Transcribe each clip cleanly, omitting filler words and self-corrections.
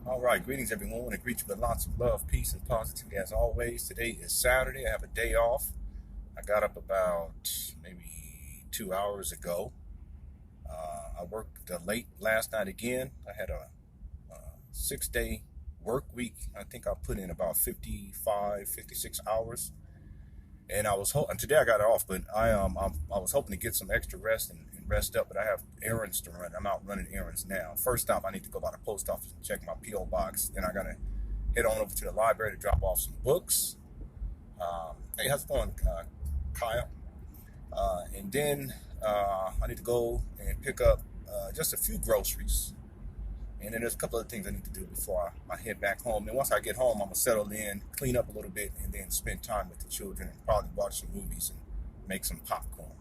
All right, greetings everyone. I want to greet you with lots of love, peace, and positivity as always. Today is Saturday. I have a day off. I got up about maybe 2 hours ago. I worked late last night again. I had a 6 day work week. I think I put in about 55, 56 hours. And I was hoping today I got it off, but I was hoping to get some extra rest and rest up. But I have errands to run. I'm out running errands now. First off, I need to go by the post office and check my PO box. Then I gotta head on over to the library to drop off some books. Hey, how's it going, Kyle? And then I need to go and pick up just a few groceries. And then there's a couple of things I need to do before I head back home. And once I get home, I'm going to settle in, clean up a little bit, and then spend time with the children and probably watch some movies and make some popcorn.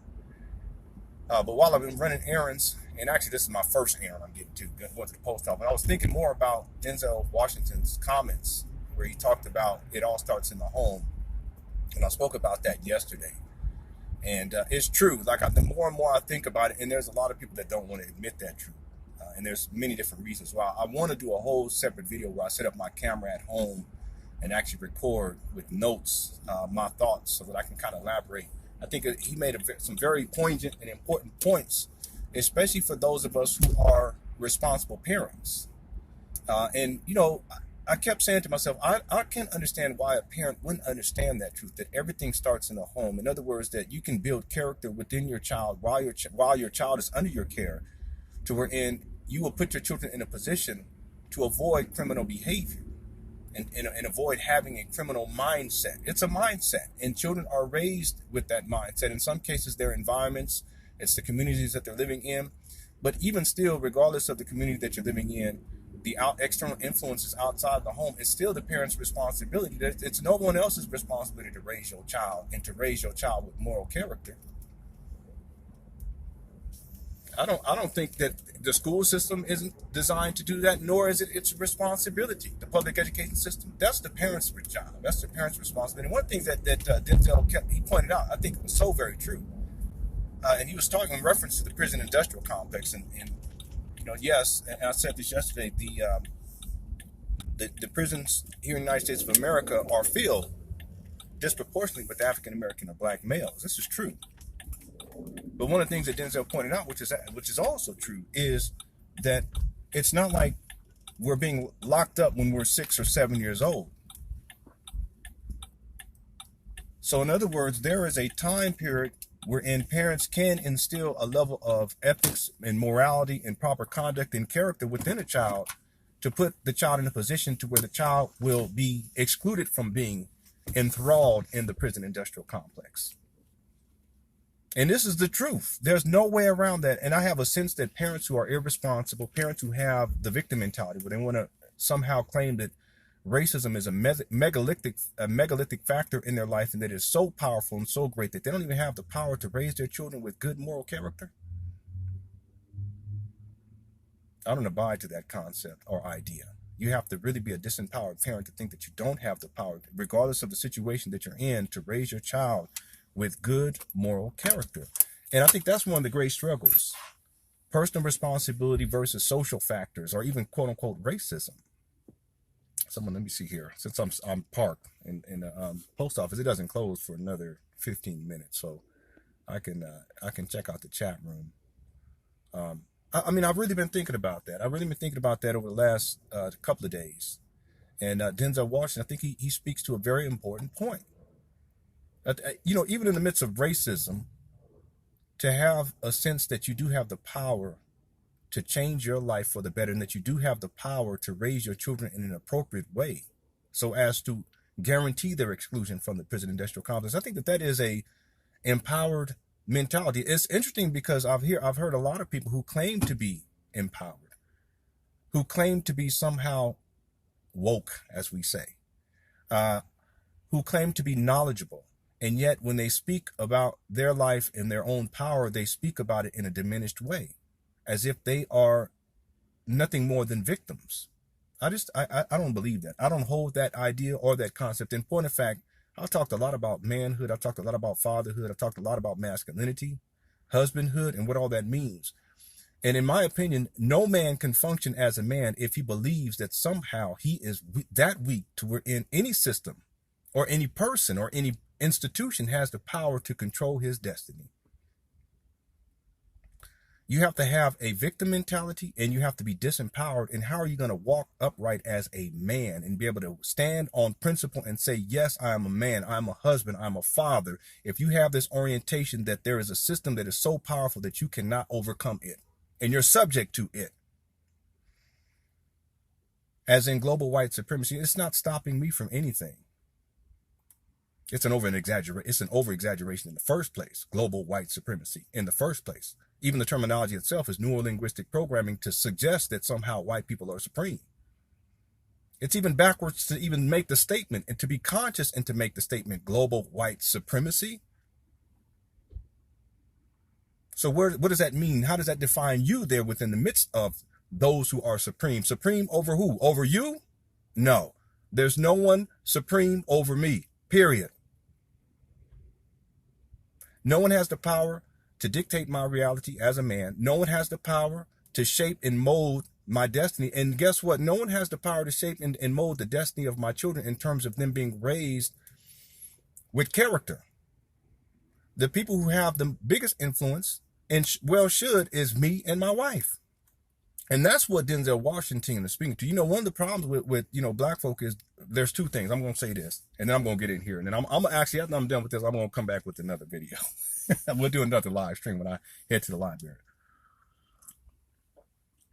But while I've been running errands, and actually this is my first errand I'm getting to, going to the post office, I was thinking more about Denzel Washington's comments where he talked about it all starts in the home. And I spoke about that yesterday. And it's true. The more and more I think about it, and there's a lot of people that don't want to admit that truth. And there's many different reasons why. I want to do a whole separate video where I set up my camera at home and actually record with notes my thoughts so that I can kind of elaborate. I think he made some very poignant and important points, especially for those of us who are responsible parents. And, you know, I kept saying to myself, I can't understand why a parent wouldn't understand that truth, that everything starts in the home. In other words, that you can build character within your child while your child is under your care, to wherein you will put your children in a position to avoid criminal behavior and avoid having a criminal mindset. It's a mindset, and children are raised with that mindset. In some cases, their environments, it's the communities that they're living in. But even still, regardless of the community that you're living in, the external influences outside the home, it's still the parent's responsibility. It's no one else's responsibility to raise your child and to raise your child with moral character. I don't think that the school system isn't designed to do that, nor is it its responsibility. The public education system, that's the parents' job. That's the parents' responsibility. And one thing that Denzel he pointed out, I think it was so very true. And he was talking in reference to the prison industrial complex. And you know, yes, and I said this yesterday, the prisons here in the United States of America are filled disproportionately with African American or black males. This is true. But one of the things that Denzel pointed out, which is also true, is that it's not like we're being locked up when we're 6 or 7 years old. So in other words, there is a time period wherein parents can instill a level of ethics and morality and proper conduct and character within a child to put the child in a position to where the child will be excluded from being enthralled in the prison industrial complex. And this is the truth. There's no way around that. And I have a sense that parents who are irresponsible, parents who have the victim mentality, where they want to somehow claim that racism is a megalithic factor in their life, and that is so powerful and so great that they don't even have the power to raise their children with good moral character. I don't abide to that concept or idea. You have to really be a disempowered parent to think that you don't have the power, regardless of the situation that you're in, to raise your child with good moral character. And I think that's one of the great struggles. Personal responsibility versus social factors, or even quote unquote racism. Someone, let me see here. Since I'm parked in the post office, it doesn't close for another 15 minutes, so I can check out the chat room. I mean, I've really been thinking about that. I've really been thinking about that over the last couple of days. And Denzel Washington, I think he speaks to a very important point. You know, even in the midst of racism, to have a sense that you do have the power to change your life for the better, and that you do have the power to raise your children in an appropriate way so as to guarantee their exclusion from the prison industrial complex. I think that is a empowered mentality. It's interesting because I've heard a lot of people who claim to be empowered, who claim to be somehow woke, as we say, who claim to be knowledgeable. And yet when they speak about their life and their own power, they speak about it in a diminished way, as if they are nothing more than victims. I don't believe that. I don't hold that idea or that concept. In point of fact, I've talked a lot about manhood. I've talked a lot about fatherhood. I've talked a lot about masculinity, husbandhood, and what all that means. And in my opinion, no man can function as a man if he believes that somehow he is that weak to where in any system or any person or any institution has the power to control his destiny. You have to have a victim mentality and you have to be disempowered. And how are you going to walk upright as a man and be able to stand on principle and say, yes, I am a man, I'm a husband, I'm a father, if you have this orientation that there is a system that is so powerful that you cannot overcome it and you're subject to it? As in global white supremacy, it's not stopping me from anything. It's an over-exaggeration in the first place, global white supremacy in the first place. Even the terminology itself is neurolinguistic programming to suggest that somehow white people are supreme. It's even backwards to even make the statement and to be conscious and to make the statement global white supremacy. So what does that mean? How does that define you there within the midst of those who are supreme? Supreme over who? Over you? No. There's no one supreme over me, period. No one has the power to dictate my reality as a man. No one has the power to shape and mold my destiny. And guess what? No one has the power to shape and mold the destiny of my children in terms of them being raised with character. The people who have the biggest influence and should is me and my wife. And that's what Denzel Washington is speaking to. You know, one of the problems with black folk is there's two things. I'm going to say this, and then I'm going to get in here. And then I'm actually, after I'm done with this, I'm going to come back with another video. We'll do another live stream when I head to the library.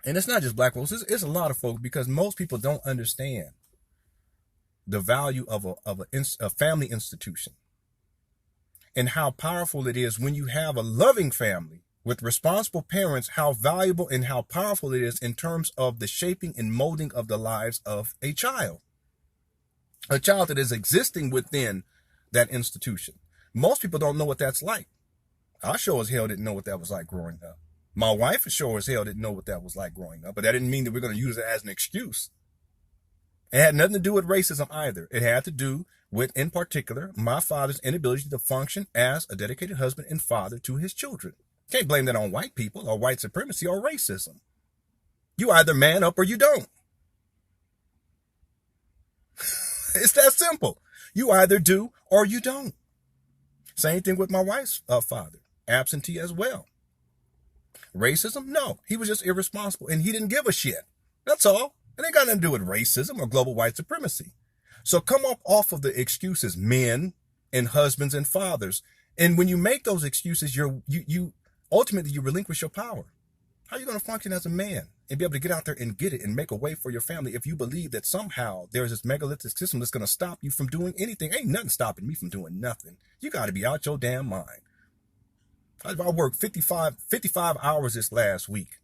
And it's not just black folks. It's a lot of folks, because most people don't understand the value of a family institution and how powerful it is when you have a loving family with responsible parents, how valuable and how powerful it is in terms of the shaping and molding of the lives of a child that is existing within that institution. Most people don't know what that's like. I sure as hell didn't know what that was like growing up. My wife sure as hell didn't know what that was like growing up, but that didn't mean that we're going to use it as an excuse. It had nothing to do with racism either. It had to do with, in particular, my father's inability to function as a dedicated husband and father to his children. Can't blame that on white people or white supremacy or racism. You either man up or you don't. It's that simple. You either do or you don't. Same thing with my wife's father. Absentee as well. Racism? No. He was just irresponsible and he didn't give a shit. That's all. It ain't got nothing to do with racism or global white supremacy. So come up off of the excuses, men and husbands and fathers. And when you make those excuses, you ultimately you relinquish your power. How are you going to function as a man and be able to get out there and get it and make a way for your family if you believe that somehow there's this megalithic system that's going to stop you from doing anything? Ain't nothing stopping me from doing nothing. You got to be out your damn mind. I worked 55 hours this last week.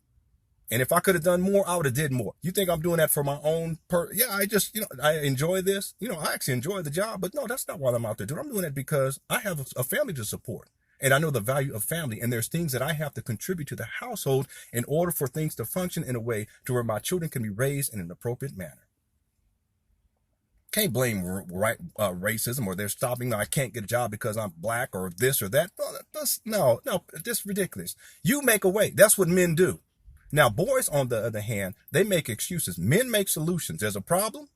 And if I could have done more, I would have did more. You think I'm doing that for my own yeah, I just, I enjoy this. I actually enjoy the job, but no, that's not why I'm out there doing it. I'm doing it because I have a family to support. And I know the value of family. And there's things that I have to contribute to the household in order for things to function in a way to where my children can be raised in an appropriate manner. Can't blame racism or they're stopping. No, I can't get a job because I'm black or this or that. No, that's ridiculous. You make a way. That's what men do. Now, boys, on the other hand, they make excuses. Men make solutions. There's a problem.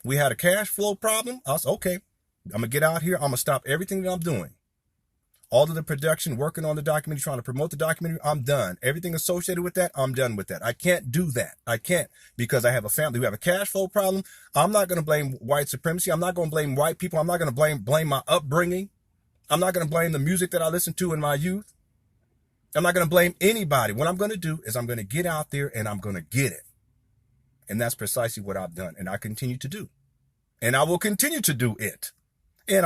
We had a cash flow problem. I was okay. I'm going to get out here. I'm going to stop everything that I'm doing. All of the production, working on the documentary, trying to promote the documentary, I'm done. Everything associated with that, I'm done with that. I can't do that. I can't because I have a family. We have a cash flow problem. I'm not going to blame white supremacy. I'm not going to blame white people. I'm not going to blame my upbringing. I'm not going to blame the music that I listened to in my youth. I'm not going to blame anybody. What I'm going to do is I'm going to get out there and I'm going to get it. And that's precisely what I've done. And I continue to do. And I will continue to do it. And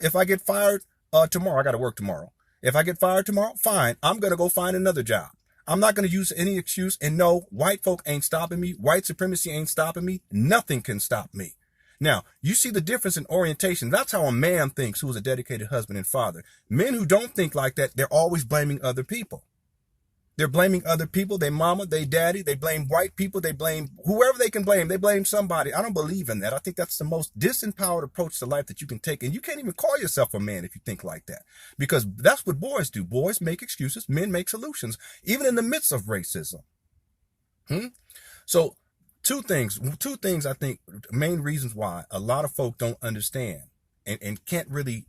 if I get fired tomorrow, I got to work tomorrow. If I get fired tomorrow, fine. I'm going to go find another job. I'm not going to use any excuse. And no, white folk ain't stopping me. White supremacy ain't stopping me. Nothing can stop me. Now, you see the difference in orientation. That's how a man thinks who is a dedicated husband and father. Men who don't think like that, they're always blaming other people. They're blaming other people, they mama, they daddy, they blame white people, they blame whoever they can blame, they blame somebody. I don't believe in that. I think that's the most disempowered approach to life that you can take. And you can't even call yourself a man if you think like that. Because that's what boys do. Boys make excuses, men make solutions, even in the midst of racism. So two things I think, main reasons why a lot of folk don't understand and can't really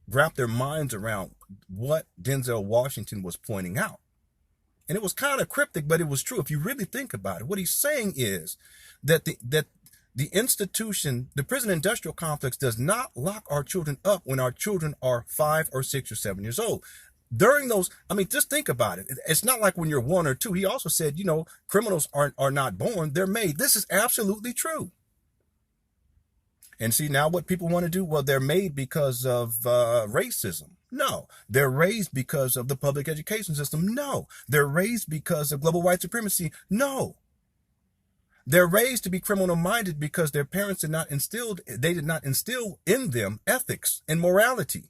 wrap their minds around what Denzel Washington was pointing out. And it was kind of cryptic, but it was true. If you really think about it, what he's saying is that the institution, the prison industrial complex, does not lock our children up when our children are 5 or 6 or 7 years old. During those, I mean, just think about it. It's not like when you're 1 or 2. He also said, criminals are not born, they're made. This is absolutely true. And see, now what people want to do, well, they're made because of racism. No. They're raised because of the public education system. No. They're raised because of global white supremacy. No. They're raised to be criminal minded because their parents did not instill in them ethics and morality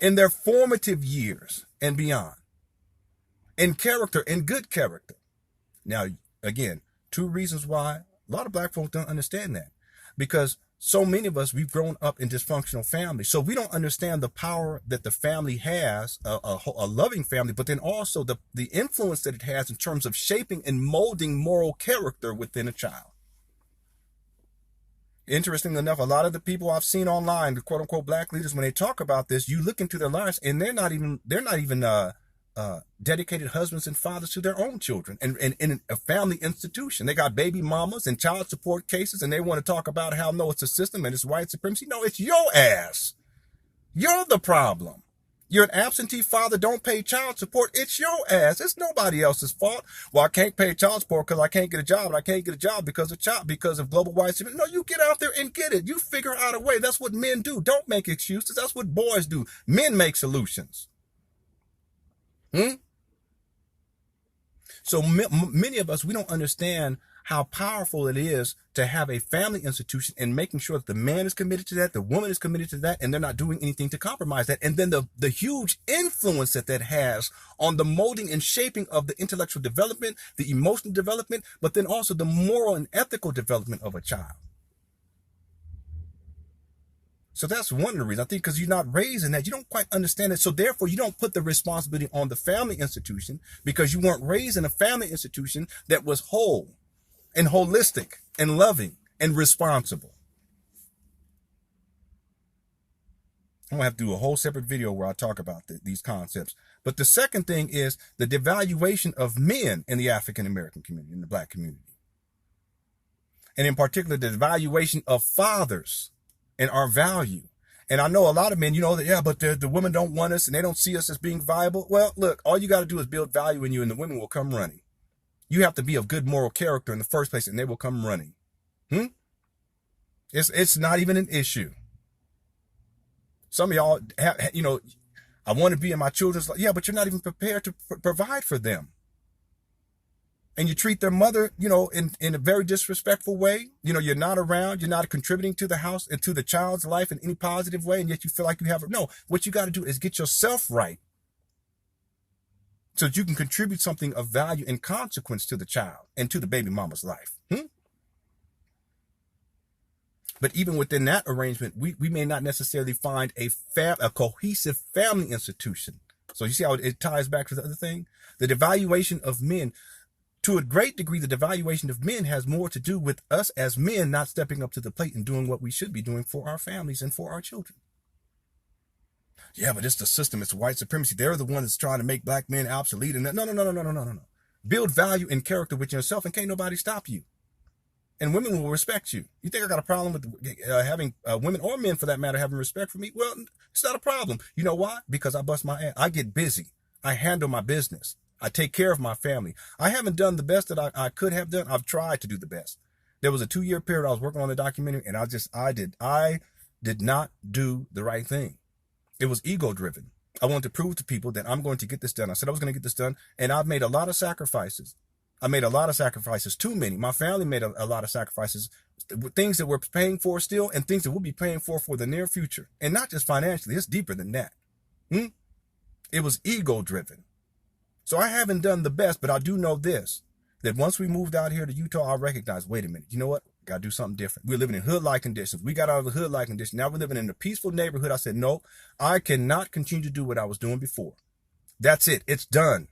in their formative years and beyond, in character, in good character. Now, again, 2 reasons why a lot of black folks don't understand that. Because so many of us, we've grown up in dysfunctional families. So we don't understand the power that the family has, a loving family, but then also the influence that it has in terms of shaping and molding moral character within a child. Interestingly enough, a lot of the people I've seen online, the quote unquote black leaders, when they talk about this, you look into their lives and they're not even dedicated husbands and fathers to their own children and in a family institution. They got baby mamas and child support cases, and they want to talk about how, no, it's a system and it's white supremacy. No, it's your ass. You're the problem. You're an absentee father, don't pay child support. It's your ass. It's nobody else's fault. Well, I can't pay child support because I can't get a job, and I can't get a job because of global white supremacy. No, you get out there and get it. You figure out a way. That's what men do. Don't make excuses. That's what boys do. Men make solutions. So many of us, we don't understand how powerful it is to have a family institution and making sure that the man is committed to that, the woman is committed to that, and they're not doing anything to compromise that. And then the huge influence that has on the molding and shaping of the intellectual development, the emotional development, but then also the moral and ethical development of a child. So that's one of the reasons, I think, because you're not raised in that. You don't quite understand it. So therefore, you don't put the responsibility on the family institution because you weren't raised in a family institution that was whole and holistic and loving and responsible. I'm going to have to do a whole separate video where I talk about these concepts. But the second thing is the devaluation of men in the African American community, in the black community. And in particular, the devaluation of fathers and our value. And I know a lot of men, but the women don't want us and they don't see us as being viable. Well, look, all you got to do is build value in you and the women will come running. You have to be of good moral character in the first place and they will come running. It's not even an issue. Some of y'all have, I want to be in my children's life. Yeah, but you're not even prepared to provide for them. And you treat their mother, in a very disrespectful way. You're not around. You're not contributing to the house and to the child's life in any positive way. And yet you feel like you have. No, what you got to do is get yourself right so that you can contribute something of value and consequence to the child and to the baby mama's life. But even within that arrangement, we may not necessarily find a cohesive family institution. So you see how it ties back to the other thing? The devaluation of men. To a great degree, the devaluation of men has more to do with us as men not stepping up to the plate and doing what we should be doing for our families and for our children. Yeah, but it's the system. It's white supremacy. They're the ones that's trying to make black men obsolete. And no. Build value and character with yourself and can't nobody stop you. And women will respect you. You think I got a problem with having women or men, for that matter, having respect for me? Well, it's not a problem. You know why? Because I bust my ass. I get busy. I handle my business. I take care of my family. I haven't done the best that I could have done. I've tried to do the best. There was a 2-year period I was working on the documentary, and I did not do the right thing. It was ego driven. I wanted to prove to people that I'm going to get this done. I said I was going to get this done, and I've made a lot of sacrifices. I made a lot of sacrifices, too many. My family made a lot of sacrifices, things that we're paying for still, and things that we'll be paying for the near future. And not just financially, it's deeper than that. It was ego driven. So I haven't done the best, but I do know this, that once we moved out here to Utah, I recognized, wait a minute, you know what? Got to do something different. We're living in hood-like conditions. We got out of the hood-like condition. Now we're living in a peaceful neighborhood. I said, no, I cannot continue to do what I was doing before. That's it. It's done.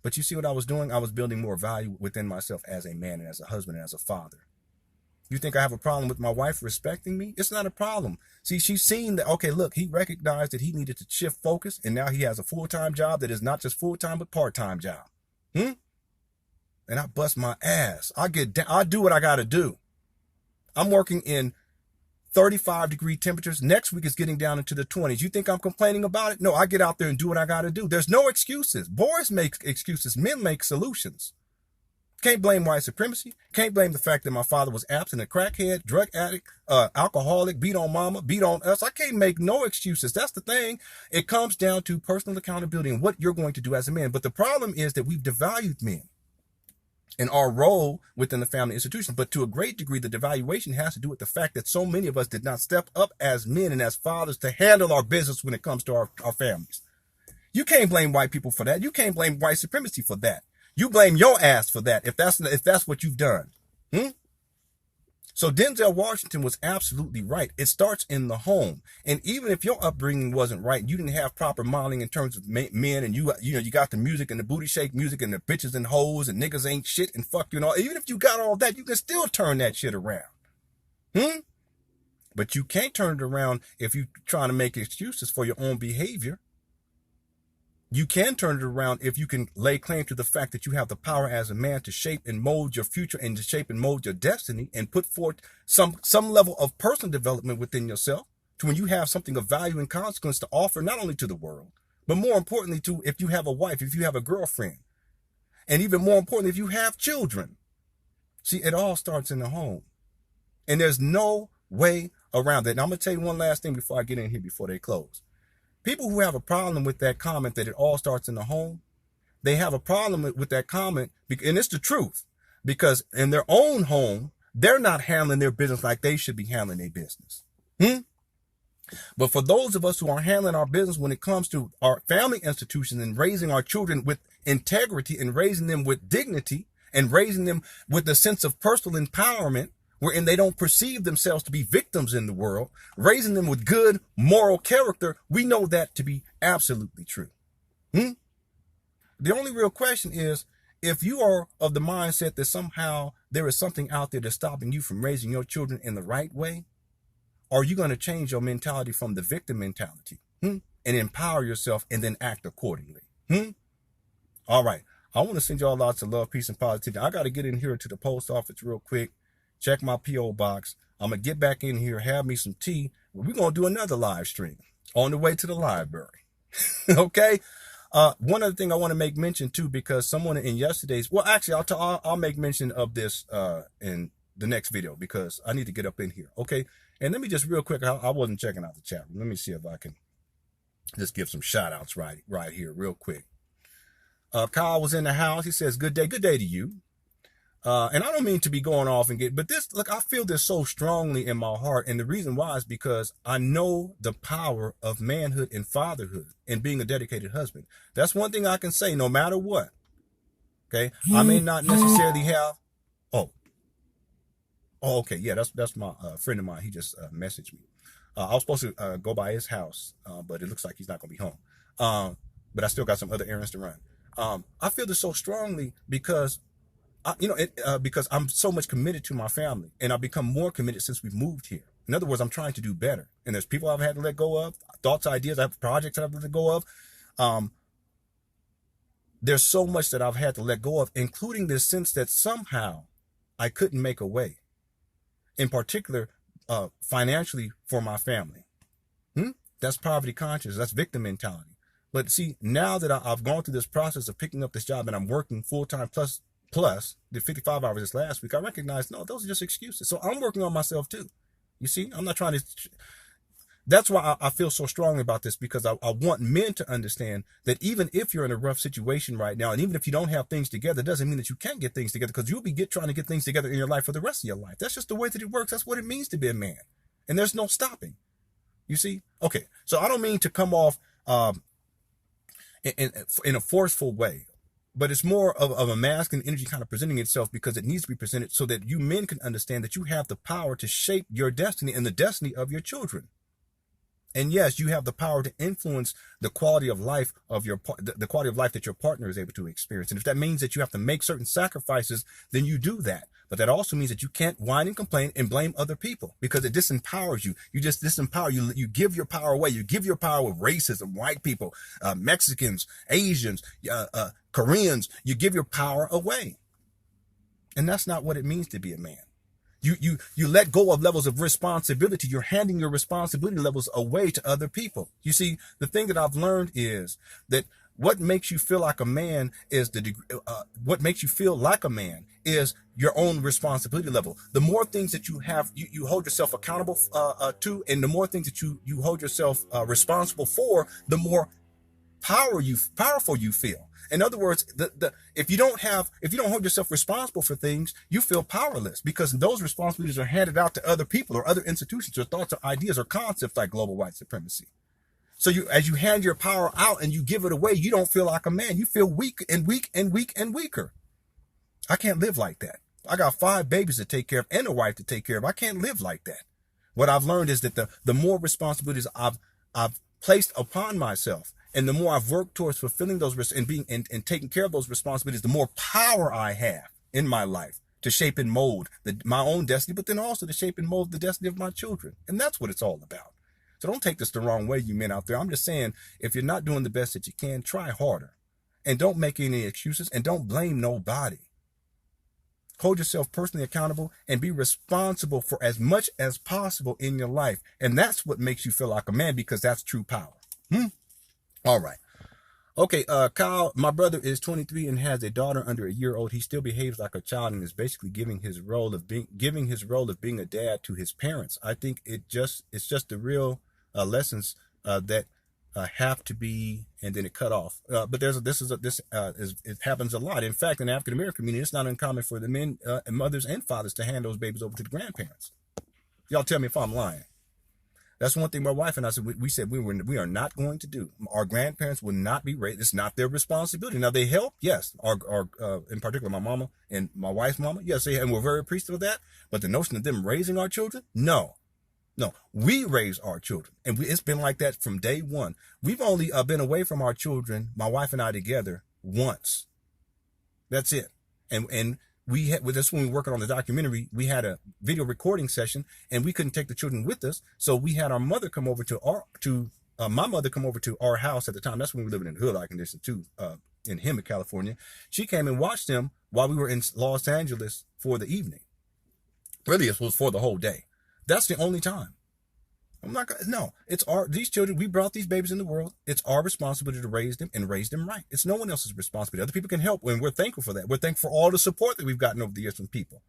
But you see what I was doing? I was building more value within myself as a man and as a husband and as a father. You think I have a problem with my wife respecting me? It's not a problem. See, she's seen that, okay, look, he recognized that he needed to shift focus, and now he has a full-time job that is not just full-time, but part-time job. And I bust my ass. I do what I got to do. I'm working in 35-degree temperatures. Next week is getting down into the 20s. You think I'm complaining about it? No, I get out there and do what I got to do. There's no excuses. Boys make excuses. Men make solutions. Can't blame white supremacy. Can't blame the fact that my father was absent, a crackhead, drug addict, alcoholic, beat on mama, beat on us. I can't make no excuses. That's the thing. It comes down to personal accountability and what you're going to do as a man. But the problem is that we've devalued men and our role within the family institution. But to a great degree, the devaluation has to do with the fact that so many of us did not step up as men and as fathers to handle our business when it comes to our families. You can't blame white people for that. You can't blame white supremacy for that. You blame your ass for that if that's what you've done. So Denzel Washington was absolutely right. It starts in the home. And even if your upbringing wasn't right, you didn't have proper modeling in terms of men, and you got the music and the booty shake music and the bitches and hoes and niggas ain't shit and fuck you and all. Even if you got all that, you can still turn that shit around. But you can't turn it around if you're trying to make excuses for your own behavior. You can turn it around if you can lay claim to the fact that you have the power as a man to shape and mold your future and to shape and mold your destiny and put forth some level of personal development within yourself to when you have something of value and consequence to offer not only to the world, but more importantly to if you have a wife, if you have a girlfriend, and even more importantly, if you have children. See, it all starts in the home. And there's no way around that. And I'm going to tell you one last thing before I get in here, before they close. People who have a problem with that comment that it all starts in the home, they have a problem with that comment, and it's the truth, because in their own home, they're not handling their business like they should be handling their business. But for those of us who are handling our business when it comes to our family institutions and raising our children with integrity and raising them with dignity and raising them with a sense of personal empowerment, wherein they don't perceive themselves to be victims in the world, raising them with good moral character, we know that to be absolutely true. The only real question is, if you are of the mindset that somehow there is something out there that's stopping you from raising your children in the right way, are you going to change your mentality from the victim mentality and empower yourself and then act accordingly? All right. I want to send y'all lots of love, peace, and positivity. I got to get in here to the post office real quick. Check my P.O. box. I'm going to get back in here, have me some tea. We're going to do another live stream on the way to the library. Okay? One other thing I want to make mention too, because someone in yesterday's, well, actually, I'll make mention of this in the next video because I need to get up in here. Okay? And let me just real quick, I wasn't checking out the chat room. Let me see if I can just give some shout outs right here real quick. Kyle was in the house. He says, good day to you. And I don't mean to be going off and but this, look, I feel this so strongly in my heart. And the reason why is because I know the power of manhood and fatherhood and being a dedicated husband. That's one thing I can say no matter what. Okay. I may not necessarily have, okay. Yeah. That's my friend of mine. He just messaged me. I was supposed to go by his house, but it looks like he's not going to be home. But I still got some other errands to run. I feel this so strongly because because I'm so much committed to my family, and I've become more committed since we've moved here. In other words, I'm trying to do better. And there's people I've had to let go of, thoughts, ideas, I have projects that I've had to let go of. There's so much that I've had to let go of, including this sense that somehow I couldn't make a way, in particular, financially for my family. That's poverty conscious. That's victim mentality. But see, now that I've gone through this process of picking up this job and I'm working full-time plus the 55 hours this last week, I recognize, no, those are just excuses. So I'm working on myself too. You see, I'm not trying to, that's why I feel so strongly about this, because I want men to understand that even if you're in a rough situation right now, and even if you don't have things together, it doesn't mean that you can't get things together, because you'll be trying to get things together in your life for the rest of your life. That's just the way that it works. That's what it means to be a man. And there's no stopping. You see? Okay. So I don't mean to come off, in a forceful way. But it's more of a masculine energy kind of presenting itself because it needs to be presented so that you men can understand that you have the power to shape your destiny and the destiny of your children. And yes, you have the power to influence the quality of life of the quality of life that your partner is able to experience. And if that means that you have to make certain sacrifices, then you do that. But that also means that you can't whine and complain and blame other people because it disempowers you. You just disempower you. You give your power away. You give your power with racism, white people, Mexicans, Asians, Koreans. You give your power away. And that's not what it means to be a man. You let go of levels of responsibility. You're handing your responsibility levels away to other people. You see, the thing that I've learned is that what makes you feel like a man is what makes you feel like a man is your own responsibility level. The more things that you have, you hold yourself accountable to, and the more things that you hold yourself responsible for, the more powerful you feel. In other words, if you don't hold yourself responsible for things, you feel powerless because those responsibilities are handed out to other people or other institutions or thoughts or ideas or concepts like global white supremacy. So as you hand your power out and you give it away, you don't feel like a man. You feel weak and weak and weak and weaker. I can't live like that. I got 5 babies to take care of and a wife to take care of. I can't live like that. What I've learned is that the more responsibilities I've placed upon myself, and the more I've worked towards fulfilling those and taking care of those responsibilities, the more power I have in my life to shape and mold my own destiny, but then also to shape and mold the destiny of my children. And that's what it's all about. So don't take this the wrong way, you men out there. I'm just saying, if you're not doing the best that you can, try harder. And don't make any excuses and don't blame nobody. Hold yourself personally accountable and be responsible for as much as possible in your life. And that's what makes you feel like a man because that's true power. All right. Okay, Kyle, my brother is 23 and has a daughter under a year old. He still behaves like a child and is basically giving his role of being a dad to his parents. I think it's just the real lessons that have to be, and then it cut off. But it happens a lot. In fact, in the African American community, it's not uncommon for the men, mothers, and fathers to hand those babies over to the grandparents. Y'all tell me if I'm lying. That's one thing my wife and I said. We said we are not going to do. Our grandparents will not be raised. It's not their responsibility. Now they help, yes. Our in particular my mama and my wife's mama, yes, and we're very appreciative of that. But the notion of them raising our children, no. We raise our children, and it's been like that from day one. We've only been away from our children, my wife and I together, once. That's it, and. With this when we were working on the documentary, we had a video recording session and we couldn't take the children with us. So we had our mother come over my mother come over to our house at the time. That's when we were living in hood-like conditions too, in Hemet, California. She came and watched them while we were in Los Angeles for the evening. Really, it was for the whole day. That's the only time. These children, we brought these babies in the world. It's our responsibility to raise them and raise them right. It's no one else's responsibility. Other people can help, and we're thankful for that. We're thankful for all the support that we've gotten over the years from people.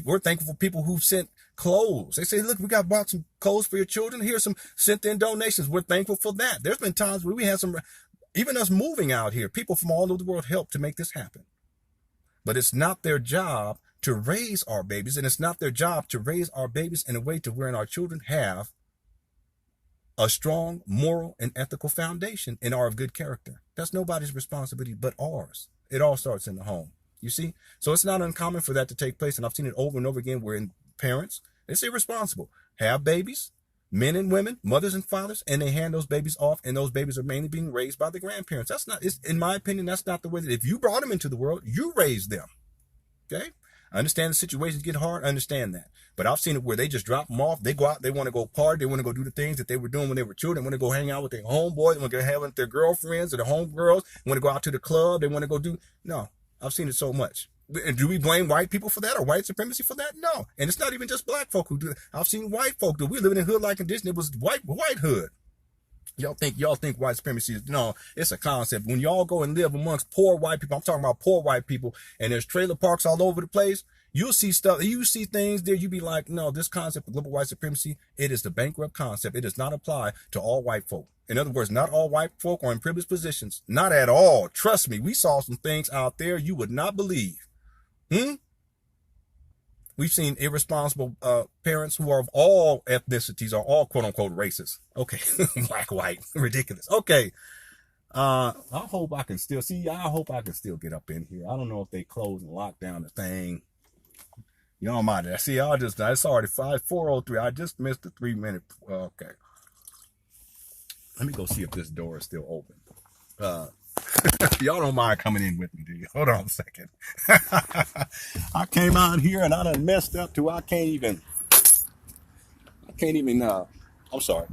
We're thankful for people who've sent clothes. They say, look, bought some clothes for your children. Here's some sent in donations. We're thankful for that. There's been times where we had even us moving out here, people from all over the world helped to make this happen. But it's not their job to raise our babies, and it's not their job to raise our babies in a way to wherein our children have a strong moral and ethical foundation and are of good character. That's nobody's responsibility but ours. It all starts in the home. You see? So it's not uncommon for that to take place. And I've seen it over and over again where parents, it's irresponsible, have babies, men and women, mothers and fathers, and they hand those babies off, and those babies are mainly being raised by the grandparents. In my opinion, that's not the way that if you brought them into the world, you raised them. Okay? I understand the situations get hard. I understand that. But I've seen it where they just drop them off. They go out. They want to go party. They want to go do the things that they were doing when they were children. They want to go hang out with their homeboys. They want to go hang out with their girlfriends or their homegirls. They want to go out to the club. They want to go do. No, I've seen it so much. And do we blame white people for that or white supremacy for that? No. And it's not even just black folk who do it. I've seen white folk do it. We're living in hood-like condition. It was white hood. Y'all think white supremacy is, no, it's a concept. When y'all go and live amongst poor white people, I'm talking about poor white people, and there's trailer parks all over the place, you'll see things there, you be like, no, this concept of global white supremacy, it is the bankrupt concept. It does not apply to all white folk. In other words, not all white folk are in privileged positions. Not at all. Trust me, we saw some things out there you would not believe. We've seen irresponsible parents who are of all ethnicities, are all quote unquote racist. Okay, black, white, ridiculous. Okay, I hope I can still see. I hope I can still get up in here. I don't know if they close and lock down the thing. You don't mind that. See, it's already 4:03. I just missed the 3 minute. Okay. Let me go see if this door is still open. Y'all don't mind coming in with me, do you? Hold on a second. I came out here and I done messed up to I'm sorry.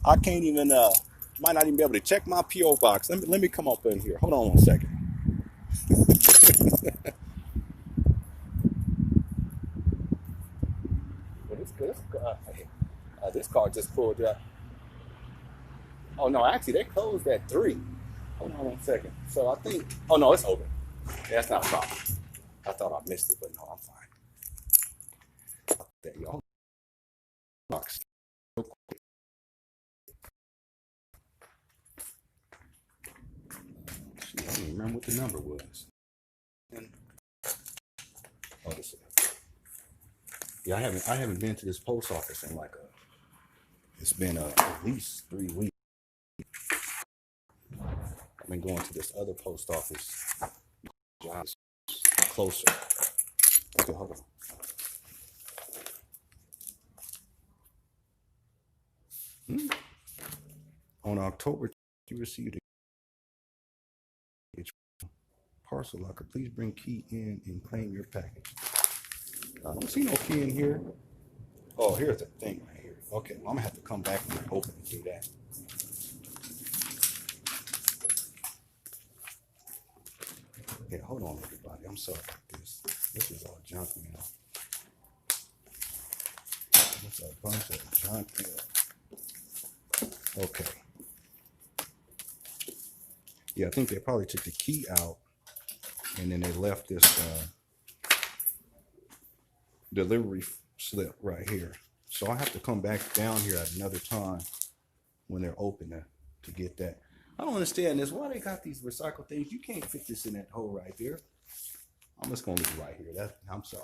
I can't even, might not even be able to check my P.O. box. Let me come up in here. Hold on one second. This car just pulled up. Oh no, actually they closed at 3. Hold on one second. So I think, oh no, it's open. Yeah, that's not a problem. I thought I missed it, but no, I'm fine. There you go. Box. I don't even remember what the number was. Oh, this. Yeah, I haven't been to this post office in it's been at least 3 weeks. I've been going to this other post office. John's closer. Okay, hold on. On October, you received a parcel locker. Please bring key in and claim your package. I don't see no key in here. Oh, here's the thing right here. Okay, well, I'm gonna have to come back and open and do that. Yeah, hold on, everybody. I'm sorry about this. This is all junk mail. It's a bunch of junk mail. Okay. Yeah, I think they probably took the key out and then they left this delivery slip right here. So I have to come back down here at another time when they're open to get that. I don't understand this. Why they got these recycled things? You can't fit this in that hole right there. I'm just gonna leave it right here. I'm sorry.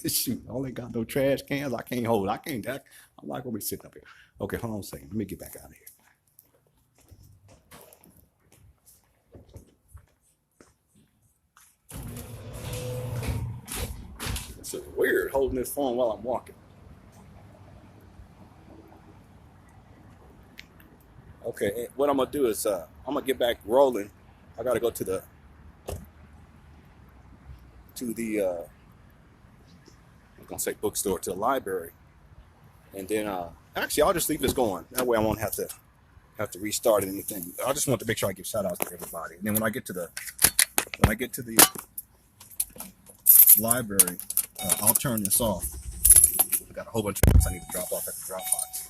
Shoot, I only got no trash cans. I can't hold. I'm not gonna be sitting up here. Okay, hold on a second. Let me get back out of here. It's weird holding this phone while I'm walking. Okay, what I'm gonna do is I'm gonna get back rolling. I gotta go to the I'm gonna say bookstore, to the library, and then actually I'll just leave this going. That way I won't have to restart anything. I just want to make sure I give shout outs to everybody. And then when I get to the library, I'll turn this off. I got a whole bunch of books I need to drop off at the Dropbox.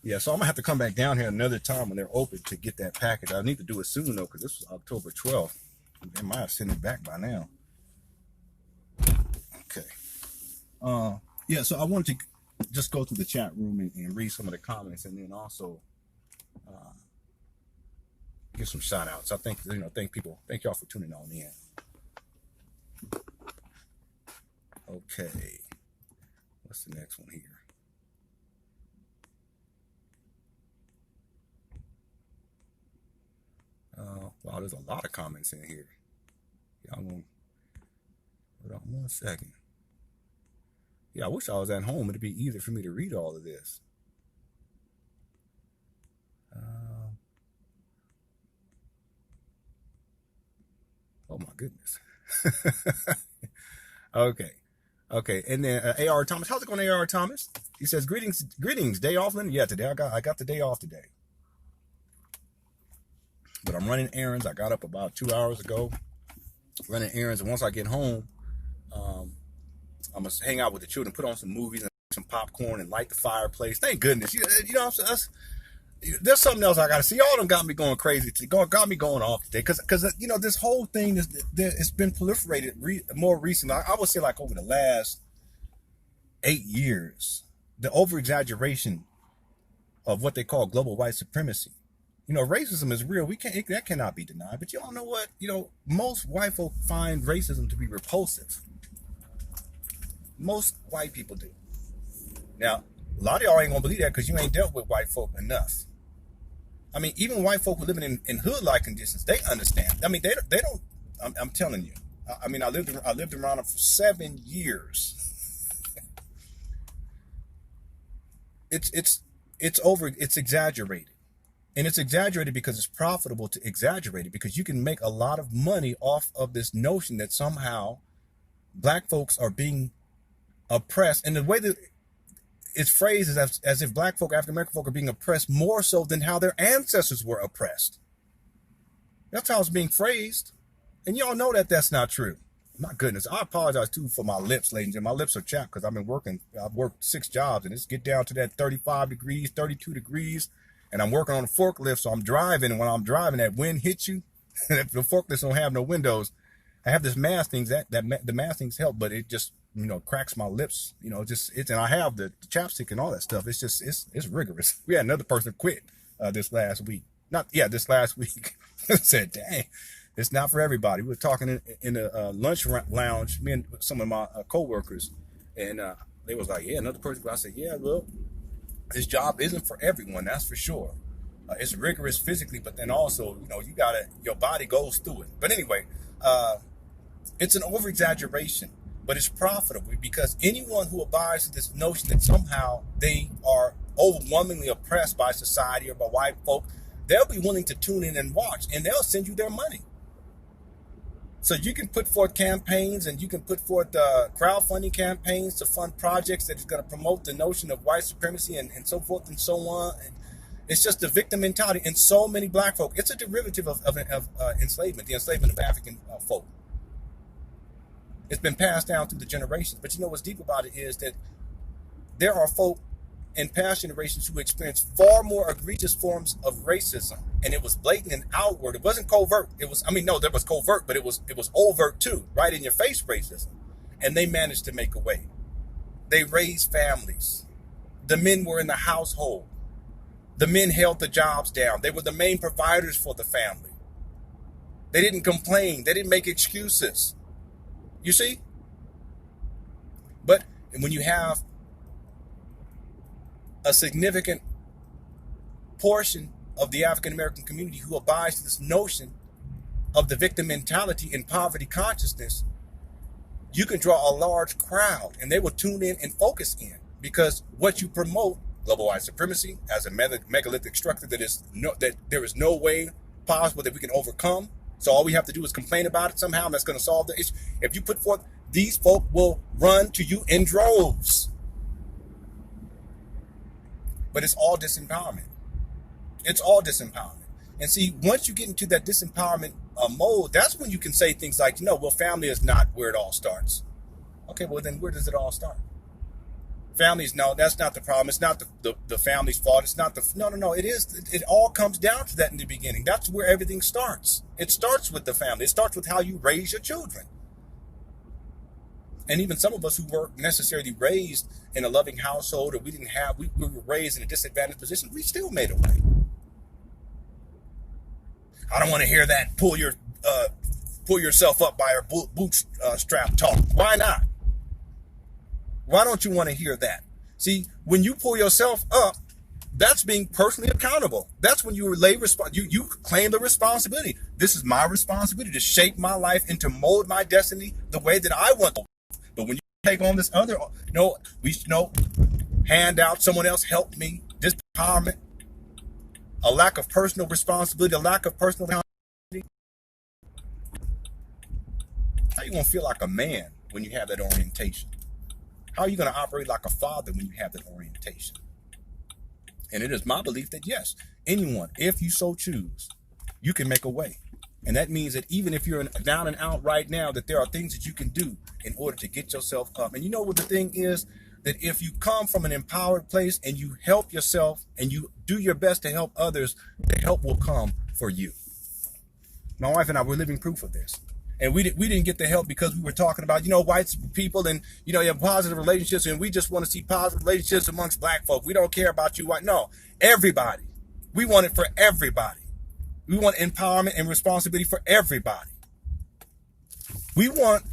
Yeah, so I'm gonna have to come back down here another time when they're open to get that package. I need to do it soon though, because this was October 12th. They might have sent it back by now. Okay. Yeah, so I wanted to just go through the chat room and read some of the comments, and then also give some shout outs. I think, thank y'all for tuning on in. Okay. What's the next one here? Wow, there's a lot of comments in here. Y'all gonna hold on one second. Yeah, I wish I was at home. It'd be easier for me to read all of this. Oh my goodness. Okay. And then A.R. Thomas, how's it going, A.R. Thomas? He says, greetings, day off, Lynn. Yeah, today I got the day off today. But I'm running errands. I got up about 2 hours ago, running errands. And once I get home, I'm going to hang out with the children, put on some movies and some popcorn and light the fireplace. Thank goodness. You know what I'm saying? There's something else I got to see. Y'all done got me going crazy. Got me going off today. Because this whole thing, it's been proliferated more recently. I would say like over the last 8 years, the over-exaggeration of what they call global white supremacy. Racism is real. That cannot be denied. But y'all know what? Most white folk find racism to be repulsive. Most white people do. Now, a lot of y'all ain't gonna believe that because you ain't dealt with white folk enough. I mean, even white folk who living in hood-like conditions, they understand. I mean, they don't. I'm telling you. I mean, I lived around them for 7 years. It's exaggerated. And it's exaggerated because it's profitable to exaggerate it, because you can make a lot of money off of this notion that somehow black folks are being oppressed. And the way that it's phrased is as if black folk, African American folk, are being oppressed more so than how their ancestors were oppressed. That's how it's being phrased. And y'all know that that's not true. My goodness, I apologize too for my lips, ladies and gentlemen. My lips are chapped because I've worked 6 jobs, and it's get down to that 35 degrees, 32 degrees, and I'm working on a forklift, so I'm driving, and when I'm driving, that wind hits you, and if the forklifts don't have no windows, I have this mask things the mask things help, but it just, cracks my lips, and I have the chapstick and all that stuff. It's just, it's rigorous. We had another person quit this last week. This last week. Said, dang. It's not for everybody. We were talking in a lunch lounge, me and some of my coworkers, and they was like, yeah, another person. I said, yeah, look, this job isn't for everyone. That's for sure. It's rigorous physically, but then also, your body goes through it. But anyway, it's an over exaggeration, but it's profitable because anyone who abides to this notion that somehow they are overwhelmingly oppressed by society or by white folk, they'll be willing to tune in and watch, and they'll send you their money. So you can put forth campaigns, and you can put forth crowdfunding campaigns to fund projects that is going to promote the notion of white supremacy and so forth and so on. And it's just the victim mentality in so many black folk. It's a derivative of enslavement, the enslavement of African folk. It's been passed down through the generations. But what's deep about it is that there are folk in past generations who experienced far more egregious forms of racism, and it was blatant and outward. It wasn't covert. There was covert, but it was overt too, right in your face racism. And they managed to make a way. They raised families. The men were in the household. The men held the jobs down. They were the main providers for the family. They didn't complain. They didn't make excuses. You see? But when you have a significant portion of the African American community who abides to this notion of the victim mentality and poverty consciousness, you can draw a large crowd, and they will tune in and focus in, because what you promote, global white supremacy as a megalithic structure that there is no way possible that we can overcome. So all we have to do is complain about it somehow, and that's going to solve the issue. If you put forth, these folk will run to you in droves. But it's all disempowerment. It's all disempowerment. And see, once you get into that disempowerment mode, that's when you can say things like, family is not where it all starts. Okay, well then where does it all start? Families, no, that's not the problem. It's not the family's fault. It's not no. It is. It all comes down to that in the beginning. That's where everything starts. It starts with the family. It starts with how you raise your children. And even some of us who weren't necessarily raised in a loving household, or we were raised in a disadvantaged position, we still made a way. I don't want to hear that pull yourself up by your bootstrap talk. Why not? Why don't you want to hear that? See, when you pull yourself up, that's being personally accountable. That's when you you claim the responsibility. This is my responsibility to shape my life and to mold my destiny the way that I want to. But when you take on this other, hand out, someone else helped me, this empowerment, a lack of personal responsibility, a lack of personal accountability, how are you going to feel like a man when you have that orientation? How are you going to operate like a father when you have that orientation? And it is my belief that yes, anyone, if you so choose, you can make a way. And that means that even if you're down and out right now, that there are things that you can do in order to get yourself up. And you know what the thing is? That if you come from an empowered place and you help yourself and you do your best to help others, the help will come for you. My wife and I were living proof of this. And we didn't get the help because we were talking about, white people and, you have positive relationships, and we just want to see positive relationships amongst black folk. We don't care about you white. No, everybody. We want it for everybody. We want empowerment and responsibility for everybody. We want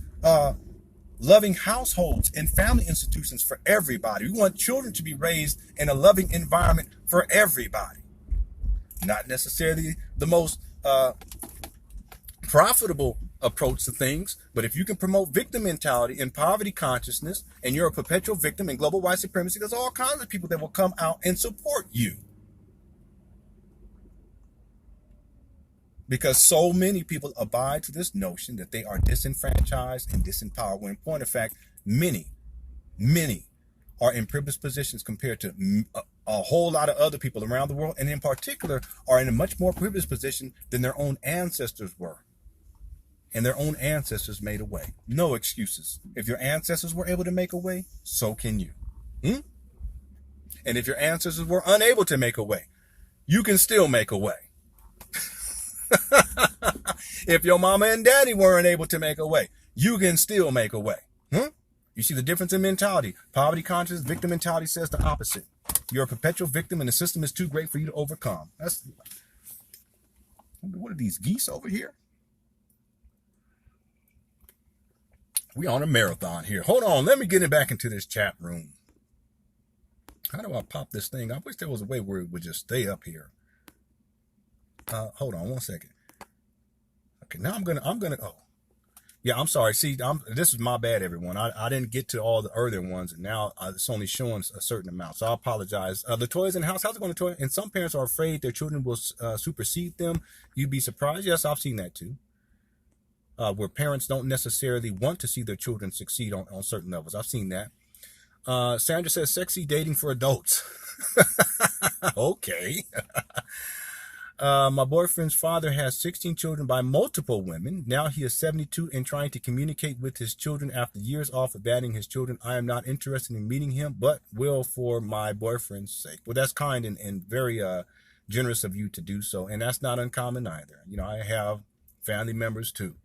loving households and family institutions for everybody. We want children to be raised in a loving environment for everybody. Not necessarily the most profitable approach to things, but if you can promote victim mentality and poverty consciousness, and you're a perpetual victim in global white supremacy, there's all kinds of people that will come out and support you. Because so many people abide to this notion that they are disenfranchised and disempowered, when in point of fact, many are in privileged positions compared to a whole lot of other people around the world, and in particular are in a much more privileged position than their own ancestors were. And their own ancestors made a way. No excuses. If your ancestors were able to make a way, so can you. And if your ancestors were unable to make a way, you can still make a way. If your mama and daddy weren't able to make a way, you can still make a way. You see the difference in mentality. Poverty conscious, victim mentality says the opposite. You're a perpetual victim and the system is too great for you to overcome. What are these geese over here? We on a marathon here. Hold on, let me get it back into this chat room. How do I pop this thing? I wish there was a way where it would just stay up here. Hold on one second. Okay, now I'm gonna. Oh, yeah. I'm sorry. See, this is my bad, everyone. I didn't get to all the earlier ones, and now it's only showing a certain amount. So I apologize. Latoya's in the house. How's it going, Latoya? And some parents are afraid their children will supersede them. You'd be surprised. Yes, I've seen that too. Where parents don't necessarily want to see their children succeed on certain levels. I've seen that. Sandra says, sexy dating for adults. Okay. My boyfriend's father has 16 children by multiple women. Now he is 72 and trying to communicate with his children after years off abandoning his children. I am not interested in meeting him, but will for my boyfriend's sake. Well, that's kind and very generous of you to do so. And that's not uncommon either. You know, I have family members too.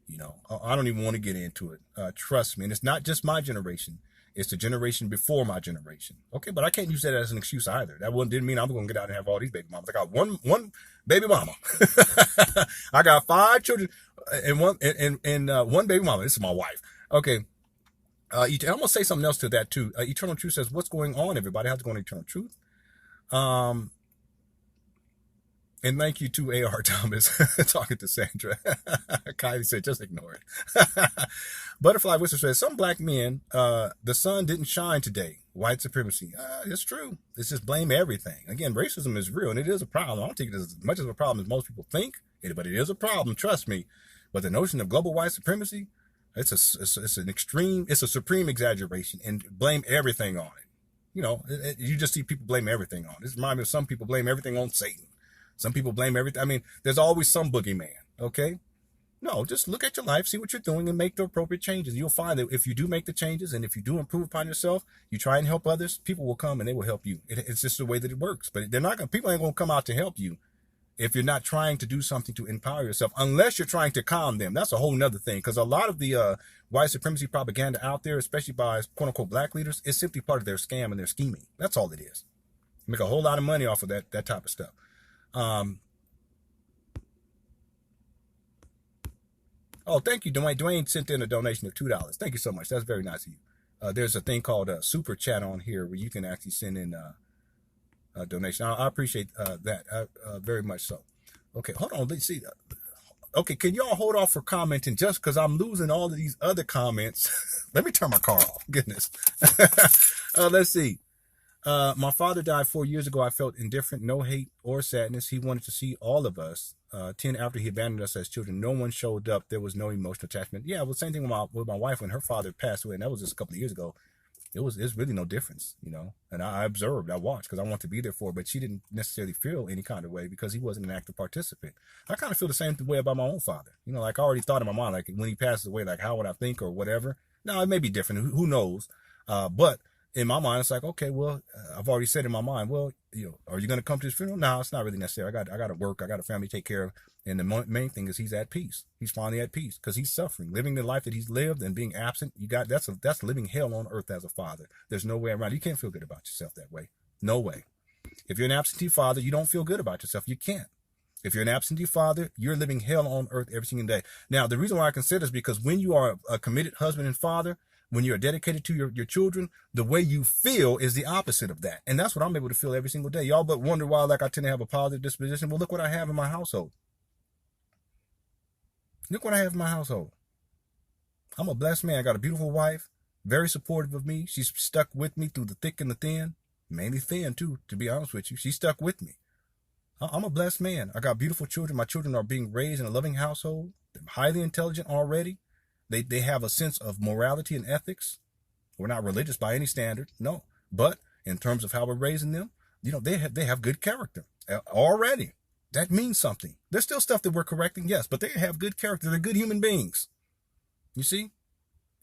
You know, I don't even want to get into it. Trust me. And it's not just my generation. It's the generation before my generation. Okay, but I can't use that as an excuse either. That didn't mean I'm going to get out and have all these baby mamas. I got one baby mama. I got 5 children and one baby mama. This is my wife. Okay. I'm going to say something else to that too. Eternal Truth says, what's going on, everybody? How's it going, Eternal Truth? And thank you to A.R. Thomas talking to Sandra. Kylie said, just ignore it. Butterfly Whisper says, some black men, the sun didn't shine today. White supremacy. It's true. It's just blame everything. Again, racism is real and it is a problem. I don't think it is as much of a problem as most people think, but it is a problem. Trust me. But the notion of global white supremacy, it's a supreme exaggeration and blame everything on it. You know, you just see people blame everything on it. This reminds me of some people blame everything on Satan. Some people blame everything. I mean, there's always some boogeyman, okay? No, just look at your life, see what you're doing, and make the appropriate changes. You'll find that if you do make the changes and if you do improve upon yourself, you try and help others, people will come and they will help you. It's just the way that it works. But people ain't going to come out to help you if you're not trying to do something to empower yourself, unless you're trying to calm them. That's a whole nother thing, because a lot of the white supremacy propaganda out there, especially by quote-unquote black leaders, is simply part of their scam and their scheming. That's all it is. Make a whole lot of money off of that type of stuff. Oh, thank you, Dwayne. Dwayne sent in a donation of $2. Thank you so much. That's very nice of you. There's a thing called a super chat on here where you can actually send in a donation. I appreciate that very much so. Okay, hold on. Let's see. Okay, can y'all hold off for commenting just because I'm losing all of these other comments? Let me turn my car off. Goodness. Let's see. My father died 4 years ago. I felt indifferent, no hate or sadness. He wanted to see all of us. 10 after he abandoned us as children, no one showed up. There was no emotional attachment. Yeah, well, same thing with my wife when her father passed away, and that was just a couple of years ago. There's really no difference, you know. And I observed, I watched because I wanted to be there for her, but she didn't necessarily feel any kind of way because he wasn't an active participant. I kind of feel the same way about my own father. You know, like I already thought in my mind, like when he passes away, like how would I think or whatever. Now it may be different. Who knows? But in my mind, it's like, okay, well, I've already said in my mind, well, you know, are you going to come to his funeral? No, it's not really necessary. I got to work. I got a family to take care of. And the main thing is he's at peace. He's finally at peace because he's suffering, living the life that he's lived and being absent. That's living hell on earth as a father. There's no way around it. You can't feel good about yourself that way. No way. If you're an absentee father, you don't feel good about yourself. You can't. If you're an absentee father, you're living hell on earth every single day. Now, the reason why I consider this is because when you are a committed husband and father, when you're dedicated to your children, the way you feel is the opposite of that. And that's what I'm able to feel every single day. Y'all but wonder why like I tend to have a positive disposition. Well, look what I have in my household. Look what I have in my household. I'm a blessed man. I got a beautiful wife, very supportive of me. She's stuck with me through the thick and the thin, mainly thin too, to be honest with you. She's stuck with me. I'm a blessed man. I got beautiful children. My children are being raised in a loving household. They're highly intelligent already. They have a sense of morality and ethics. We're not religious by any standard, no. But in terms of how we're raising them, they have good character already. That means something. There's still stuff that we're correcting, yes, but they have good character. They're good human beings. You see?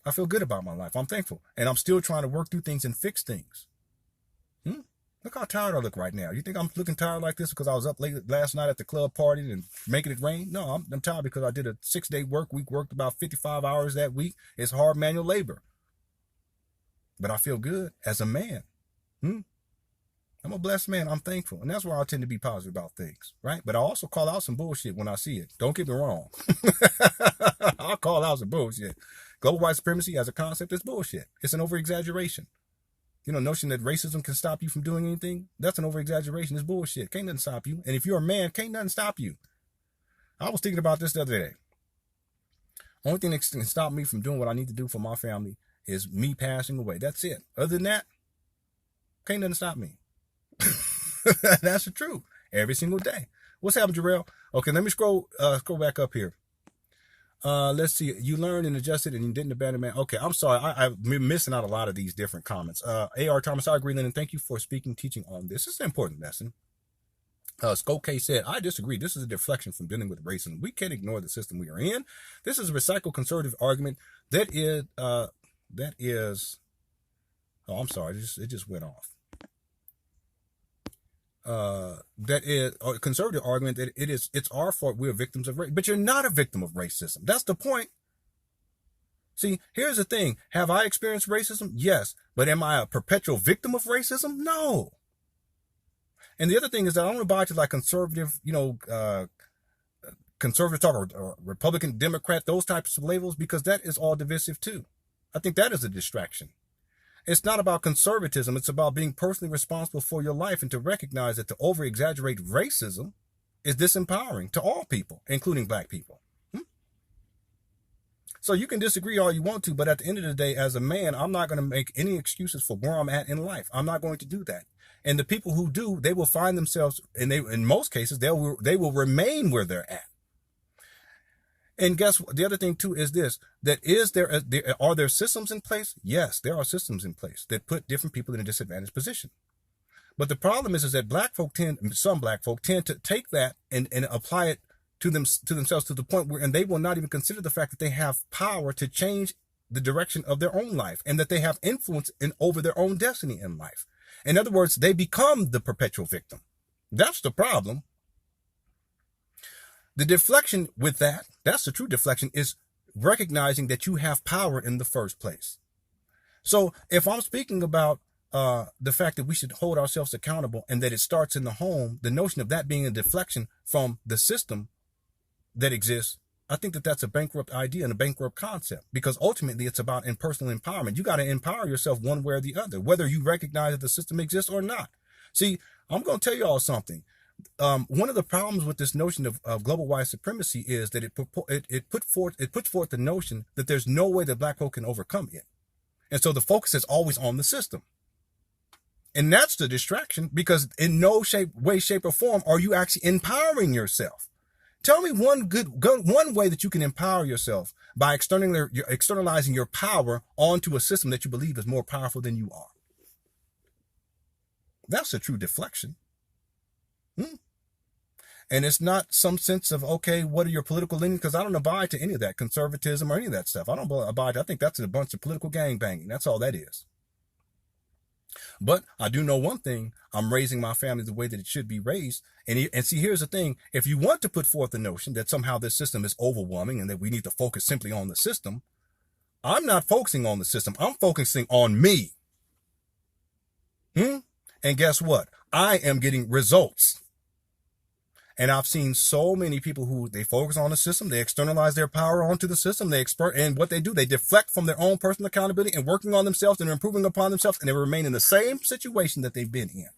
I feel good about my life. I'm thankful. And I'm still trying to work through things and fix things. Look how tired I look right now. You think I'm looking tired like this because I was up late last night at the club partying and making it rain? No, I'm tired because I did a 6-day work week, worked about 55 hours that week. It's hard manual labor. But I feel good as a man. I'm a blessed man. I'm thankful. And that's why I tend to be positive about things, right? But I also call out some bullshit when I see it. Don't get me wrong. I'll call out some bullshit. Global white supremacy as a concept is bullshit. It's an over-exaggeration. Notion that racism can stop you from doing anything, that's an over-exaggeration. It's bullshit. Can't nothing stop you. And if you're a man, can't nothing stop you. I was thinking about this the other day. Only thing that can stop me from doing what I need to do for my family is me passing away. That's it. Other than that, can't nothing stop me. That's the truth. Every single day. What's happened, Jarrell? Okay, let me scroll back up here. Let's see. You learned and adjusted and you didn't abandon man. Okay, I'm sorry. I've been missing out a lot of these different comments. A.R. Thomas, I agree, Lennon. Thank you for teaching on this. This is an important lesson. Scope K said, I disagree. This is a deflection from dealing with racism. We can't ignore the system we are in. This is a recycled conservative argument that is, oh, I'm sorry. It just went off. That is a conservative argument that it's our fault we're victims of race. But you're not a victim of racism. That's the point. See, here's the thing. Have I experienced racism? Yes. But am I a perpetual victim of racism? No. And the other thing is that I don't buy to like conservative, conservative talk or Republican, Democrat, those types of labels, because that is all divisive too. I think that is a distraction. It's not about conservatism. It's about being personally responsible for your life and to recognize that to over-exaggerate racism is disempowering to all people, including black people. So you can disagree all you want to, but at the end of the day, as a man, I'm not going to make any excuses for where I'm at in life. I'm not going to do that. And the people who do, they will find themselves, and in most cases, they will remain where they're at. And guess what? The other thing too is this: that are there systems in place? Yes, there are systems in place that put different people in a disadvantaged position. But the problem is that some black folk tend to take that and apply it to themselves to the point where, and they will not even consider the fact that they have power to change the direction of their own life and that they have influence over their own destiny in life. In other words, they become the perpetual victim. That's the problem. The deflection with that's the true deflection, is recognizing that you have power in the first place. So if I'm speaking about the fact that we should hold ourselves accountable and that it starts in the home, the notion of that being a deflection from the system that exists, I think that that's a bankrupt idea and a bankrupt concept, because ultimately it's about personal empowerment. You got to empower yourself one way or the other, whether you recognize that the system exists or not. See, I'm going to tell you all something. One of the problems with this notion of global white supremacy is that it puts forth the notion that there's no way that black folk can overcome it. And so the focus is always on the system. And that's the distraction, because in no way, shape, or form are you actually empowering yourself. Tell me one way that you can empower yourself by externalizing your power onto a system that you believe is more powerful than you are. That's a true deflection. And it's not some sense of, okay, what are your political leanings? Because I don't abide to any of that conservatism or any of that stuff. I don't abide. I think that's a bunch of political gangbanging. That's all that is. But I do know one thing: I'm raising my family the way that it should be raised. And see, here's the thing: if you want to put forth the notion that somehow this system is overwhelming and that we need to focus simply on the system, I'm not focusing on the system. I'm focusing on me. And guess what? I am getting results. And I've seen so many people who they focus on the system, they externalize their power onto the system, and what they do, they deflect from their own personal accountability and working on themselves and improving upon themselves, and they remain in the same situation that they've been in.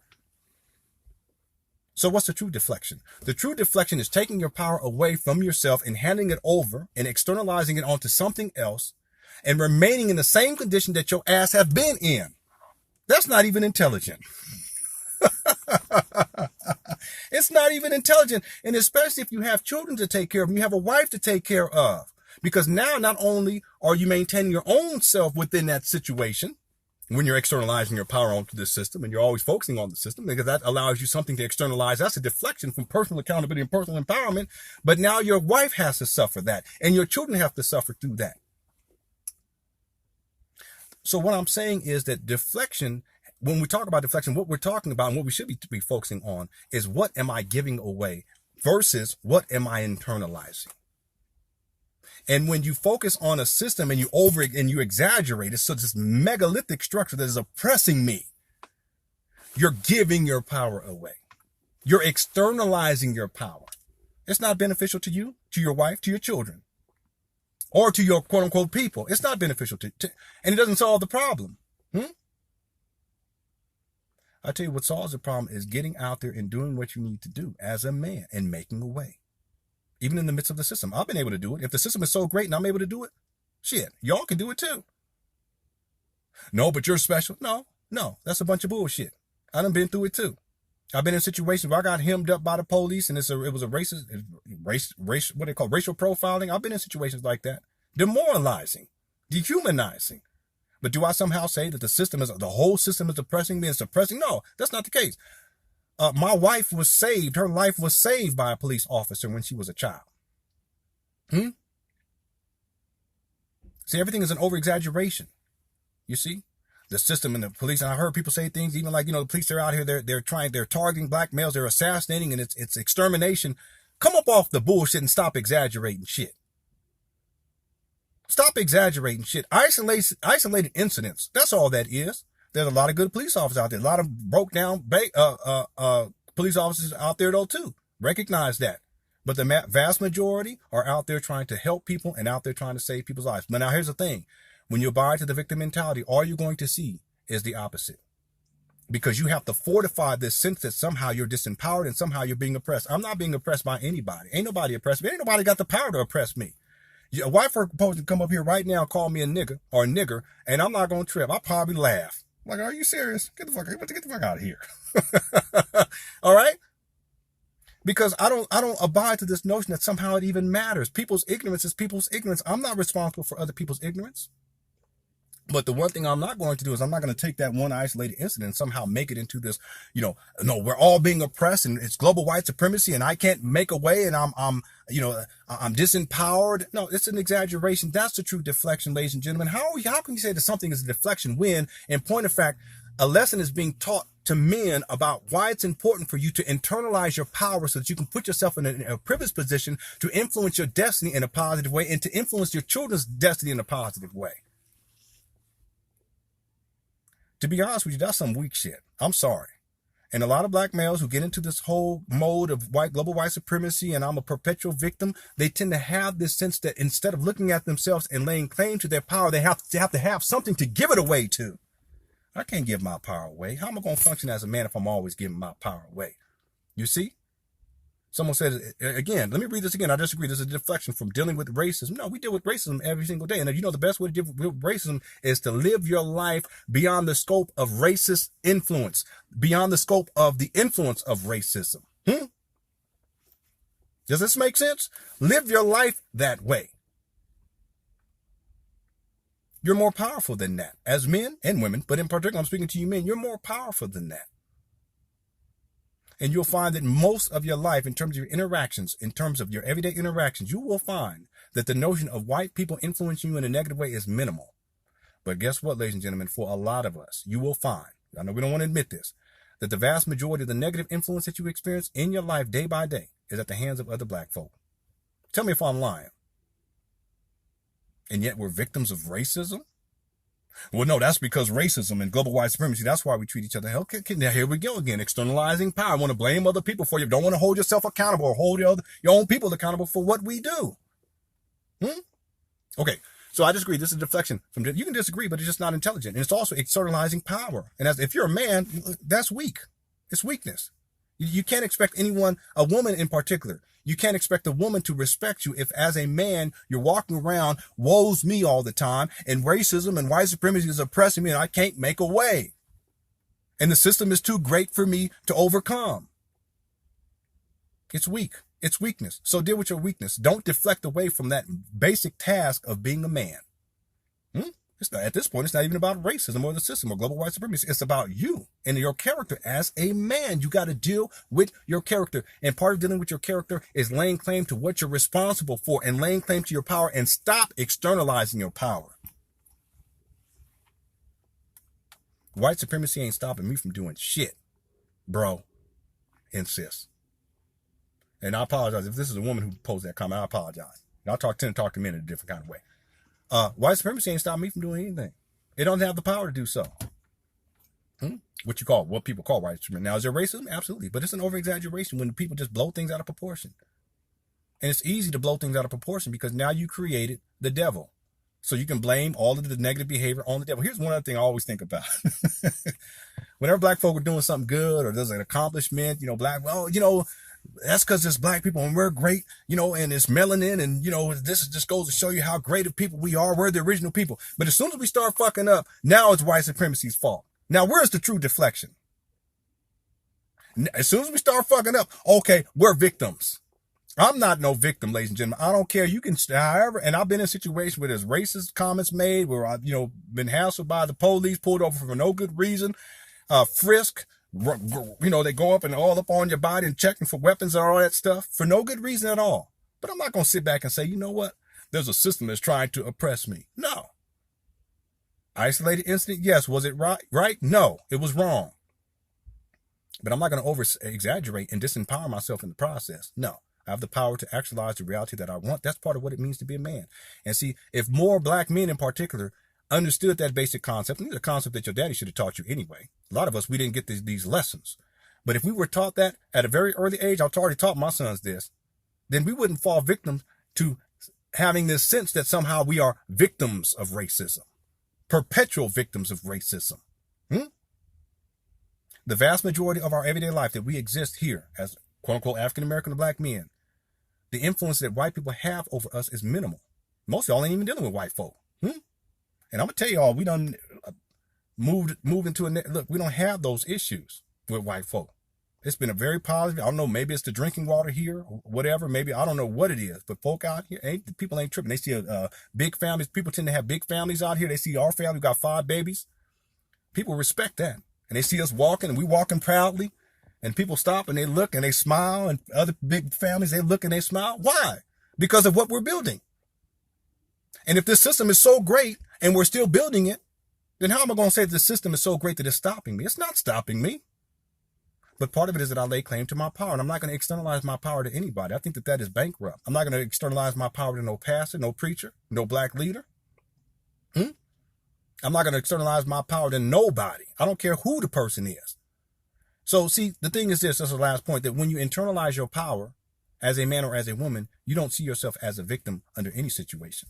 So what's the true deflection? The true deflection is taking your power away from yourself and handing it over and externalizing it onto something else and remaining in the same condition that your ass have been in. That's not even intelligent. It's not even intelligent. And especially if you have children to take care of, and you have a wife to take care of. Because now not only are you maintaining your own self within that situation, when you're externalizing your power onto the system and you're always focusing on the system, because that allows you something to externalize. That's a deflection from personal accountability and personal empowerment. But now your wife has to suffer that, and your children have to suffer through that. So what I'm saying is that deflection, when we talk about deflection, what we're talking about and what we should be focusing on is what am I giving away versus what am I internalizing? And when you focus on a system and you exaggerate it, so this megalithic structure that is oppressing me, you're giving your power away. You're externalizing your power. It's not beneficial to you, to your wife, to your children, or to your quote unquote people. It's not beneficial and it doesn't solve the problem. I tell you what solves the problem is getting out there and doing what you need to do as a man and making a way. Even in the midst of the system. I've been able to do it. If the system is so great and I'm able to do it, shit, y'all can do it too. No, but you're special. No, that's a bunch of bullshit. I done been through it too. I've been in situations where I got hemmed up by the police and it was a racial profiling. I've been in situations like that. Demoralizing, dehumanizing. But do I somehow say that the whole system is oppressing me and suppressing? No, that's not the case. My wife was saved. Her life was saved by a police officer when she was a child. See, everything is an over-exaggeration. You see? The system and the police, and I heard people say things even like, the police are out here, they're targeting black males, they're assassinating, and it's extermination. Come up off the bullshit and stop exaggerating shit. Stop exaggerating shit. Isolated incidents. That's all that is. There's a lot of good police officers out there. A lot of broke down police officers out there though too. Recognize that. But the vast majority are out there trying to help people and out there trying to save people's lives. But now here's the thing. When you abide to the victim mentality, all you're going to see is the opposite. Because you have to fortify this sense that somehow you're disempowered and somehow you're being oppressed. I'm not being oppressed by anybody. Ain't nobody oppressed me. Ain't nobody got the power to oppress me. A white person supposed to come up here right now and call me a nigger or a nigger, and I'm not going to trip. I'll probably laugh. Like, are you serious? Get the fuck out of here. All right? Because I don't abide to this notion that somehow it even matters. People's ignorance is people's ignorance. I'm not responsible for other people's ignorance. But the one thing I'm not going to do is I'm not going to take that one isolated incident and somehow make it into this, no, we're all being oppressed and it's global white supremacy and I can't make a way and I'm disempowered. No, it's an exaggeration. That's the true deflection, ladies and gentlemen. How can you say that something is a deflection when, in point of fact, a lesson is being taught to men about why it's important for you to internalize your power so that you can put yourself in a privileged position to influence your destiny in a positive way and to influence your children's destiny in a positive way. To be honest with you, that's some weak shit. I'm sorry. And a lot of black males who get into this whole mode of global white supremacy and I'm a perpetual victim, they tend to have this sense that instead of looking at themselves and laying claim to their power, they have to have something to give it away to. I can't give my power away. How am I going to function as a man if I'm always giving my power away? You see? Someone said, again, let me read this again. I disagree. This is a deflection from dealing with racism. No, we deal with racism every single day. And the best way to deal with racism is to live your life beyond the scope of racist influence, beyond the scope of the influence of racism. Does this make sense? Live your life that way. You're more powerful than that. As men and women, but in particular, I'm speaking to you men, you're more powerful than that. And you'll find that most of your life, in terms of your interactions, in terms of your everyday interactions, you will find that the notion of white people influencing you in a negative way is minimal. But guess what, ladies and gentlemen? For a lot of us, you will find, I know we don't want to admit this, that the vast majority of the negative influence that you experience in your life day by day is at the hands of other black folk. Tell me if I'm lying. And yet we're victims of racism Well, no, that's because racism and global white supremacy, that's why we treat each other. Okay, now here we go again, externalizing power. Want to blame other people for you. Don't want to hold yourself accountable or hold your own people accountable for what we do. Okay, so I disagree. This is a deflection. You can disagree, but it's just not intelligent. And it's also externalizing power. And if you're a man, that's weak. It's weakness. You can't expect anyone, a woman in particular, you can't expect a woman to respect you if as a man, you're walking around, woes me all the time, and racism and white supremacy is oppressing me and I can't make a way. And the system is too great for me to overcome. It's weak. It's weakness. So deal with your weakness. Don't deflect away from that basic task of being a man. It's not, at this point, it's not even about racism or the system or global white supremacy. It's about you and your character as a man. You got to deal with your character. And part of dealing with your character is laying claim to what you're responsible for and laying claim to your power, and stop externalizing your power. White supremacy ain't stopping me from doing shit, bro. Insist. And I apologize if this is a woman who posed that comment. I apologize. I tend to talk to men in a different kind of way. White supremacy ain't stopping me from doing anything. It don't have the power to do so. What people call white supremacy. Now, is there racism? Absolutely. But it's an over-exaggeration when people just blow things out of proportion. And it's easy to blow things out of proportion because now you created the devil. So you can blame all of the negative behavior on the devil. Here's one other thing I always think about. Whenever black folk are doing something good or there's an accomplishment, that's because it's black people and we're great, and it's melanin and, this just goes to show you how great of people we are. We're the original people. But as soon as we start fucking up, now it's white supremacy's fault. Now, where's the true deflection? As soon as we start fucking up, okay, we're victims. I'm not no victim, ladies and gentlemen. I don't care. You can, however, and I've been in situations where there's racist comments made, where I've, been hassled by the police, pulled over for no good reason, frisk, they go up and all up on your body and checking for weapons and all that stuff for no good reason at all. But I'm not going to sit back and say, you know what? There's a system that's trying to oppress me. No. Isolated incident? Yes. Was it right? Right? No, it was wrong. But I'm not going to over-exaggerate and disempower myself in the process. No. I have the power to actualize the reality that I want. That's part of what it means to be a man. And see, if more black men in particular understood that basic concept, and it's a concept that your daddy should have taught you anyway. A lot of us, we didn't get these lessons. But if we were taught that at a very early age, I've already taught my sons this, then we wouldn't fall victim to having this sense that somehow we are victims of racism, perpetual victims of racism. The vast majority of our everyday life that we exist here as quote-unquote African-American or black men, the influence that white people have over us is minimal. Most of y'all ain't even dealing with white folk. And I'm going to tell y'all, we done moved into look, we don't have those issues with white folk. It's been a very positive, I don't know, maybe it's the drinking water here, or whatever, maybe, I don't know what it is, but folk out here, people ain't tripping. They see big families, people tend to have big families out here. They see our family, we got 5 babies. People respect that. And they see us walking, and we walking proudly, and people stop and they look and they smile, and other big families, they look and they smile. Why? Because of what we're building. And if this system is so great and we're still building it, then how am I going to say that the system is so great that it's stopping me? It's not stopping me. But part of it is that I lay claim to my power, and I'm not going to externalize my power to anybody. I think that is bankrupt. I'm not going to externalize my power to no pastor, no preacher, no black leader. I'm not going to externalize my power to nobody. I don't care who the person is. So see, the thing is this, that's the last point, that when you internalize your power as a man or as a woman, you don't see yourself as a victim under any situation.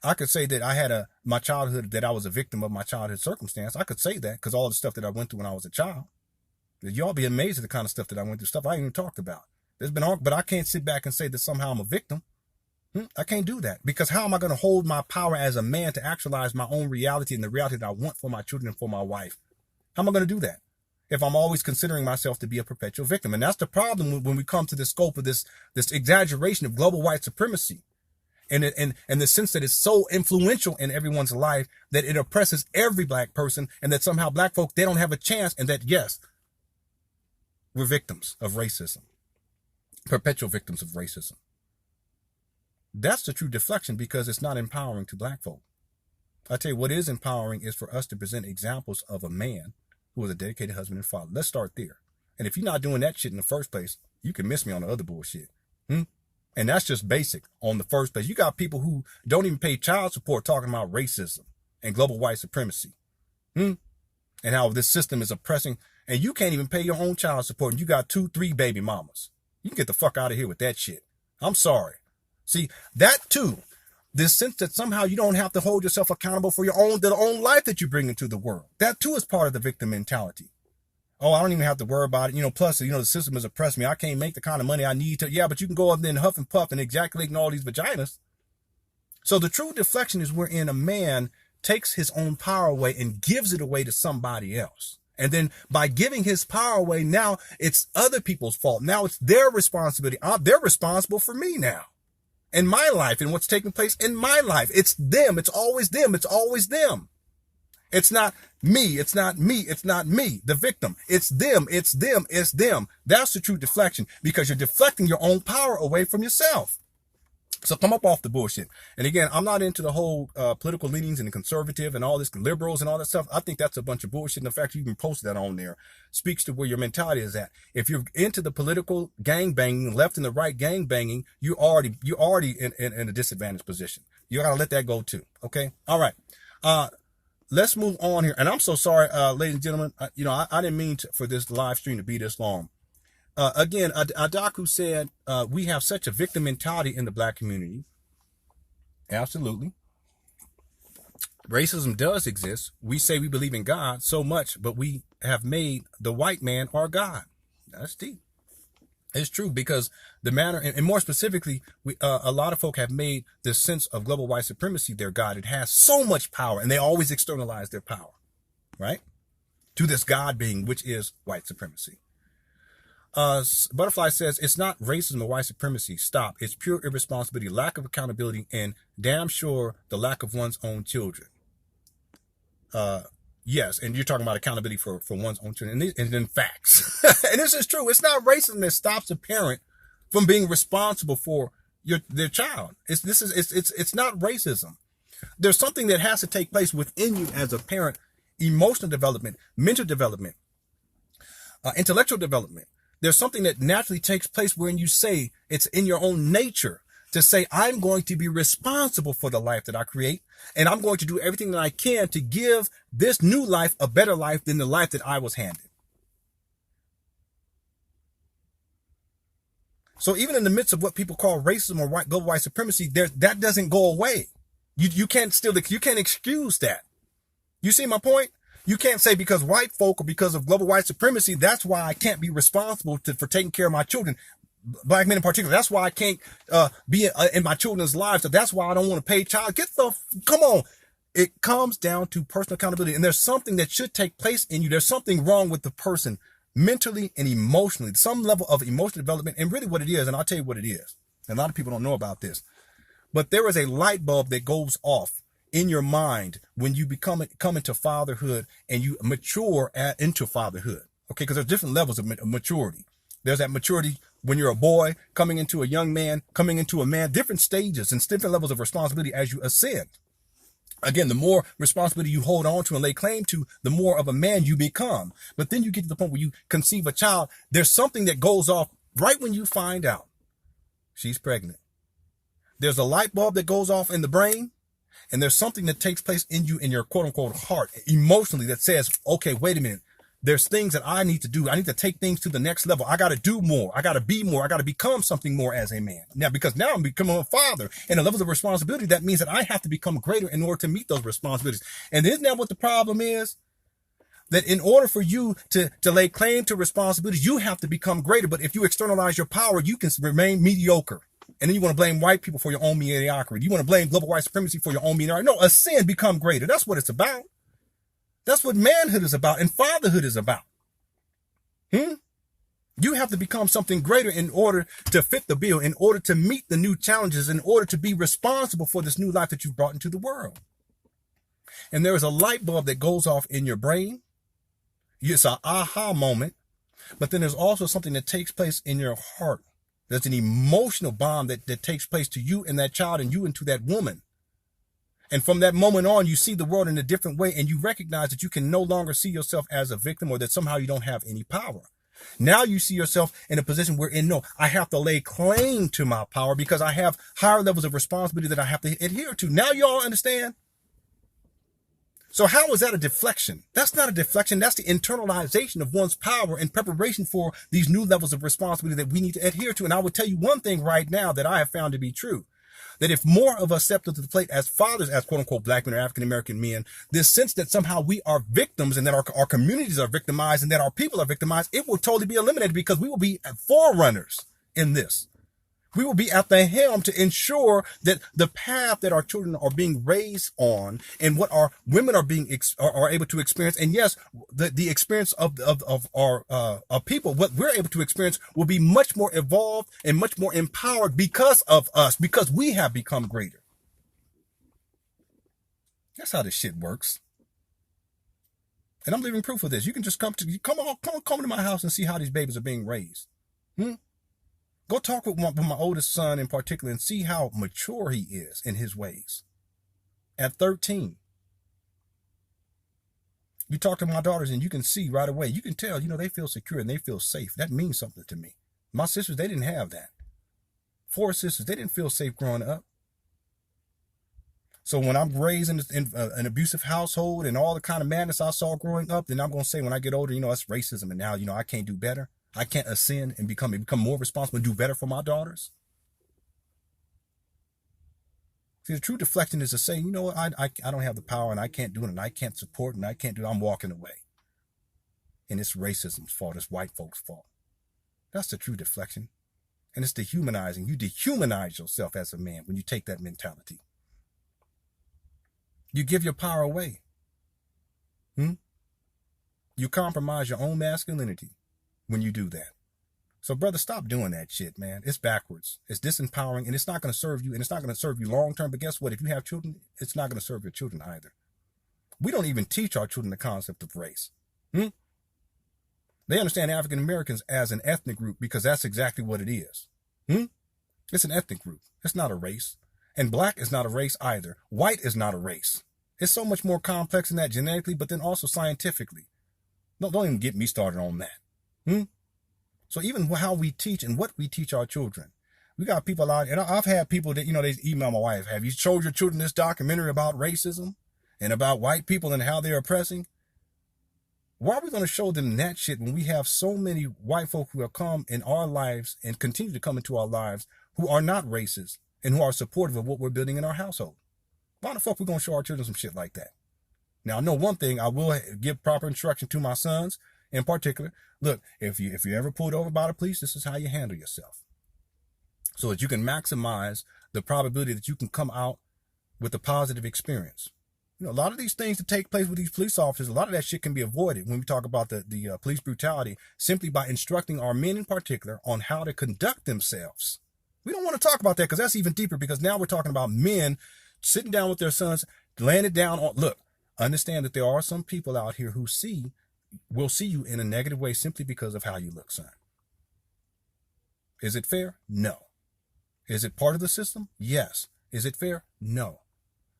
I could say that I had my childhood, that I was a victim of my childhood circumstance. I could say that because all the stuff that I went through when I was a child. Y'all be amazed at the kind of stuff that I went through, stuff I ain't even talked about. But I can't sit back and say that somehow I'm a victim. I can't do that, because how am I going to hold my power as a man to actualize my own reality and the reality that I want for my children and for my wife? How am I going to do that if I'm always considering myself to be a perpetual victim? And that's the problem when we come to the scope of this exaggeration of global white supremacy. And the sense that it's so influential in everyone's life that it oppresses every black person, and that somehow black folk, they don't have a chance, and that, yes, we're victims of racism, perpetual victims of racism. That's the true deflection, because it's not empowering to black folk. I tell you what is empowering is for us to present examples of a man who was a dedicated husband and father. Let's start there. And if you're not doing that shit in the first place, you can miss me on the other bullshit. And that's just basic on the first place. You got people who don't even pay child support talking about racism and global white supremacy. And how this system is oppressing. And you can't even pay your own child support. And you got 2, 3 baby mamas. You can get the fuck out of here with that shit. I'm sorry. See, that too, this sense that somehow you don't have to hold yourself accountable for your own life that you bring into the world. That too is part of the victim mentality. Oh, I don't even have to worry about it. Plus, the system has oppressed me. I can't make the kind of money I need to. Yeah, but you can go up there and huff and puff and ejaculating all these vaginas. So the true deflection is wherein a man takes his own power away and gives it away to somebody else. And then by giving his power away, now it's other people's fault. Now it's their responsibility. They're responsible for me now. In my life and what's taking place in my life. It's them. It's always them. It's always them. It's not me. It's not me. It's not me, the victim. It's them. It's them. It's them. That's the true deflection, because you're deflecting your own power away from yourself. So come up off the bullshit. And again, I'm not into the whole political leanings and the conservative and all this liberals and all that stuff. I think that's a bunch of bullshit. And the fact you even posted that on there speaks to where your mentality is at. If you're into the political gang banging, left and the right gang banging, you're already in a disadvantaged position. You gotta let that go too. Okay. All right. Let's move on here. And I'm so sorry, ladies and gentlemen. I didn't mean for this live stream to be this long. Again, Adaku said, we have such a victim mentality in the black community. Absolutely. Racism does exist. We say we believe in God so much, but we have made the white man our God. That's deep. It's true, because the matter, and more specifically, a lot of folk have made this sense of global white supremacy their God. It has so much power, and they always externalize their power, right? To this God being, which is white supremacy. Butterfly says, it's not racism or white supremacy. Stop. It's pure irresponsibility, lack of accountability, and damn sure the lack of one's own children. Yes, and you're talking about accountability for one's own children, and then facts. And this is true. It's not racism that stops a parent from being responsible for their child. It's not racism. There's something that has to take place within you as a parent: emotional development, mental development, intellectual development. There's something that naturally takes place when you say it's in your own nature to say, I'm going to be responsible for the life that I create, and I'm going to do everything that I can to give this new life a better life than the life that I was handed. So even in the midst of what people call racism or global white supremacy, that doesn't go away. You can't excuse that. You see my point? You can't say because white folk or because of global white supremacy, that's why I can't be responsible for taking care of my children. Black men in particular. That's why I can't be in my children's lives. So that's why I don't want to pay child. Come on. It comes down to personal accountability. And there's something that should take place in you. There's something wrong with the person mentally and emotionally, some level of emotional development. And really what it is, and I'll tell you what it is. And a lot of people don't know about this. But there is a light bulb that goes off in your mind when you come into fatherhood and you mature into fatherhood. Okay, because there's different levels of maturity. There's that maturity when you're a boy, coming into a young man, coming into a man, different stages and different levels of responsibility as you ascend. Again, the more responsibility you hold on to and lay claim to, the more of a man you become. But then you get to the point where you conceive a child. There's something that goes off right when you find out she's pregnant. There's a light bulb that goes off in the brain. And there's something that takes place in you, in your quote unquote heart, emotionally, that says, okay, wait a minute. There's things that I need to do. I need to take things to the next level. I got to do more. I got to be more. I got to become something more as a man. Now, because now I'm becoming a father, and the levels of responsibility, that means that I have to become greater in order to meet those responsibilities. And isn't that what the problem is? That in order for you to lay claim to responsibility, you have to become greater. But if you externalize your power, you can remain mediocre. And then you want to blame white people for your own mediocrity. You want to blame global white supremacy for your own mediocrity. No, ascend, become greater. That's what it's about. That's what manhood is about and fatherhood is about. You have to become something greater in order to fit the bill, in order to meet the new challenges, in order to be responsible for this new life that you've brought into the world. And there is a light bulb that goes off in your brain. It's an aha moment. But then there's also something that takes place in your heart. There's an emotional bond that takes place to you and that child and you and to that woman. And from that moment on, you see the world in a different way, and you recognize that you can no longer see yourself as a victim or that somehow you don't have any power. Now you see yourself in a position where, no, I have to lay claim to my power because I have higher levels of responsibility that I have to adhere to. Now you all understand? So how is that a deflection? That's not a deflection. That's the internalization of one's power in preparation for these new levels of responsibility that we need to adhere to. And I will tell you one thing right now that I have found to be true. That if more of us stepped up to the plate as fathers, as quote unquote black men or African American men, this sense that somehow we are victims and that our communities are victimized and that our people are victimized, it will totally be eliminated because we will be forerunners in this. We will be at the helm to ensure that the path that our children are being raised on and what our women are able to experience. And yes, the experience of our people, what we're able to experience will be much more evolved and much more empowered because of us, because we have become greater. That's how this shit works. And I'm living proof of this. You can just come to my house and see how these babies are being raised. Go talk with my oldest son in particular and see how mature he is in his ways. At 13. You talk to my daughters and you can see right away, you can tell, they feel secure and they feel safe. That means something to me. My sisters, they didn't have that. 4 sisters, they didn't feel safe growing up. So when I'm raised in an abusive household and all the kind of madness I saw growing up, then I'm going to say when I get older, that's racism. And now, I can't do better. I can't ascend and become more responsible and do better for my daughters. See, the true deflection is to say, you know what, I don't have the power and I can't do it and I can't support and I can't do it. I'm walking away. And it's racism's fault. It's white folks' fault. That's the true deflection. And it's dehumanizing. You dehumanize yourself as a man when you take that mentality. You give your power away. You compromise your own masculinity when you do that. So brother, stop doing that shit, man. It's backwards. It's disempowering and it's not going to serve you and it's not going to serve you long term. But guess what? If you have children, it's not going to serve your children either. We don't even teach our children the concept of race. They understand African Americans as an ethnic group because that's exactly what it is. It's an ethnic group. It's not a race. And black is not a race either. White is not a race. It's so much more complex than that genetically, but then also scientifically. Don't even get me started on that. So even how we teach and what we teach our children, we got people out, and I've had people that, they email my wife, have you showed your children this documentary about racism and about white people and how they're oppressing? Why are we going to show them that shit when we have so many white folk who have come in our lives and continue to come into our lives who are not racist and who are supportive of what we're building in our household? Why the fuck we going to show our children some shit like that? Now, I know one thing, I will give proper instruction to my sons in particular. Look, if you ever pulled over by the police, this is how you handle yourself. So that you can maximize the probability that you can come out with a positive experience. A lot of these things that take place with these police officers, a lot of that shit can be avoided when we talk about the police brutality simply by instructing our men in particular on how to conduct themselves. We don't want to talk about that because that's even deeper, because now we're talking about men sitting down with their sons, laying it down on, look, understand that there are some people out here who will see you in a negative way simply because of how you look, son. Is it fair? No. Is it part of the system? Yes. Is it fair? No.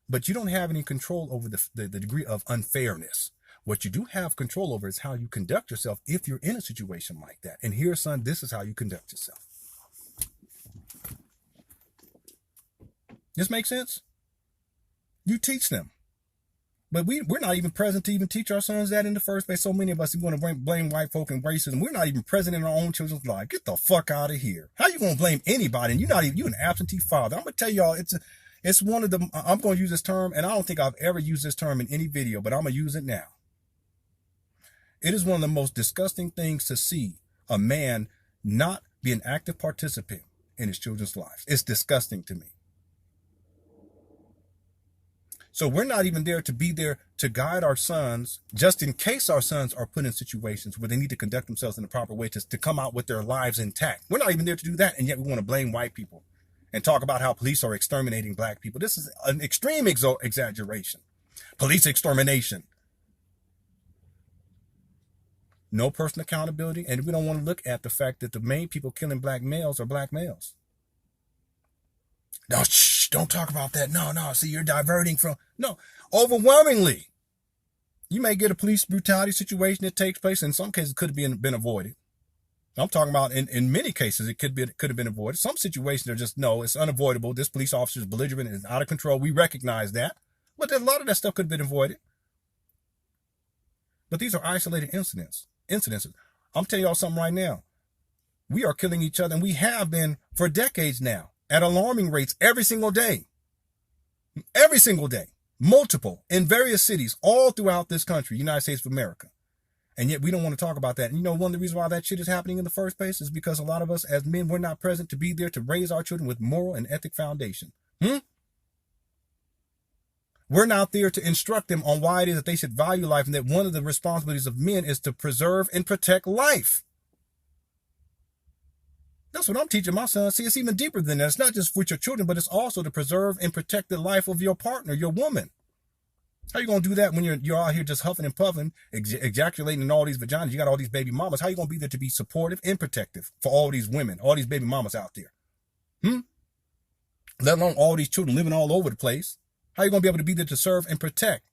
But you don't have any control over the degree of unfairness. What you do have control over is how you conduct yourself if you're in a situation like that. And here, son, this is how you conduct yourself. This makes sense? You teach them. But we're not even present to even teach our sons that in the first place. So many of us who want to blame white folk and racism, we're not even present in our own children's lives. Get the fuck out of here. How you going to blame anybody? And you're an absentee father. I'm going to tell y'all, it's one of the, I'm going to use this term, and I don't think I've ever used this term in any video, but I'm going to use it now. It is one of the most disgusting things to see a man not be an active participant in his children's lives. It's disgusting to me. So we're not even there to be there to guide our sons, just in case our sons are put in situations where they need to conduct themselves in the proper way to come out with their lives intact. We're not even there to do that, and yet we want to blame white people and talk about how police are exterminating black people. This is an extreme exaggeration. Police extermination. No personal accountability, and we don't want to look at the fact that the main people killing black males are black males. No, shh, don't talk about that. No, see, you're diverting from... No, overwhelmingly, you may get a police brutality situation that takes place. In some cases, could have been avoided. I'm talking about in many cases, it could have been avoided. Some situations they're just, no, it's unavoidable. This police officer is belligerent and out of control. We recognize that. But a lot of that stuff could have been avoided. But these are isolated incidences. I'm telling y'all something right now. We are killing each other, and we have been for decades now at alarming rates every single day. Every single day. Multiple in various cities all throughout this country, United States of America. And yet we don't want to talk about that. And you know, one of the reasons why that shit is happening in the first place is because a lot of us as men, we're not present to be there to raise our children with moral and ethic foundation. We're not there to instruct them on why it is that they should value life and that one of the responsibilities of men is to preserve and protect life. That's what I'm teaching my son. See, it's even deeper than that. It's not just with your children, but it's also to preserve and protect the life of your partner, your woman. How you going to do that when you're out here just huffing and puffing, ejaculating in all these vaginas? You got all these baby mamas. How you going to be there to be supportive and protective for all these women, all these baby mamas out there? Let alone all these children living all over the place. How you going to be able to be there to serve and protect?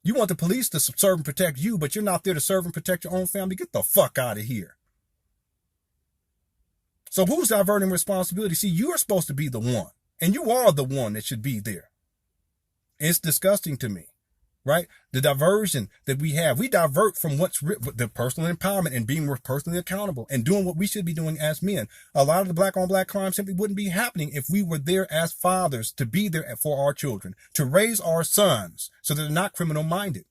You want the police to serve and protect you, but you're not there to serve and protect your own family? Get the fuck out of here. So who's diverting responsibility? See, you are supposed to be the one, and you are the one that should be there. It's disgusting to me. Right? The diversion that we divert from what's the personal empowerment and being personally accountable and doing what we should be doing as men. A lot of the black on black crime simply wouldn't be happening if we were there as fathers to be there for our children, to raise our sons so that they're not criminal minded,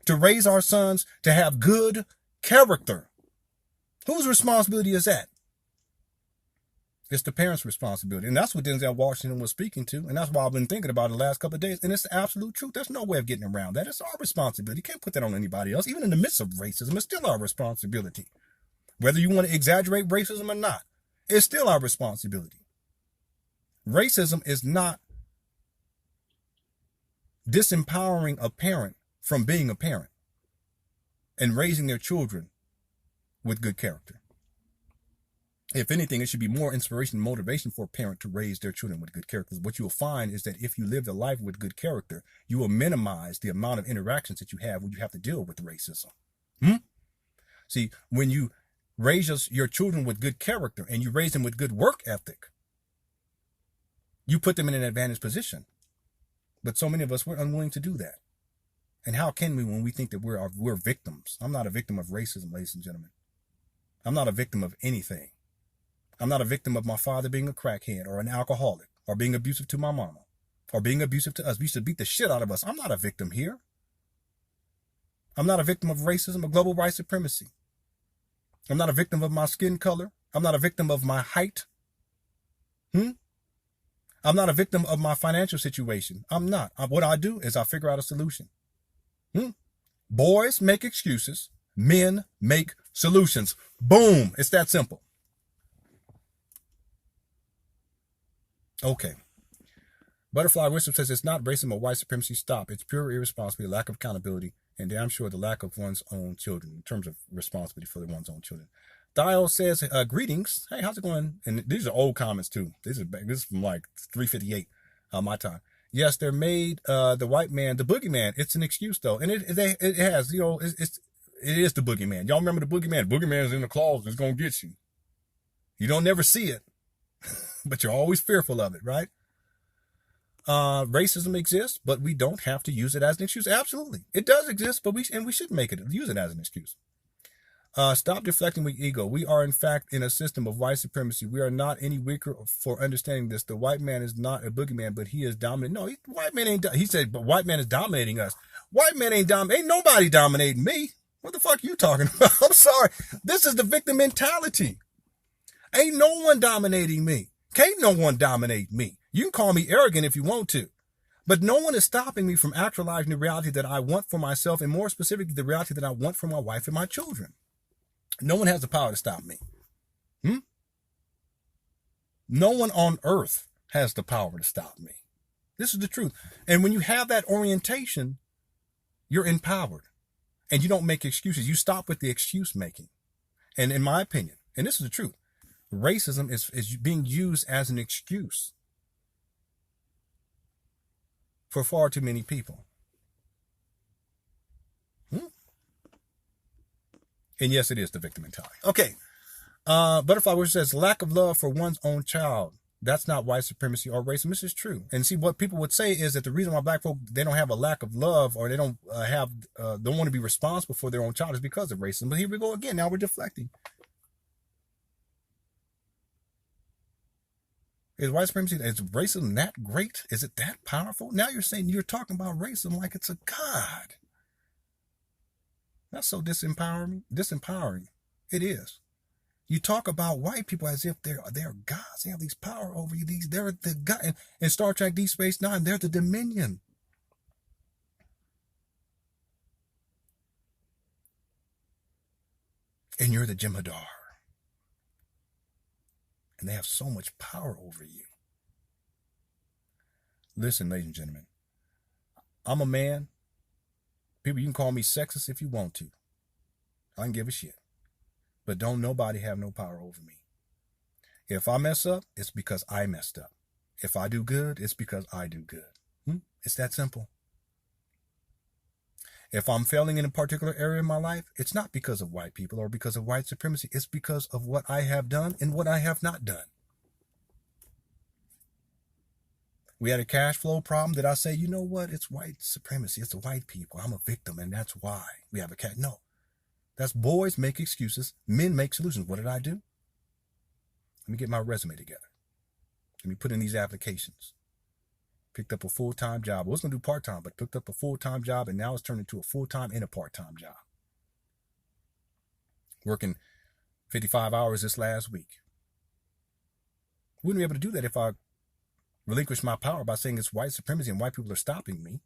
to raise our sons to have good character. Whose responsibility is that? It's the parents' responsibility. And that's what Denzel Washington was speaking to. And that's why I've been thinking about it the last couple of days. And it's the absolute truth. There's no way of getting around that. It's our responsibility. You can't put that on anybody else. Even in the midst of racism, it's still our responsibility. Whether you want to exaggerate racism or not, it's still our responsibility. Racism is not disempowering a parent from being a parent and raising their children with good character. If anything, it should be more inspiration and motivation for a parent to raise their children with good character. What you will find is that if you live a life with good character, you will minimize the amount of interactions that you have when you have to deal with racism. See, when you raise your children with good character and you raise them with good work ethic, you put them in an advantaged position. But so many of us, we're unwilling to do that. And how can we when we think that we're victims? I'm not a victim of racism, ladies and gentlemen. I'm not a victim of anything. I'm not a victim of my father being a crackhead or an alcoholic or being abusive to my mama or being abusive to us. We used to beat the shit out of us. I'm not a victim here. I'm not a victim of racism or global white supremacy. I'm not a victim of my skin color. I'm not a victim of my height. I'm not a victim of my financial situation. I'm not. What I do is I figure out a solution. Boys make excuses. Men make solutions. Boom. It's that simple. Okay. Butterfly Wisdom says it's not racism or white supremacy. Stop. It's pure irresponsibility, lack of accountability, and damn sure the lack of one's own children in terms of responsibility for one's own children. Dial says, greetings. Hey, how's it going? And these are old comments too. This is from like 3:58 my time. Yes, they're made the white man, the boogeyman. It's an excuse though, and it has, you know, it is the boogeyman. Y'all remember the boogeyman? Boogeyman's in the closet. It's gonna get you. You don't never see it. But you're always fearful of it, right? Racism exists, but we don't have to use it as an excuse. Absolutely. It does exist, but we should use it as an excuse. Stop deflecting with ego. We are, in fact, in a system of white supremacy. We are not any weaker for understanding this. The white man is not a boogeyman, but he is dominant. No, white man ain't. He said, but white man is dominating us. White man ain't dominating. Ain't nobody dominating me. What the fuck are you talking about? I'm sorry. This is the victim mentality. Ain't no one dominating me. Can't no one dominate me. You can call me arrogant if you want to, but no one is stopping me from actualizing the reality that I want for myself, and more specifically, the reality that I want for my wife and my children. No one has the power to stop me. No one on earth has the power to stop me. This is the truth. And when you have that orientation, you're empowered and you don't make excuses. You stop with the excuse making. And in my opinion, and this is the truth, racism is being used as an excuse for far too many people. And yes, it is the victim mentality. Okay. Butterfly Wish says lack of love for one's own child. That's not white supremacy or racism. This is true. And see, what people would say is that the reason why black folk, they don't have a lack of love, or they don't don't want to be responsible for their own child, is because of racism. But here we go again. Now we're deflecting. Is white supremacy, is racism that great? Is it that powerful? Now you're saying, you're talking about racism like it's a god. That's so disempowering. It is. You talk about white people as if they're gods. They have these power over you. They're the god. In Star Trek Deep Space Nine, they're the Dominion. And you're the Jem'Hadar. And they have so much power over you. Listen, ladies and gentlemen, I'm a man. People, you can call me sexist if you want to. I don't give a shit. But don't nobody have no power over me. If I mess up, it's because I messed up. If I do good, it's because I do good. It's that simple. If I'm failing in a particular area of my life, it's not because of white people or because of white supremacy. It's because of what I have done and what I have not done. We had a cash flow problem. Did I say, you know what? It's white supremacy. It's the white people. I'm a victim, and that's why we have a cash. No. That's boys make excuses. Men make solutions. What did I do? Let me get my resume together. Let me put in these applications. Picked up a full-time job. I was going to do part-time, but picked up a full-time job, and now it's turned into a full-time and a part-time job. Working 55 hours this last week. Wouldn't be able to do that if I relinquish my power by saying it's white supremacy and white people are stopping me.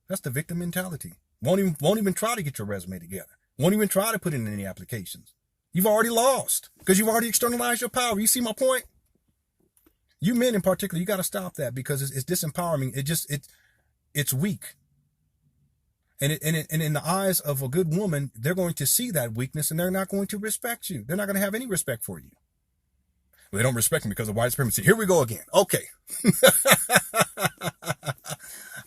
That's the victim mentality. Won't even try to get your resume together. Won't even try to put in any applications. You've already lost because you've already externalized your power. You see my point? You men in particular, you got to stop that because it's disempowering. It's weak. And in the eyes of a good woman, they're going to see that weakness and they're not going to respect you. They're not going to have any respect for you. Well, they don't respect me because of white supremacy. Here we go again. Okay.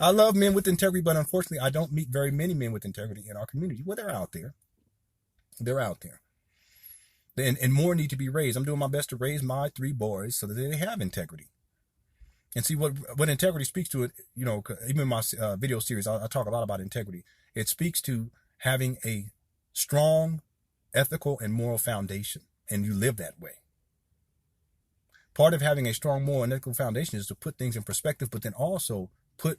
I love men with integrity, but unfortunately, I don't meet very many men with integrity in our community. Well, they're out there. They're out there. And more need to be raised. I'm doing my best to raise my 3 boys so that they have integrity. And see what integrity speaks to it, you know, even in my video series, I talk a lot about integrity. It speaks to having a strong ethical and moral foundation, and you live that way. Part of having a strong moral and ethical foundation is to put things in perspective, but then also put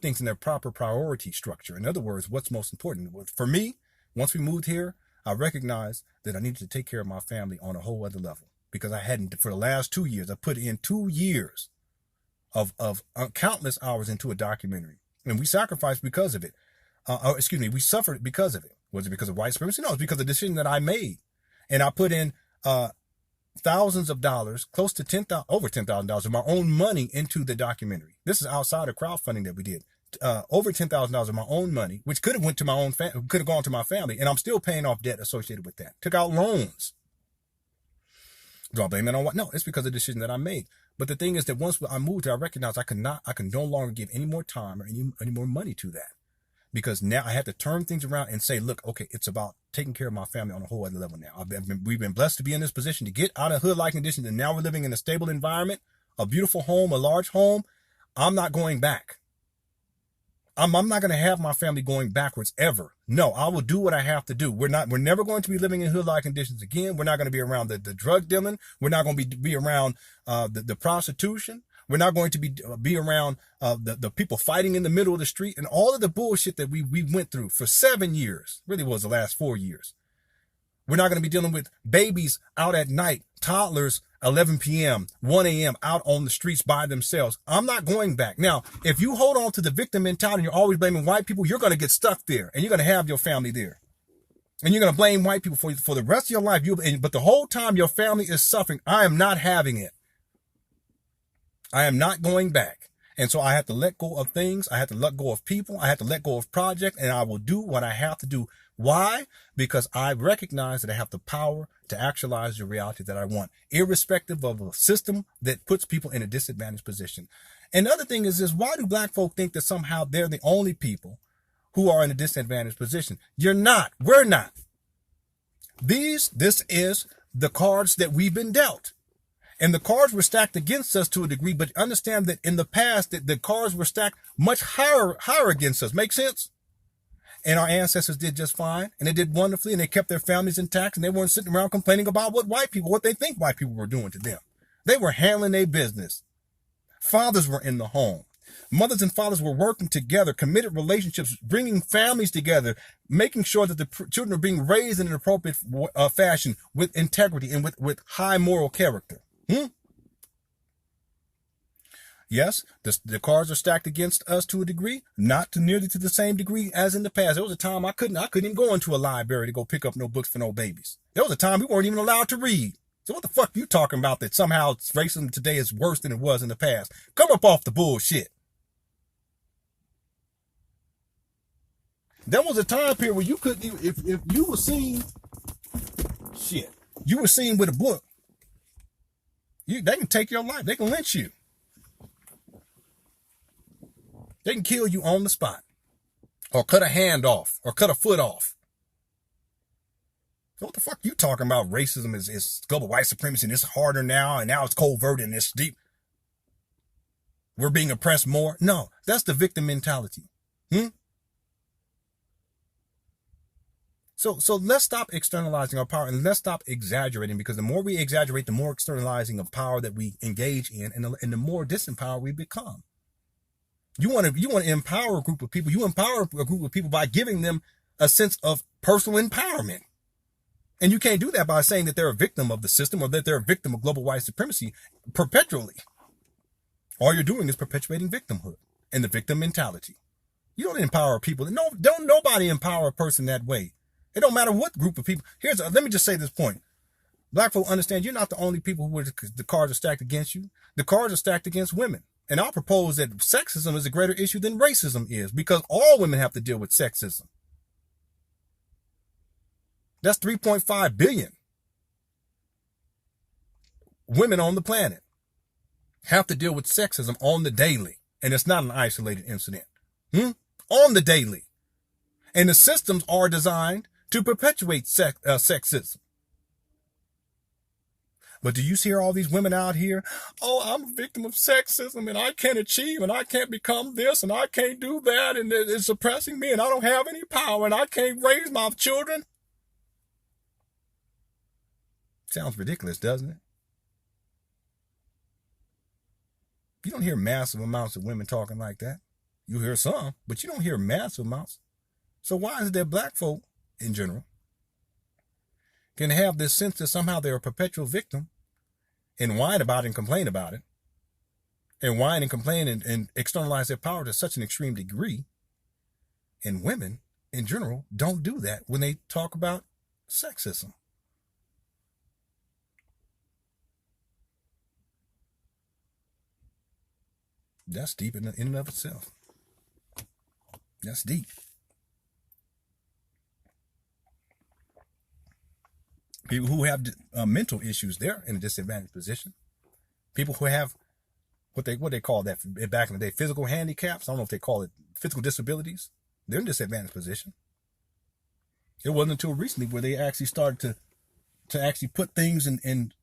things in their proper priority structure. In other words, what's most important? For me, once we moved here, I recognized that I needed to take care of my family on a whole other level because I hadn't. For the last 2 years, I put in 2 years of countless hours into a documentary, and we sacrificed because of it. We suffered because of it. Was it because of white supremacy? No, it's because of the decision that I made, and I put in thousands of dollars, close to over $10,000 of my own money into the documentary. This is outside of crowdfunding that we did. Over $10,000 of my own money, which could have went to my own could have gone to my family, and I'm still paying off debt associated with that. Took out loans. Do I blame it on what? No, it's because of the decision that I made. But the thing is that once I moved here, I recognized I can no longer give any more time or any more money to that. Because now I had to turn things around and say, look, okay, it's about taking care of my family on a whole other level now. We've been blessed to be in this position to get out of hood-like conditions, and now we're living in a stable environment, a beautiful home, a large home. I'm not going back. I'm not going to have my family going backwards ever. No, I will do what I have to do. We're never going to be living in hood-like conditions again. We're not going to be around the drug dealing. We're not going to be around the prostitution. We're not going to be around the people fighting in the middle of the street and all of the bullshit that we went through for 7 years. Really was the last 4 years. We're not going to be dealing with babies out at night, toddlers, 11 p.m., 1 a.m. out on the streets by themselves. I'm not going back. Now, if you hold on to the victim mentality and you're always blaming white people, you're going to get stuck there and you're going to have your family there. And you're going to blame white people for the rest of your life. But the whole time your family is suffering, I am not having it. I am not going back. And so I have to let go of things. I have to let go of people. I have to let go of projects, and I will do what I have to do. Why? Because I recognize that I have the power to actualize the reality that I want, irrespective of a system that puts people in a disadvantaged position. And the other thing is this: why do black folk think that somehow they're the only people who are in a disadvantaged position? You're not. We're not. This is the cards that we've been dealt. And the cards were stacked against us to a degree, but understand that in the past that the cards were stacked much higher against us. Make sense? And our ancestors did just fine, and they did wonderfully, and they kept their families intact, and they weren't sitting around complaining about what they think white people were doing to them. They were handling their business. Fathers were in the home. Mothers and fathers were working together, committed relationships, bringing families together, making sure that the children are being raised in an appropriate fashion with integrity and with high moral character. Yes, the cards are stacked against us to a degree, not nearly to the same degree as in the past. There was a time I couldn't even go into a library to go pick up no books for no babies. There was a time we weren't even allowed to read. So what the fuck are you talking about that somehow racism today is worse than it was in the past? Come up off the bullshit. There was a time period where you couldn't even, if you were seen, you were seen with a book, they can take your life. They can lynch you. They can kill you on the spot, or cut a hand off, or cut a foot off. So what the fuck you talking about? Racism is global white supremacy, and it's harder now, and now it's covert and it's deep. We're being oppressed more. No, that's the victim mentality. So let's stop externalizing our power, and let's stop exaggerating, because the more we exaggerate, the more externalizing of power that we engage in, and the more disempowered we become. You want to empower a group of people. You empower a group of people by giving them a sense of personal empowerment. And you can't do that by saying that they're a victim of the system or that they're a victim of global white supremacy perpetually. All you're doing is perpetuating victimhood and the victim mentality. You don't empower people. Don't nobody empower a person that way. It don't matter what group of people. Let me just say this point. Black folk understand you're not the only people who the cards are stacked against you. The cards are stacked against women. And I'll propose that sexism is a greater issue than racism is, because all women have to deal with sexism. That's 3.5 billion women on the planet have to deal with sexism on the daily. And it's not an isolated incident. On the daily. And the systems are designed to perpetuate sexism. But do you hear all these women out here? Oh, I'm a victim of sexism, and I can't achieve, and I can't become this, and I can't do that, and it's suppressing me, and I don't have any power, and I can't raise my children. Sounds ridiculous, doesn't it? You don't hear massive amounts of women talking like that. You hear some, but you don't hear massive amounts. So why is it that black folk, in general, can have this sense that somehow they're a perpetual victim and whine about it and complain about it, and whine and complain and externalize their power to such an extreme degree, and women, in general, don't do that when they talk about sexism? That's deep in and of itself. That's deep. People who have mental issues, they're in a disadvantaged position. People who have what they call that back in the day, physical handicaps. I don't know if they call it physical disabilities. They're in a disadvantaged position. It wasn't until recently where they actually started to actually put things in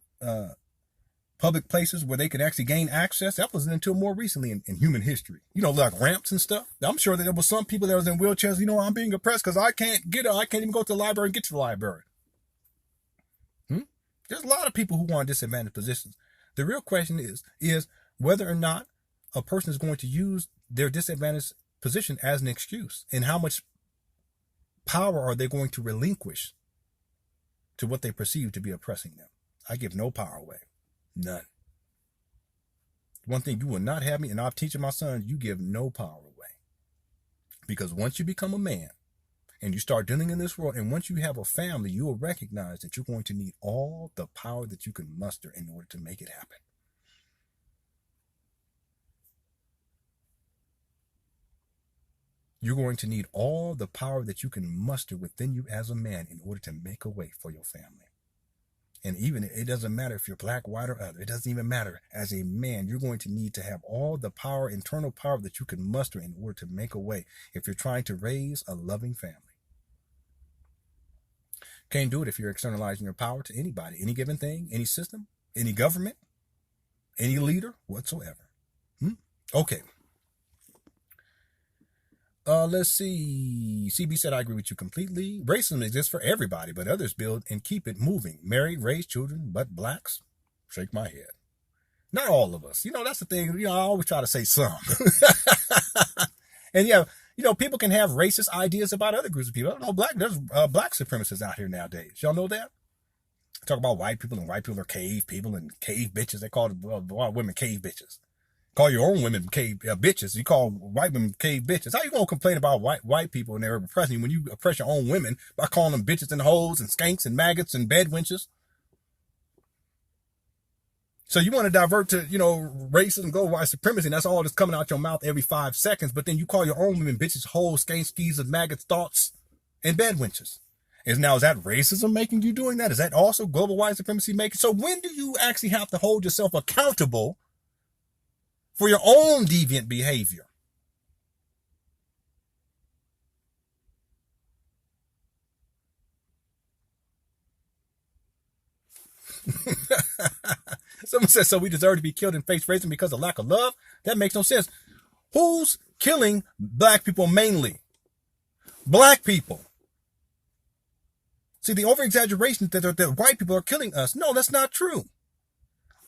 public places where they could actually gain access. That wasn't until more recently in human history. Like ramps and stuff. I'm sure that there were some people that was in wheelchairs. I'm being oppressed because I can't even go to the library and get to the library. There's a lot of people who are in disadvantaged positions. The real question is whether or not a person is going to use their disadvantaged position as an excuse, and how much power are they going to relinquish to what they perceive to be oppressing them. I give no power away. None. One thing you will not have me, and I'm teaching my sons, you give no power away. Because once you become a man, and you start dealing in this world, and once you have a family, you will recognize that you're going to need all the power that you can muster in order to make it happen. You're going to need all the power that you can muster within you as a man in order to make a way for your family. And even it doesn't matter if you're black, white, or other. It doesn't even matter. As a man, you're going to need to have all the power, internal power that you can muster in order to make a way if you're trying to raise a loving family. Can't do it if you're externalizing your power to anybody, any given thing, any system, any government, any leader whatsoever. Okay. Let's see. CB said, I agree with you completely. Racism exists for everybody, but others build and keep it moving. Marry, raise children, but blacks? Shake my head. Not all of us. That's the thing. I always try to say some. And people can have racist ideas about other groups of people. I don't know, there's black supremacists out here nowadays. Y'all know that? Talk about white people, and white people are cave people and cave bitches. They call women cave bitches. Call your own women cave bitches. You call white women cave bitches. How you gonna complain about white people and they're oppressing you when you oppress your own women by calling them bitches and hoes and skanks and maggots and bed wenches? So you want to divert to, racism, go white supremacy, and that's all that's coming out your mouth every 5 seconds. But then you call your own women bitches, hoes, skanks, skis, and maggots, thoughts, and bed wenches. Is that racism making you doing that? Is that also global white supremacy making? So when do you actually have to hold yourself accountable for your own deviant behavior? Someone says, so we deserve to be killed and face racism because of lack of love? That makes no sense. Who's killing black people mainly? Black people. See, the over-exaggeration that white people are killing us. No, that's not true.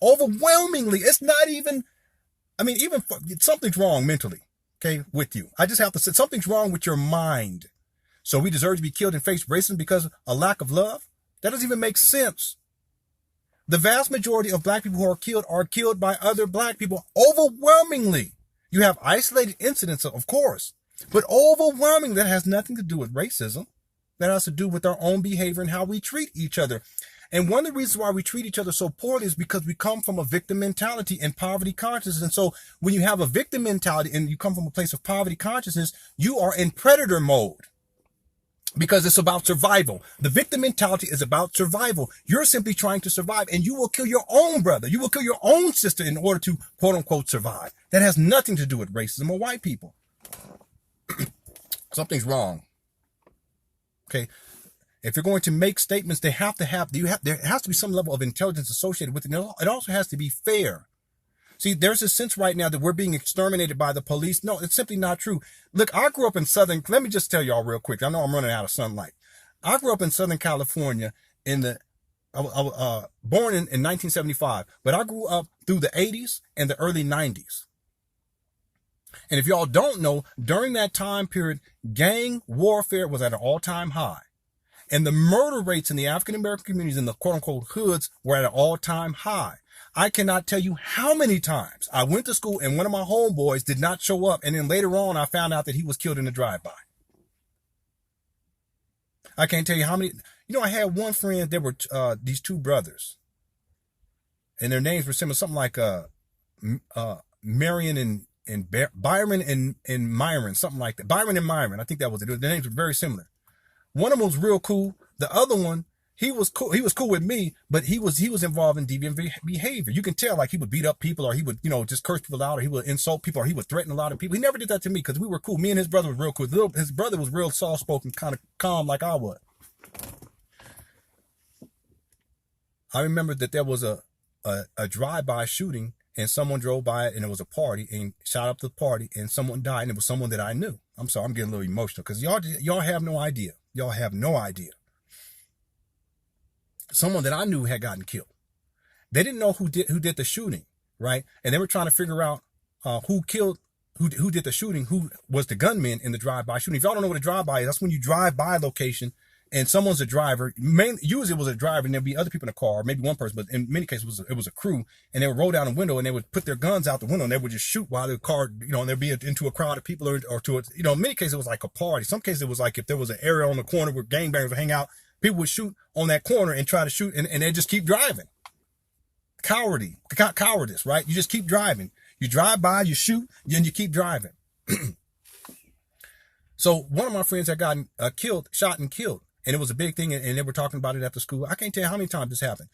Overwhelmingly, it's not even, something's wrong mentally, okay, with you. I just have to say, something's wrong with your mind. So we deserve to be killed and face racism because of a lack of love? That doesn't even make sense. The vast majority of black people who are killed by other black people. Overwhelmingly. You have isolated incidents, of course, but overwhelmingly that has nothing to do with racism. That has to do with our own behavior and how we treat each other. And one of the reasons why we treat each other so poorly is because we come from a victim mentality and poverty consciousness. And so when you have a victim mentality and you come from a place of poverty consciousness, you are in predator mode. Because it's about survival. The victim mentality is about survival. You're simply trying to survive, and you will kill your own brother. You will kill your own sister in order to, quote unquote, survive. That has nothing to do with racism or white people. Something's wrong. Okay. If you're going to make statements, there has to be some level of intelligence associated with it. It also has to be fair. See, there's a sense right now that we're being exterminated by the police. No, it's simply not true. Look, I grew up in let me just tell y'all real quick. I know I'm running out of sunlight. I grew up in Southern California I was born in 1975, but I grew up through the 80s and the early 90s. And if y'all don't know, during that time period, gang warfare was at an all-time high. And the murder rates in the African-American communities in the quote-unquote hoods were at an all-time high. I cannot tell you how many times I went to school and one of my homeboys did not show up. And then later on, I found out that he was killed in a drive-by. I can't tell you how many. I had one friend, there were these two brothers. And their names were similar, something like Marion and Byron and Myron, something like that. Byron and Myron, I think that was it. Their names were very similar. One of them was real cool. The other one, he was cool. He was cool with me, but he was involved in deviant behavior. You can tell, like, he would beat up people, or he would, just curse people out, or he would insult people, or he would threaten a lot of people. He never did that to me because we were cool. Me and his brother was real cool. His brother was real soft-spoken, kind of calm like I was. I remember that there was a drive-by shooting, and someone drove by it, and it was a party, and shot up the party, and someone died, and it was someone that I knew. I'm sorry, I'm getting a little emotional because y'all have no idea. Y'all have no idea. Someone that I knew had gotten killed. They didn't know who did the shooting, right? And they were trying to figure out who did the shooting, who was the gunman in the drive-by shooting. If y'all don't know what a drive-by is, that's when you drive by a location and someone's a driver. Usually it was a driver and there'd be other people in the car, maybe one person, but in many cases it was a crew, and they would roll down a window and they would put their guns out the window and they would just shoot while the car, and there'd be into a crowd of people or to in many cases it was like a party. Some cases it was like if there was an area on the corner where gangbangers would hang out, people would shoot on that corner and try to shoot, and they just keep driving. Cowardice, right? You just keep driving. You drive by, you shoot, then you keep driving. So one of my friends had gotten shot and killed, and it was a big thing, and they were talking about it after school. I can't tell you how many times this happened.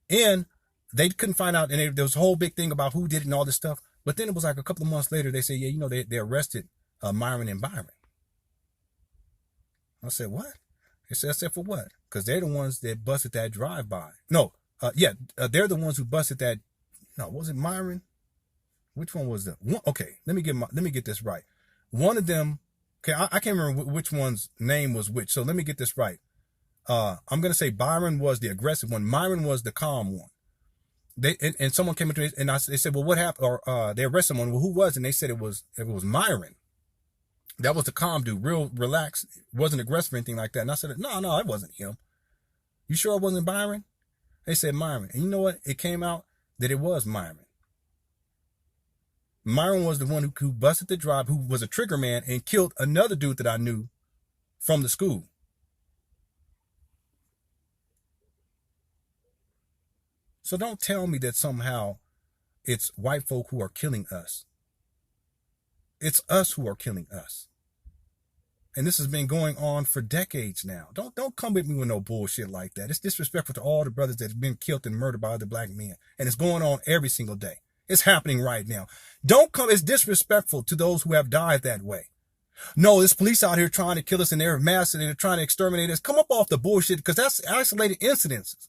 And they couldn't find out, and there was a whole big thing about who did it and all this stuff. But then it was like a couple of months later, they said, yeah, they arrested Myron and Byron. I said, what? He said, I said, for what? Because they're the ones that busted that drive-by. No, they're the ones who busted that. No, was it Myron? Which one was that? Okay, let me get this right. One of them. Okay, I can't remember which one's name was which. So let me get this right. I'm gonna say Byron was the aggressive one. Myron was the calm one. And someone came up to me and they said, well, what happened? Or they arrested someone. Well, who was it? And they said it was Myron. That was the calm dude, real relaxed, wasn't aggressive or anything like that. And I said, no, it wasn't him. You sure it wasn't Byron? They said Myron. And you know what? It came out that it was Myron. Myron was the one who busted the drive, who was a trigger man and killed another dude that I knew from the school. So don't tell me that somehow it's white folk who are killing us. It's us who are killing us. And this has been going on for decades now. Don't come with me with no bullshit like that. It's disrespectful to all the brothers that have been killed and murdered by other black men. And it's going on every single day. It's happening right now. It's disrespectful to those who have died that way. No, there's police out here trying to kill us and they're masked and they're trying to exterminate us. Come up off the bullshit, because that's isolated incidences.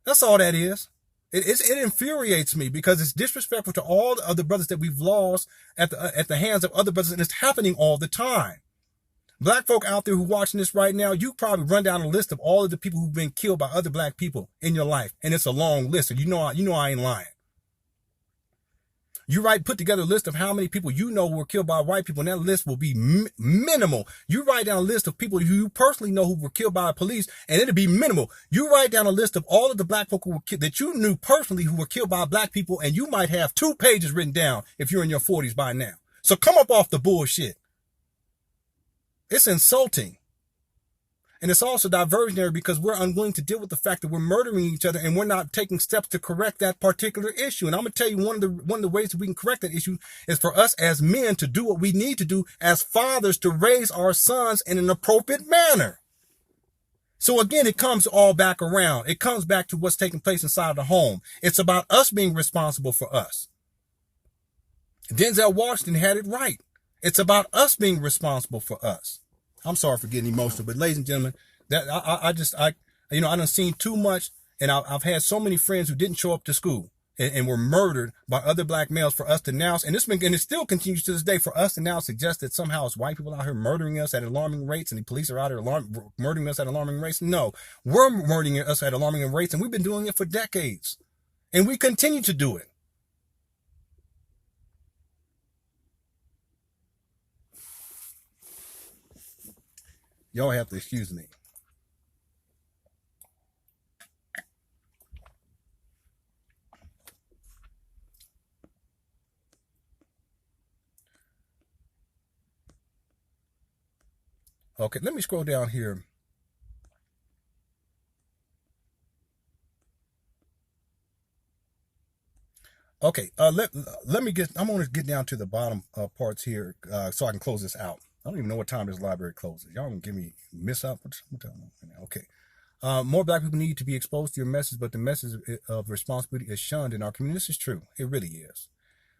That's all that is. It infuriates me because it's disrespectful to all the other brothers that we've lost at the hands of other brothers, and it's happening all the time. Black folk out there who watching this right now, you probably run down a list of all of the people who've been killed by other black people in your life, and it's a long list. And you know I ain't lying. You put together a list of how many people you know were killed by white people, and that list will be minimal. You write down a list of people who you personally know who were killed by police, and it'll be minimal. You write down a list of all of the black folk that you knew personally who were killed by black people, and you might have 2 pages written down if you're in your 40s by now. So come up off the bullshit. It's insulting. And it's also diversionary because we're unwilling to deal with the fact that we're murdering each other and we're not taking steps to correct that particular issue. And I'm going to tell you one of the ways that we can correct that issue is for us as men to do what we need to do as fathers, to raise our sons in an appropriate manner. So again, it comes all back around. It comes back to what's taking place inside the home. It's about us being responsible for us. Denzel Washington had it right. It's about us being responsible for us. I'm sorry for getting emotional, but ladies and gentlemen, that I done seen too much, and I've had so many friends who didn't show up to school and were murdered by other black males for us to now, and it still continues to this day, for us to now suggest that somehow it's white people out here murdering us at alarming rates and the police are out here murdering us at alarming rates. No, we're murdering us at alarming rates, and we've been doing it for decades, and we continue to do it. Y'all have to excuse me. Okay, let me scroll down here. Okay, I'm going to get down to the bottom parts here so I can close this out. I don't even know what time this library closes. Y'all gonna give me miss out? Okay. More black people need to be exposed to your message, but the message of responsibility is shunned in our community. This is true. It really is.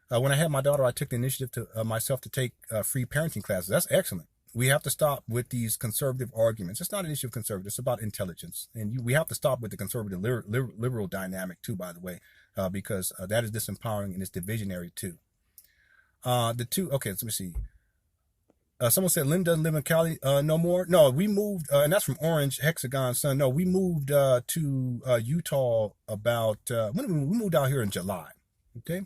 When I had my daughter, I took the initiative to myself to take free parenting classes. That's excellent. We have to stop with these conservative arguments. It's not an issue of conservative. It's about intelligence. And we have to stop with the conservative liberal dynamic too, by the way, because that is disempowering and it's divisionary too. Okay, let me see. Someone said Lynn doesn't live in Cali no more. No, we moved, and that's from Orange Hexagon Sun. No, we moved to Utah about when we moved out here in July. Okay.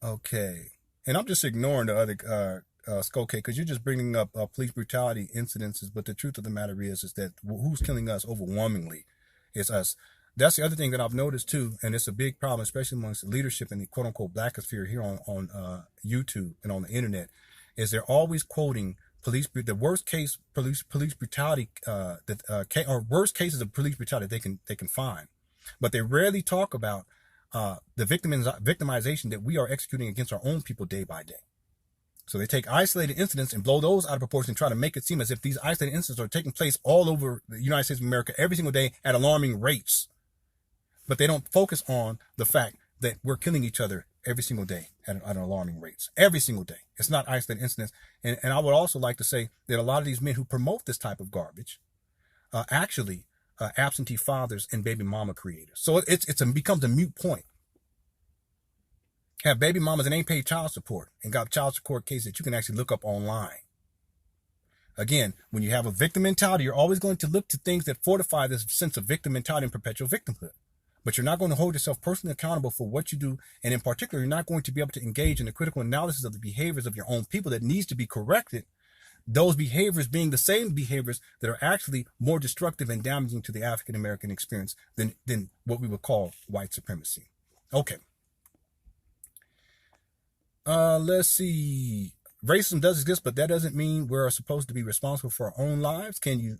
Okay, and I'm just ignoring the other Skoke, because you're just bringing up police brutality incidences. But the truth of the matter is that who's killing us overwhelmingly is us. That's the other thing that I've noticed too, and it's a big problem, especially amongst leadership in the quote unquote blackosphere here on YouTube and on the internet, is they're always quoting the worst case police brutality or worst cases of police brutality they can find, but they rarely talk about the victimization that we are executing against our own people day by day. So they take isolated incidents and blow those out of proportion and try to make it seem as if these isolated incidents are taking place all over the United States of America every single day at alarming rates. But they don't focus on the fact that we're killing each other every single day at alarming rates. Every single day. It's not isolated incidents. And I would also like to say that a lot of these men who promote this type of garbage actually absentee fathers and baby mama creators. So becomes a moot point. Have baby mamas and ain't paid child support and got child support cases that you can actually look up online. Again, when you have a victim mentality, you're always going to look to things that fortify this sense of victim mentality and perpetual victimhood. But you're not going to hold yourself personally accountable for what you do. And in particular, you're not going to be able to engage in the critical analysis of the behaviors of your own people that needs to be corrected. Those behaviors being the same behaviors that are actually more destructive and damaging to the African American experience than what we would call white supremacy. Okay. Let's see. Racism does exist, but that doesn't mean we're supposed to be responsible for our own lives. Can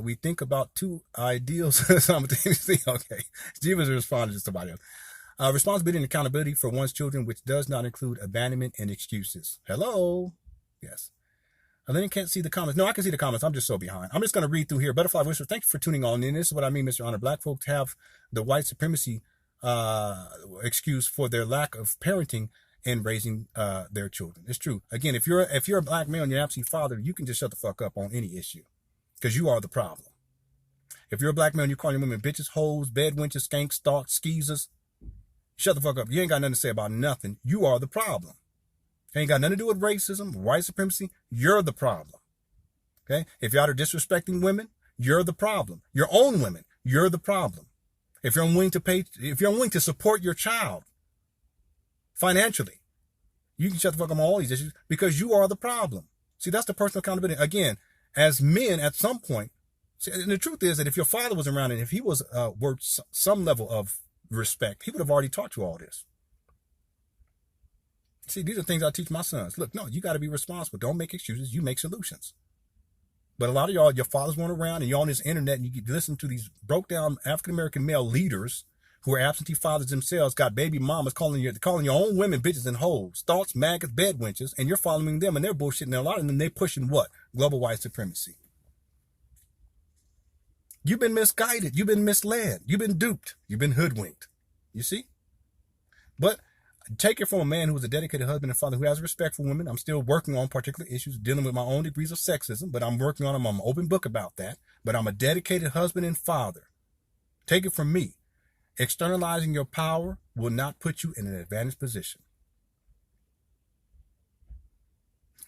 we think about two ideals simultaneously? Okay. Steve is responding to somebody else. Responsibility and accountability for one's children, which does not include abandonment and excuses. Hello. Yes. And then you can't see the comments. No, I can see the comments. I'm just so behind. I'm just going to read through here. Butterfly Whisper, thank you for tuning on in. This is what I mean, Mr. Honor. Black folks have the white supremacy excuse for their lack of parenting and raising their children. It's true. Again, if you're a black male and you're an absentee father, you can just shut the fuck up on any issue because you are the problem. If you're a black male and you're calling women bitches, hoes, bed wenches, skanks, stalks, skeezers, shut the fuck up. You ain't got nothing to say about nothing. You are the problem. It ain't got nothing to do with racism, white supremacy. You're the problem. Okay? If you're out there disrespecting women, you're the problem. Your own women, you're the problem. If you're unwilling to support your child financially, you can shut the fuck up on all these issues because you are the problem. See, that's the personal accountability. Again, as men at some point, see, and the truth is that if your father was around and if he was worth some level of respect, he would have already taught you all this. See, these are things I teach my sons. Look, no, you got to be responsible. Don't make excuses. You make solutions. But a lot of y'all, your fathers weren't around and you're on this internet and you listen to these broke down African-American male leaders who are absentee fathers themselves, got baby mamas calling your own women bitches and hoes, thoughts, maggots, bed wenches, and you're following them and they're bullshitting. And a lot of them, they're pushing what? Global white supremacy. You've been misguided. You've been misled. You've been duped. You've been hoodwinked. You see? But take it from a man who is a dedicated husband and father who has respect for women. I'm still working on particular issues, dealing with my own degrees of sexism, but I'm working on them. I'm an open book about that. But I'm a dedicated husband and father. Take it from me. Externalizing your power will not put you in an advantaged position.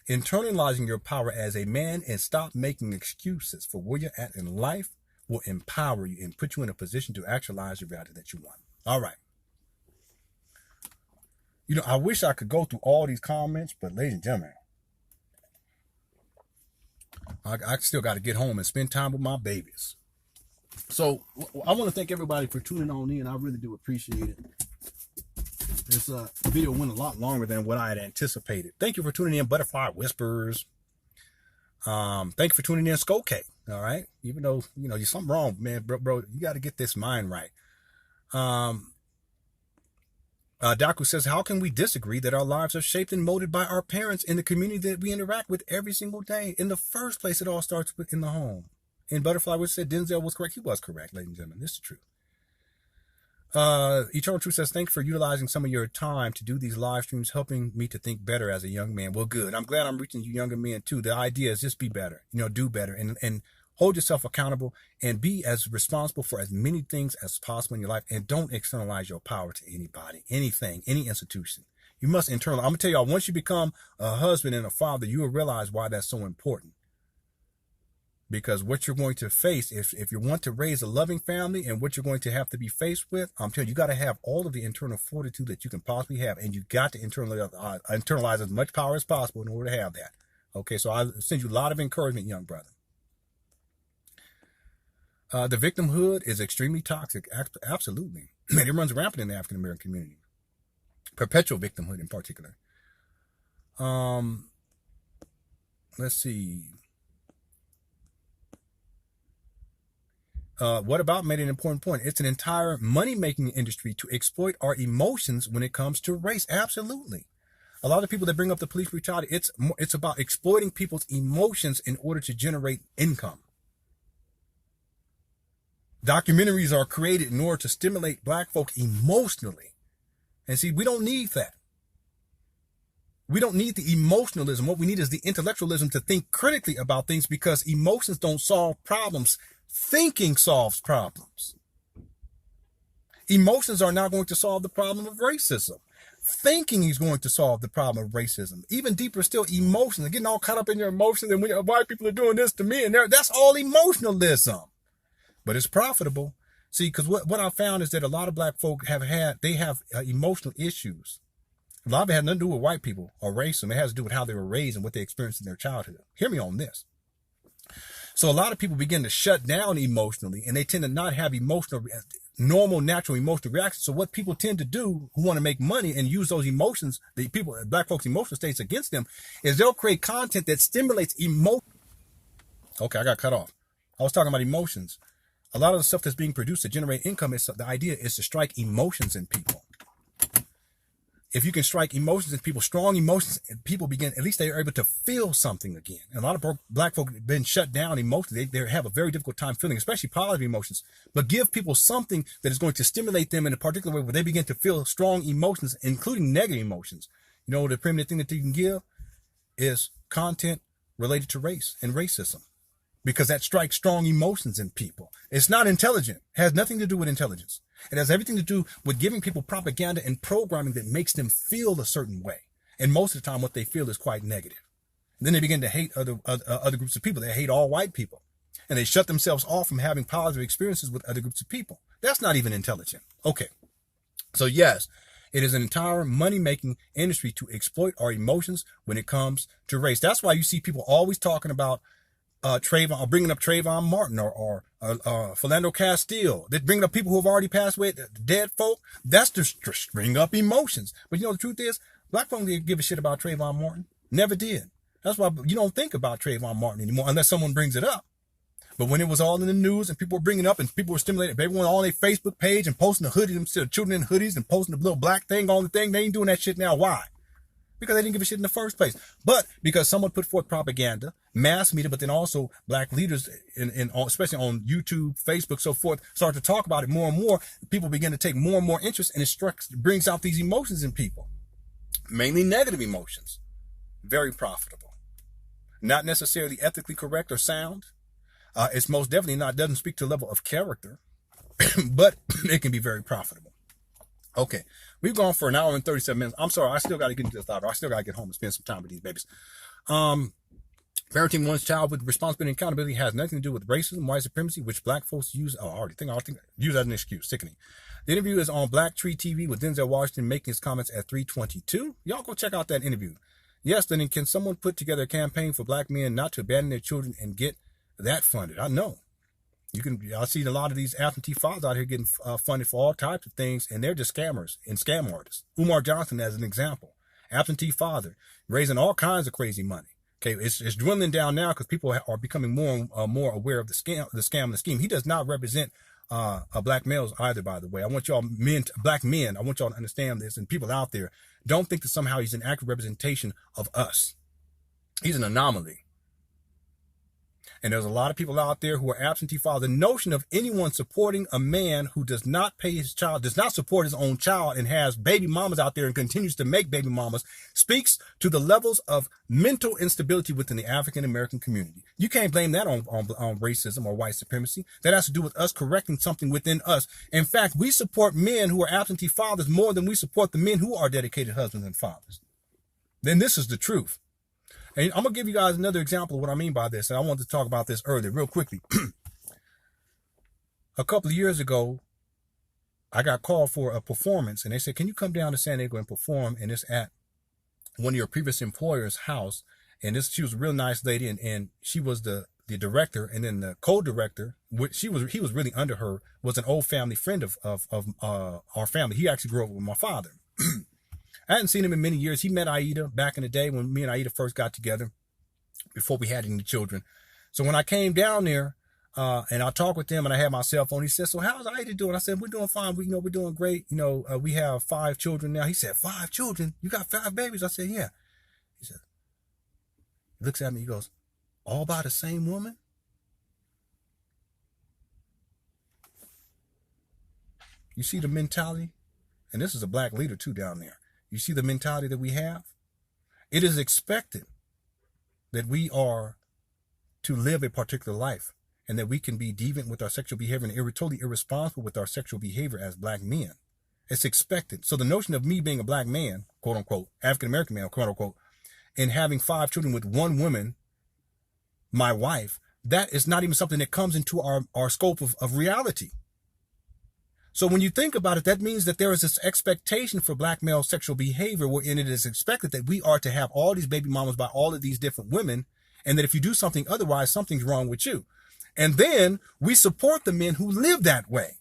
Internalizing your power as a man and stop making excuses for where you're at in life will empower you and put you in a position to actualize the reality that you want. All right. You know, I wish I could go through all these comments, but ladies and gentlemen, I still got to get home and spend time with my babies. So I want to thank everybody for tuning on in. I really do appreciate it. This video went a lot longer than what I had anticipated. Thank you for tuning in, Butterfly Whispers. Thank you for tuning in, Skull K. All right. Even though, you know, you're something wrong, man, bro, you got to get this mind right. Daku says, how can we disagree that our lives are shaped and molded by our parents in the community that we interact with every single day? In the first place, it all starts in the home. And Butterfly, which said Denzel was correct. He was correct, ladies and gentlemen. This is the truth. Eternal Truth says, thanks for utilizing some of your time to do these live streams, helping me to think better as a young man. Well, good. I'm glad I'm reaching you younger men too. The idea is just be better, you know, do better and hold yourself accountable and be as responsible for as many things as possible in your life. And don't externalize your power to anybody, anything, any institution. You must internalize. I'm going to tell y'all, once you become a husband and a father, you will realize why that's so important. Because what you're going to face, if you want to raise a loving family and what you're going to have to be faced with, I'm telling you, you got to have all of the internal fortitude that you can possibly have. And you got to internalize as much power as possible in order to have that. Okay, so I send you a lot of encouragement, young brother. The victimhood is extremely toxic. Absolutely. And it runs rampant in the African American community. Perpetual victimhood in particular. Let's see. What about made an important point? It's an entire money-making industry to exploit our emotions when it comes to race. Absolutely. A lot of people that bring up the police brutality, it's about exploiting people's emotions in order to generate income. Documentaries are created in order to stimulate black folk emotionally And see, we don't need that. We don't need the emotionalism. What we need is the intellectualism to think critically about things, because emotions don't solve problems. Thinking solves problems. Emotions are not going to solve the problem of racism. Thinking is going to solve the problem of racism. Even deeper still, emotions. Getting all caught up in your emotions, and when white people are doing this to me, and that's all emotionalism. But it's profitable. See, because what I found is that a lot of black folk have emotional issues. A lot of it has nothing to do with white people or racism. It has to do with how they were raised and what they experienced in their childhood. Hear me on this. So a lot of people begin to shut down emotionally, and they tend to not have normal, natural emotional reactions. So what people tend to do who want to make money and use those emotions, black folks' emotional states against them, is they'll create content that stimulates emotion. Okay, I got cut off. I was talking about emotions. A lot of the stuff that's being produced to generate income, the idea is to strike emotions in people. If you can strike emotions in people, strong emotions, and people begin, at least they are able to feel something again. And a lot of black folk have been shut down emotionally. They have a very difficult time feeling, especially positive emotions. But give people something that is going to stimulate them in a particular way where they begin to feel strong emotions, including negative emotions. You know, the primitive thing that you can give is content related to race and racism, because that strikes strong emotions in people. It's not intelligent. It has nothing to do with intelligence. It has everything to do with giving people propaganda and programming that makes them feel a certain way. And most of the time, what they feel is quite negative. And then they begin to hate other groups of people. They hate all white people. And they shut themselves off from having positive experiences with other groups of people. That's not even intelligent. Okay. So yes, it is an entire money-making industry to exploit our emotions when it comes to race. That's why you see people always talking about Trayvon, or bringing up Trayvon Martin or Philando Castile. They're bringing up people who have already passed away, the dead folk. That's just to string up emotions. But you know, the truth is, black folk didn't give a shit about Trayvon Martin. Never did. That's why you don't think about Trayvon Martin anymore unless someone brings it up. But when it was all in the news and people were bringing it up and people were stimulated, everyone on their Facebook page and posting the hoodie, themselves, children in hoodies and posting the little black thing on the thing, they ain't doing that shit now. Why? Because they didn't give a shit in the first place. But because someone put forth propaganda, mass media, but then also black leaders, especially on YouTube, Facebook, so forth, start to talk about it more and more. People begin to take more and more interest, and it brings out these emotions in people, mainly negative emotions. Very profitable. Not necessarily ethically correct or sound. It's most definitely doesn't speak to a level of character, but it can be very profitable. Okay, we've gone for an hour and 37 minutes. I'm sorry, I still got to get into this thought. I still got to get home and spend some time with these babies. Parenting one's child with responsibility and accountability has nothing to do with racism, white supremacy, which black folks use. I already think use as an excuse. Sickening. The interview is on Black Tree TV with Denzel Washington making his comments at 3:22. Y'all go check out that interview. Yes, then can someone put together a campaign for black men not to abandon their children and get that funded? I know. I see a lot of these absentee fathers out here getting funded for all types of things, and they're just scammers and scam artists. Umar Johnson, as an example, absentee father, raising all kinds of crazy money. Okay, it's dwindling down now because people are becoming more aware of the scam and the scheme. He does not represent black males either, by the way. I want y'all black men, I want y'all to understand this, and people out there, don't think that somehow he's an accurate representation of us. He's an anomaly. And there's a lot of people out there who are absentee fathers. The notion of anyone supporting a man who does not pay his child, does not support his own child, and has baby mamas out there and continues to make baby mamas, speaks to the levels of mental instability within the African American community. You can't blame that on racism or white supremacy. That has to do with us correcting something within us. In fact, we support men who are absentee fathers more than we support the men who are dedicated husbands and fathers. Then this is the truth. And I'm going to give you guys another example of what I mean by this. And I wanted to talk about this earlier, real quickly. A couple of years ago, I got called for a performance. And they said, can you come down to San Diego and perform? And it's at one of your previous employer's house. And she was a real nice lady. And she was the director. And then the co-director, he was really under her, was an old family friend of our family. He actually grew up with my father. I hadn't seen him in many years. He met Aida back in the day when me and Aida first got together, before we had any children. So when I came down there, and I talked with him and I had my cell phone, he said, so how's Aida doing? I said, we're doing fine. We're doing great. We have 5 children now. He said, 5 children? You got 5 babies? I said, yeah. He said, he looks at me, he goes, all by the same woman? You see the mentality and this is a black leader too down there. You see the mentality that we have? It is expected that we are to live a particular life and that we can be deviant with our sexual behavior and totally irresponsible with our sexual behavior as black men. It's expected. So the notion of me being a black man, quote unquote, African-American man, quote unquote, and having 5 children with one woman, my wife, that is not even something that comes into our scope of reality. So when you think about it, that means that there is this expectation for black male sexual behavior wherein it is expected that we are to have all these baby mamas by all of these different women, and that if you do something otherwise, something's wrong with you. And then we support the men who live that way.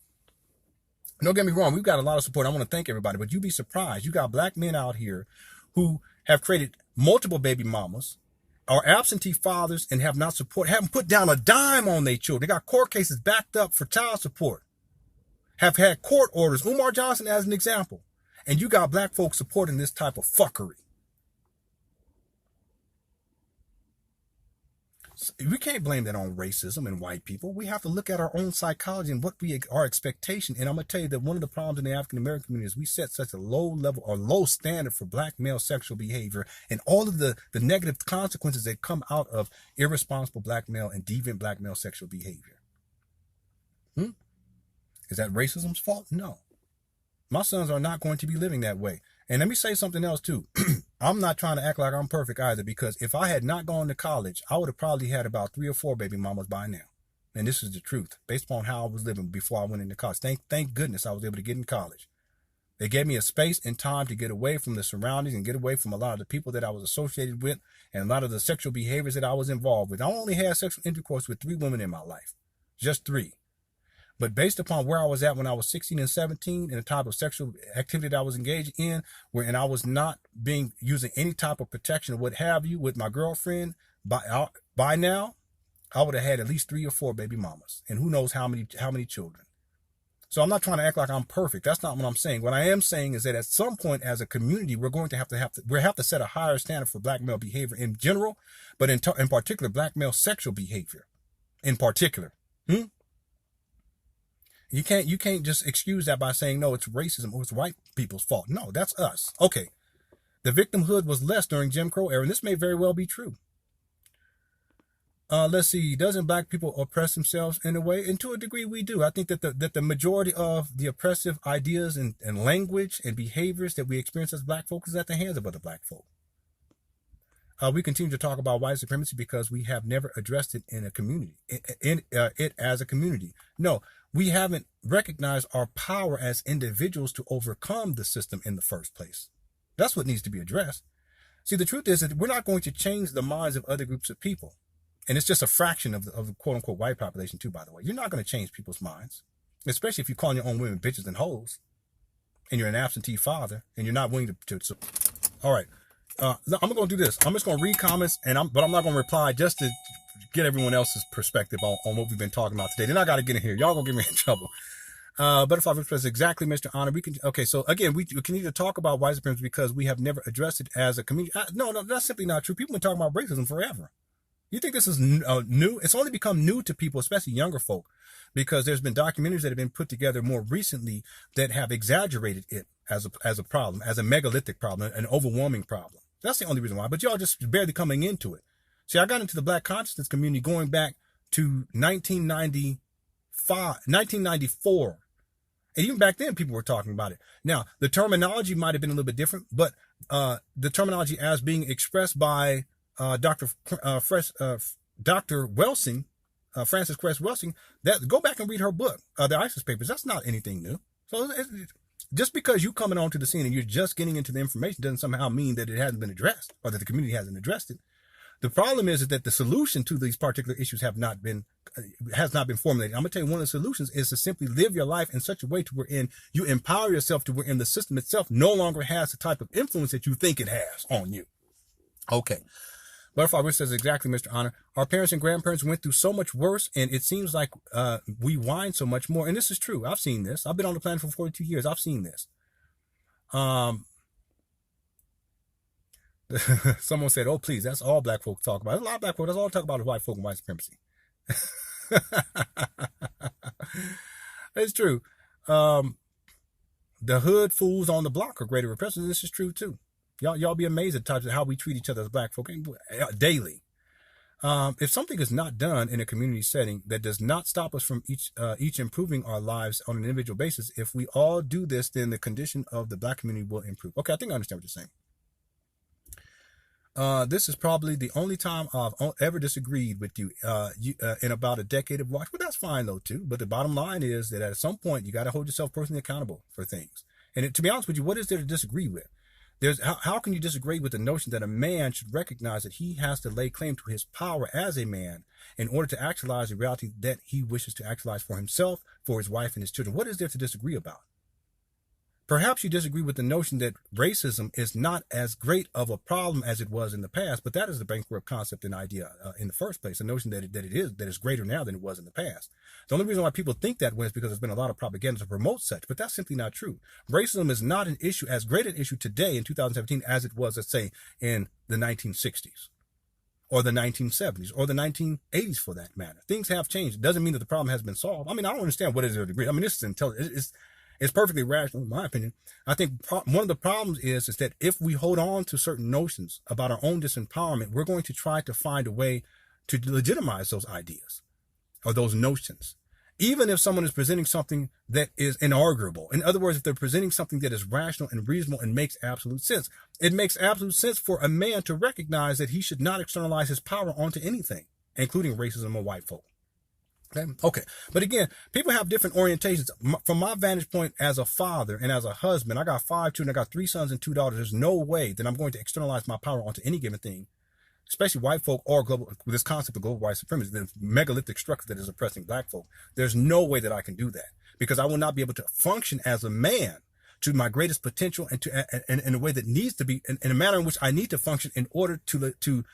Don't get me wrong, we've got a lot of support. I want to thank everybody, but you'd be surprised. You got black men out here who have created multiple baby mamas, are absentee fathers, and haven't put down a dime on their children. They got court cases backed up for child support, have had court orders. Umar Johnson as an example. And you got black folks supporting this type of fuckery. We can't blame that on racism and white people. We have to look at our own psychology and what our expectation. And I'm going to tell you that one of the problems in the African American community is we set such a low level or low standard for black male sexual behavior and all of the negative consequences that come out of irresponsible black male and deviant black male sexual behavior. Is that racism's fault? No. My sons are not going to be living that way. And let me say something else too. I'm not trying to act like I'm perfect either, because if I had not gone to college, I would have probably had about 3 or 4 baby mamas by now. And this is the truth, based upon how I was living before I went into college. Thank goodness I was able to get in college. They gave me a space and time to get away from the surroundings and get away from a lot of the people that I was associated with and a lot of the sexual behaviors that I was involved with. I only had sexual intercourse with 3 women in my life, just 3. But based upon where I was at when I was 16 and 17 and the type of sexual activity that I was engaged in, and I was not using any type of protection or what have you with my girlfriend, by now, I would have had at least 3 or 4 baby mamas and who knows how many children. So I'm not trying to act like I'm perfect. That's not what I'm saying. What I am saying is that at some point as a community, we're going to have to set a higher standard for black male behavior in general, but in particular, black male sexual behavior in particular. You can't just excuse that by saying, no, it's racism or it's white people's fault. No, that's us. Okay. The victimhood was less during Jim Crow era, and this may very well be true. Let's see. Doesn't black people oppress themselves in a way? And to a degree, we do. I think that the majority of the oppressive ideas and language and behaviors that we experience as black folks is at the hands of other black folk. We continue to talk about white supremacy because we have never addressed it in a community, it as a community. No, we haven't recognized our power as individuals to overcome the system in the first place. That's what needs to be addressed. See, the truth is that we're not going to change the minds of other groups of people. And it's just a fraction of the quote unquote white population too, by the way. You're not going to change people's minds, especially if you're calling your own women bitches and hoes and you're an absentee father and you're not willing to all right. I'm going to do this. I'm just going to read comments but I'm not going to reply just to get everyone else's perspective on what we've been talking about today. Then I got to get in here. Y'all going to get me in trouble. Butterfly Express, exactly, Mr. Honor. Okay, so again, we can either talk about white supremacy because we have never addressed it as a community. No, that's simply not true. People have been talking about racism forever. You think this is new? It's only become new to people, especially younger folk, because there's been documentaries that have been put together more recently that have exaggerated it as a problem, as a megalithic problem, an overwhelming problem. That's the only reason why. But y'all just barely coming into it. See, I got into the black consciousness community going back to 1994. And even back then, people were talking about it. Now, the terminology might have been a little bit different, but the terminology as being expressed by Dr. Welsing, Frances Cress Welsing, go back and read her book, The ISIS Papers. That's not anything new. So just because you coming onto the scene and you're just getting into the information doesn't somehow mean that it hasn't been addressed or that the community hasn't addressed it. The problem is that the solution to these particular issues has not been formulated. I'm going to tell you one of the solutions is to simply live your life in such a way to wherein you empower yourself to wherein the system itself no longer has the type of influence that you think it has on you. Okay. Butterfly Rich says, exactly, Mr. Honor. Our parents and grandparents went through so much worse, and it seems like we whine so much more. And this is true. I've seen this. I've been on the planet for 42 years. I've seen this. Someone said, oh, please, that's all black folks talk about. There's a lot of black folks. That's all they talk about is white folk and white supremacy. It's true. the hood fools on the block are greater oppressors. This is true too. Y'all be amazed at times at how we treat each other as black folk daily. If something is not done in a community setting that does not stop us from each improving our lives on an individual basis, if we all do this, then the condition of the black community will improve. Okay, I think I understand what you're saying. This is probably the only time I've ever disagreed with you, in about a decade of watch. Well, that's fine though too. But the bottom line is that at some point you got to hold yourself personally accountable for things. And to be honest with you, what is there to disagree with? How can you disagree with the notion that a man should recognize that he has to lay claim to his power as a man in order to actualize the reality that he wishes to actualize for himself, for his wife, and his children? What is there to disagree about? Perhaps you disagree with the notion that racism is not as great of a problem as it was in the past, but that is the bankrupt concept and idea in the first place. The notion that it is greater now than it was in the past. The only reason why people think that way is because there's been a lot of propaganda to promote such, but that's simply not true. Racism is not an issue, as great an issue today in 2017 as it was, let's say, in the 1960s. Or the 1970s, or the 1980s for that matter. Things have changed. It doesn't mean that the problem has been solved. I mean, I don't understand what is there to agree. I mean, this is intelligent. It's perfectly rational, in my opinion. I think one of the problems is that if we hold on to certain notions about our own disempowerment, we're going to try to find a way to legitimize those ideas or those notions, even if someone is presenting something that is inarguable. In other words, if they're presenting something that is rational and reasonable and makes absolute sense. It makes absolute sense for a man to recognize that he should not externalize his power onto anything, including racism or white folk. Okay. But again, people have different orientations. From my vantage point as a father and as a husband, I got 5 children, I got 3 sons and 2 daughters. There's no way that I'm going to externalize my power onto any given thing, especially white folk or global, with this concept of global white supremacy, the megalithic structure that is oppressing black folk. There's no way that I can do that because I will not be able to function as a man to my greatest potential and in a way that needs to be, in a manner in which I need to function in order to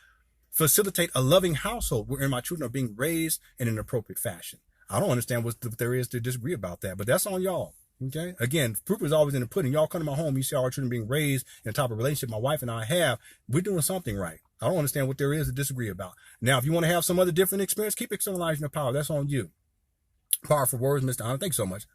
facilitate a loving household wherein my children are being raised in an appropriate fashion. I don't understand what there is to disagree about that, but that's on y'all. Okay. Again, proof is always in the pudding. Y'all come to my home, you see our children being raised in the type of relationship my wife and I have. We're doing something right. I don't understand what there is to disagree about. Now, if you want to have some other different experience, keep externalizing your power. That's on you. Powerful words, Mr. Honor. Thanks so much.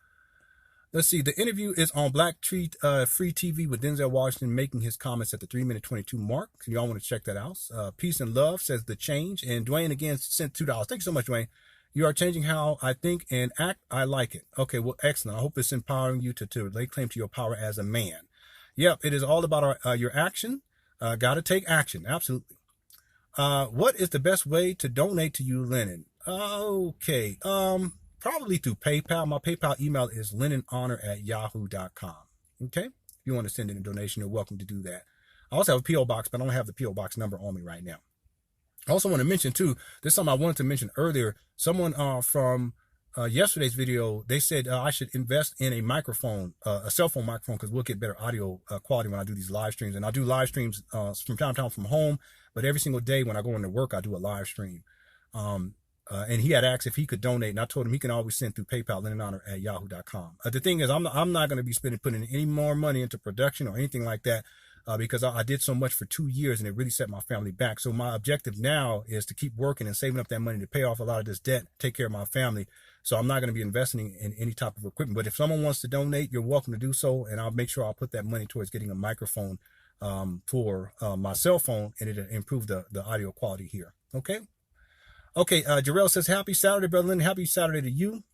Let's see. The interview is on Black Free TV with Denzel Washington making his comments at the 3-minute 22 mark. So y'all want to check that out. Peace and love says the change. And Dwayne again sent $2. Thanks so much, Dwayne. You are changing how I think and act. I like it. Okay, well, excellent. I hope it's empowering you to lay claim to your power as a man. Yep, it is all about your action. Got to take action. Absolutely. What is the best way to donate to you, Lennon? Okay. Probably through PayPal. My PayPal email is lennonhonor@yahoo.com. Okay? If you want to send in a donation, you're welcome to do that. I also have a P.O. box, but I don't have the P.O. box number on me right now. I also want to mention, too, this is something I wanted to mention earlier. Someone from yesterday's video, they said I should invest in a microphone, a cell phone microphone, because we'll get better audio quality when I do these live streams. And I do live streams from time to time from home, but every single day when I go into work, I do a live stream. And he had asked if he could donate, and I told him he can always send through PayPal, lennonhonor@yahoo.com. The thing is, I'm not going to be putting any more money into production or anything like that because I did so much for 2 years, and it really set my family back. So my objective now is to keep working and saving up that money to pay off a lot of this debt, take care of my family. So I'm not going to be investing in any type of equipment. But if someone wants to donate, you're welcome to do so, and I'll make sure I'll put that money towards getting a microphone for my cell phone, and it'll improve the audio quality here. Okay? Okay, Jarrell says, happy Saturday, Brother Lynn. Happy Saturday to you.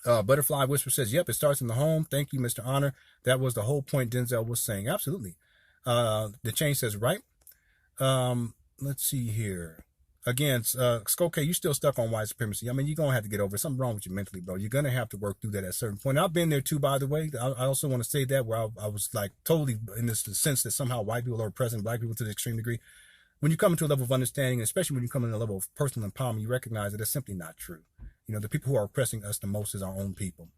Butterfly Whisper says, yep, it starts in the home. Thank you, Mr. Honor. That was the whole point Denzel was saying. Absolutely. The change says, right. Let's see here. Again, Skoke, you still stuck on white supremacy. I mean, you're going to have to get over it. Something wrong with you mentally, bro. You're going to have to work through that at a certain point. And I've been there too, by the way. I also want to say that where I was like totally in this sense that somehow white people are oppressing black people to the extreme degree. When you come into a level of understanding, especially when you come into a level of personal empowerment, you recognize that it's simply not true. You know, the people who are oppressing us the most is our own people.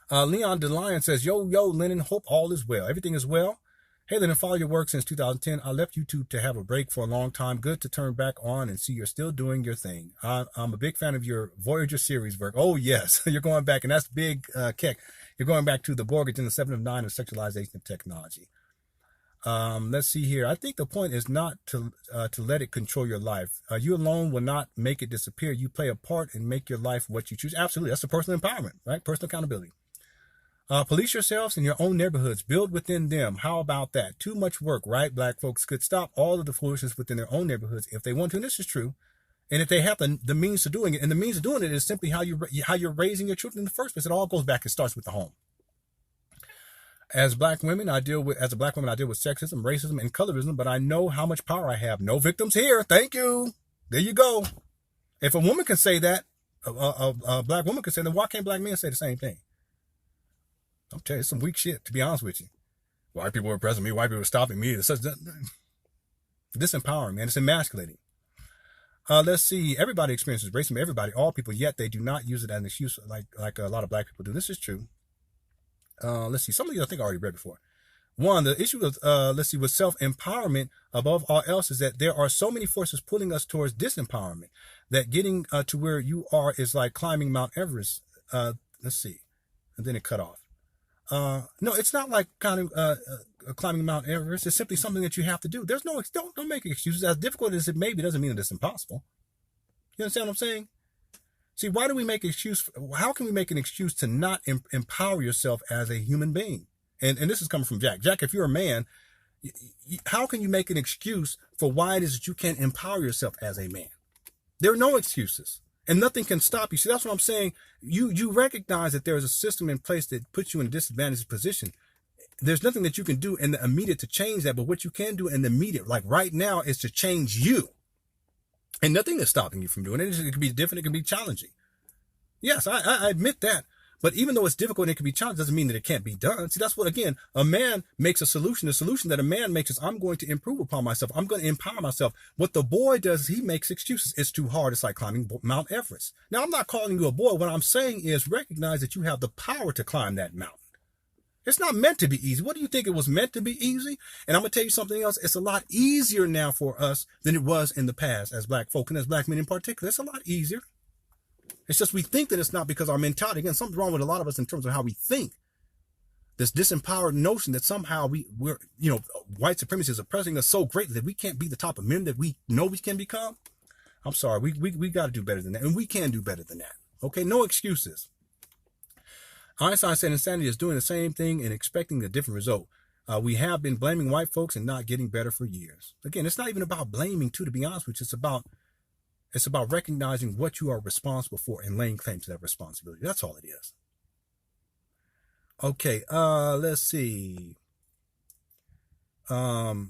Leon DeLion says, yo, Lennon, hope all is well. Everything is well. Hey, Lennon, follow your work since 2010. I left YouTube to have a break for a long time. Good to turn back on and see you're still doing your thing. I'm a big fan of your Voyager series work. Oh, yes, you're going back, and that's big, Keck. You're going back to the Borg in the 7 of 9 of sexualization of technology. Let's see here. I think the point is not to let it control your life. You alone will not make it disappear. You play a part and make your life what you choose. Absolutely. That's the personal empowerment, right? Personal accountability. Police yourselves in your own neighborhoods. Build within them. How about that? Too much work, right? Black folks could stop all of the foolishness within their own neighborhoods if they want to. And this is true. And if they have the means of doing it, and the means of doing it is simply how you're raising your children in the first place. It all goes back and starts with the home. As a black woman, I deal with sexism, racism, and colorism, but I know how much power I have. No victims here. Thank you. There you go. If a woman can say that, a black woman can say that, why can't black men say the same thing? I'll tell you, it's some weak shit, to be honest with you. White people were oppressing me. White people were stopping me. It's such disempowering, man. It's emasculating. Let's see. Everybody experiences racism. Everybody, all people, yet they do not use it as an excuse like a lot of black people do. This is true. Let's see. Some of you I think I already read before. One, the issue of, with self-empowerment above all else is that there are so many forces pulling us towards disempowerment that getting to where you are is like climbing Mount Everest. Let's see. And then it cut off. No, it's not like climbing Mount Everest. It's simply something that you have to do. There's no, don't make excuses. As difficult as it may be, doesn't mean that it's impossible. You understand what I'm saying? See, why do we make excuse? How can we make an excuse to not empower yourself as a human being? And this is coming from Jack. Jack, if you're a man, how can you make an excuse for why it is that you can't empower yourself as a man? There are no excuses. And nothing can stop you. See, that's what I'm saying. You recognize that there is a system in place that puts you in a disadvantaged position. There's nothing that you can do in the immediate to change that. But what you can do in the immediate, like right now, is to change you. And nothing is stopping you from doing it. It can be different. It can be challenging. Yes, I admit that. But even though it's difficult and it can be challenged, doesn't mean that it can't be done. See, that's what, again, a man makes a solution. The solution that a man makes is, I'm going to improve upon myself. I'm going to empower myself. What the boy does is he makes excuses. It's too hard. It's like climbing Mount Everest. Now, I'm not calling you a boy. What I'm saying is recognize that you have the power to climb that mountain. It's not meant to be easy. What do you think it was meant to be easy? And I'm going to tell you something else. It's a lot easier now for us than it was in the past as black folk and as black men in particular. It's a lot easier. It's just we think that it's not because our mentality, again, something's wrong with a lot of us in terms of how we think. This disempowered notion that somehow we're, white supremacy is oppressing us so greatly that we can't be the type of men that we know we can become. I'm sorry. We got to do better than that. And we can do better than that. Okay. No excuses. Einstein said insanity is doing the same thing and expecting a different result. We have been blaming white folks and not getting better for years. Again, it's not even about blaming too, to be honest with you. It's about recognizing what you are responsible for and laying claim to that responsibility. That's all it is. Okay, let's see. Okay,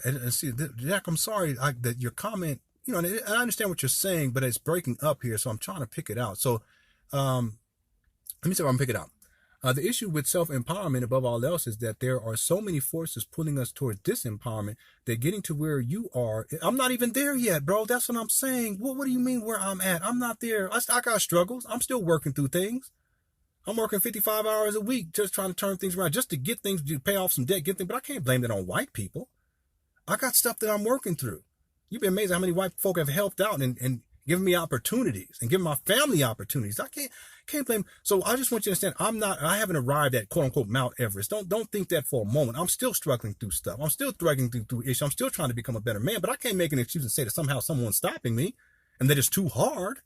and see, Jack, I'm sorry that your comment, and I understand what you're saying, but it's breaking up here, so I'm trying to pick it out. So, let me see if I can pick it out. The issue with self-empowerment above all else is that there are so many forces pulling us towards disempowerment that getting to where you are, I'm not even there yet, bro. That's what I'm saying. What do you mean where I'm at? I'm not there. I got struggles. I'm still working through things. I'm working 55 hours a week just trying to turn things around, just to get things, to pay off some debt, get things. But I can't blame that on white people. I got stuff that I'm working through. You'd be amazed how many white folk have helped out and given me opportunities and given my family opportunities. I can't blame. So I just want you to understand, I haven't arrived at quote unquote Mount Everest. Don't think that for a moment. I'm still struggling through stuff. I'm still struggling through issues. I'm still trying to become a better man, but I can't make an excuse and say that somehow someone's stopping me and that it's too hard.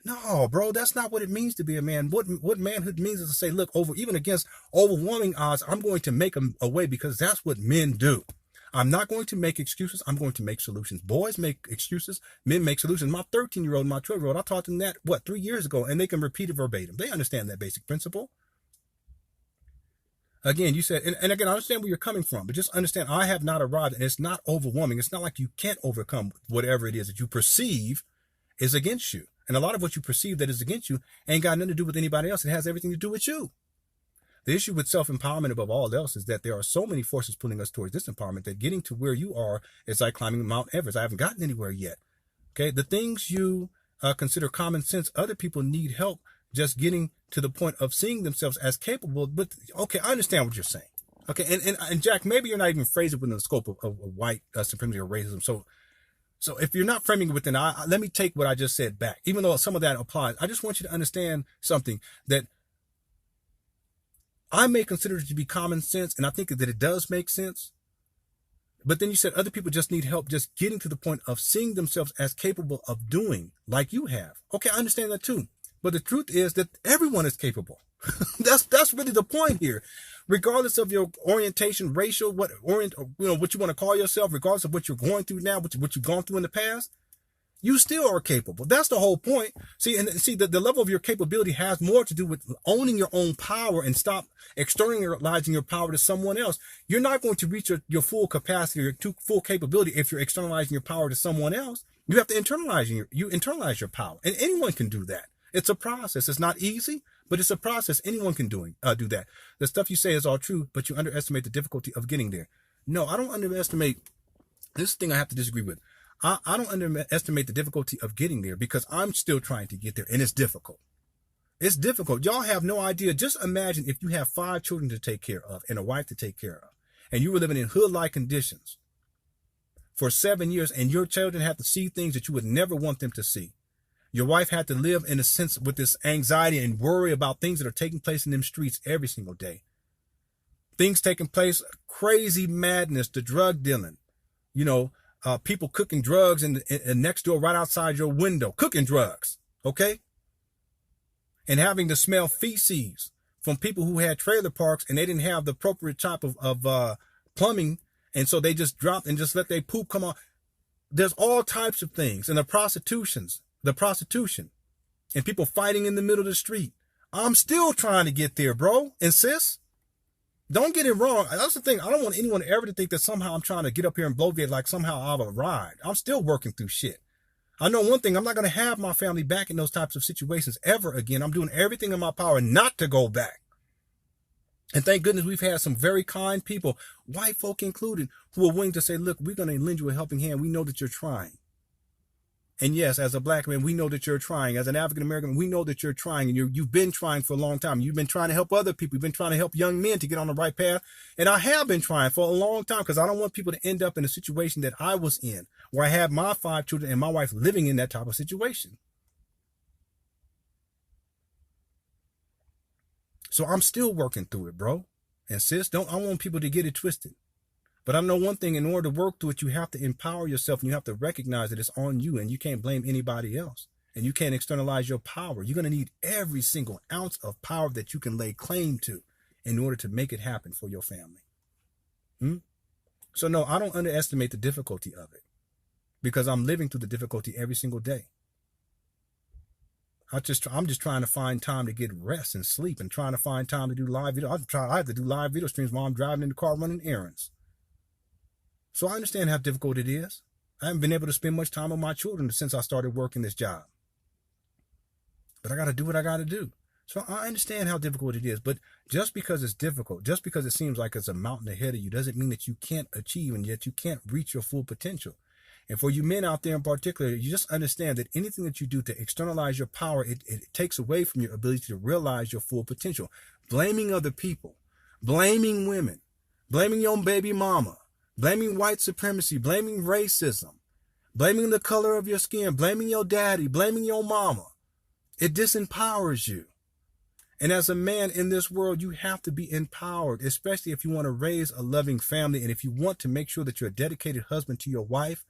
No, bro, that's not what it means to be a man. What manhood means is to say, look, even against overwhelming odds, I'm going to make a way, because that's what men do. I'm not going to make excuses. I'm going to make solutions. Boys make excuses. Men make solutions. My 13-year-old, my 12-year-old, I taught them that, 3 years ago, and they can repeat it verbatim. They understand that basic principle. Again, you said, and again, I understand where you're coming from, but just understand, I have not arrived, and it's not overwhelming. It's not like you can't overcome whatever it is that you perceive is against you. And a lot of what you perceive that is against you ain't got nothing to do with anybody else. It has everything to do with you. The issue with self-empowerment above all else is that there are so many forces pulling us towards disempowerment that getting to where you are is like climbing Mount Everest. I haven't gotten anywhere yet. Okay. The things you consider common sense, other people need help just getting to the point of seeing themselves as capable. But okay, I understand what you're saying. Okay. And Jack, maybe you're not even phrasing within the scope of white supremacy or racism. So if you're not framing it within, let me take what I just said back, even though some of that applies. I just want you to understand something that I may consider it to be common sense, and I think that it does make sense. But then you said other people just need help just getting to the point of seeing themselves as capable of doing like you have. Okay, I understand that too. But the truth is that everyone is capable. That's really the point here. Regardless of your orientation, racial, what you want to call yourself, regardless of what you're going through now, what you've gone through in the past, you still are capable. That's the whole point. See, the level of your capability has more to do with owning your own power and stop externalizing your power to someone else. You're not going to reach your full capacity or full capability if you're externalizing your power to someone else. You have to internalize your power, and anyone can do that. It's a process. It's not easy, but it's a process. Anyone can do that. The stuff you say is all true, but you underestimate the difficulty of getting there. No, I don't underestimate. This is the thing I have to disagree with. I don't underestimate the difficulty of getting there because I'm still trying to get there, and it's difficult. It's difficult. Y'all have no idea. Just imagine if you have 5 children to take care of and a wife to take care of, and you were living in hood-like conditions for 7 years, and your children have to see things that you would never want them to see. Your wife had to live in a sense with this anxiety and worry about things that are taking place in them streets every single day. Things taking place, crazy madness, the drug dealing, people cooking drugs and next door right outside your window, cooking drugs, okay? And having to smell feces from people who had trailer parks and they didn't have the appropriate type of plumbing, and so they just dropped and just let their poop come on. There's all types of things. And the prostitution, and people fighting in the middle of the street. I'm still trying to get there, bro and sis. Don't get it wrong. That's the thing. I don't want anyone ever to think that somehow I'm trying to get up here and bloviate like somehow I've arrived. I'm still working through shit. I know one thing. I'm not going to have my family back in those types of situations ever again. I'm doing everything in my power not to go back. And thank goodness we've had some very kind people, white folk included, who are willing to say, look, we're going to lend you a helping hand. We know that you're trying. And yes, as a black man, we know that you're trying. As an African American, we know that you're trying, and you've been trying for a long time. You've been trying to help other people. You've been trying to help young men to get on the right path. And I have been trying for a long time because I don't want people to end up in a situation that I was in, where I had my 5 children and my wife living in that type of situation. So I'm still working through it, bro. And sis, I want people to get it twisted. But I know one thing, in order to work through it, you have to empower yourself and you have to recognize that it's on you and you can't blame anybody else. And you can't externalize your power. You're going to need every single ounce of power that you can lay claim to in order to make it happen for your family. So no, I don't underestimate the difficulty of it because I'm living through the difficulty every single day. I'm just trying to find time to get rest and sleep and trying to find time to do live video. I have to do live video streams while I'm driving in the car running errands. So I understand how difficult it is. I haven't been able to spend much time with my children since I started working this job. But I got to do what I got to do. So I understand how difficult it is. But just because it's difficult, just because it seems like it's a mountain ahead of you, doesn't mean that you can't achieve and yet you can't reach your full potential. And for you men out there in particular, you just understand that anything that you do to externalize your power, it takes away from your ability to realize your full potential. Blaming other people, blaming women, blaming your baby mama, blaming white supremacy, blaming racism, blaming the color of your skin, blaming your daddy, blaming your mama. It disempowers you. And as a man in this world, you have to be empowered, especially if you want to raise a loving family and if you want to make sure that you're a dedicated husband to your wife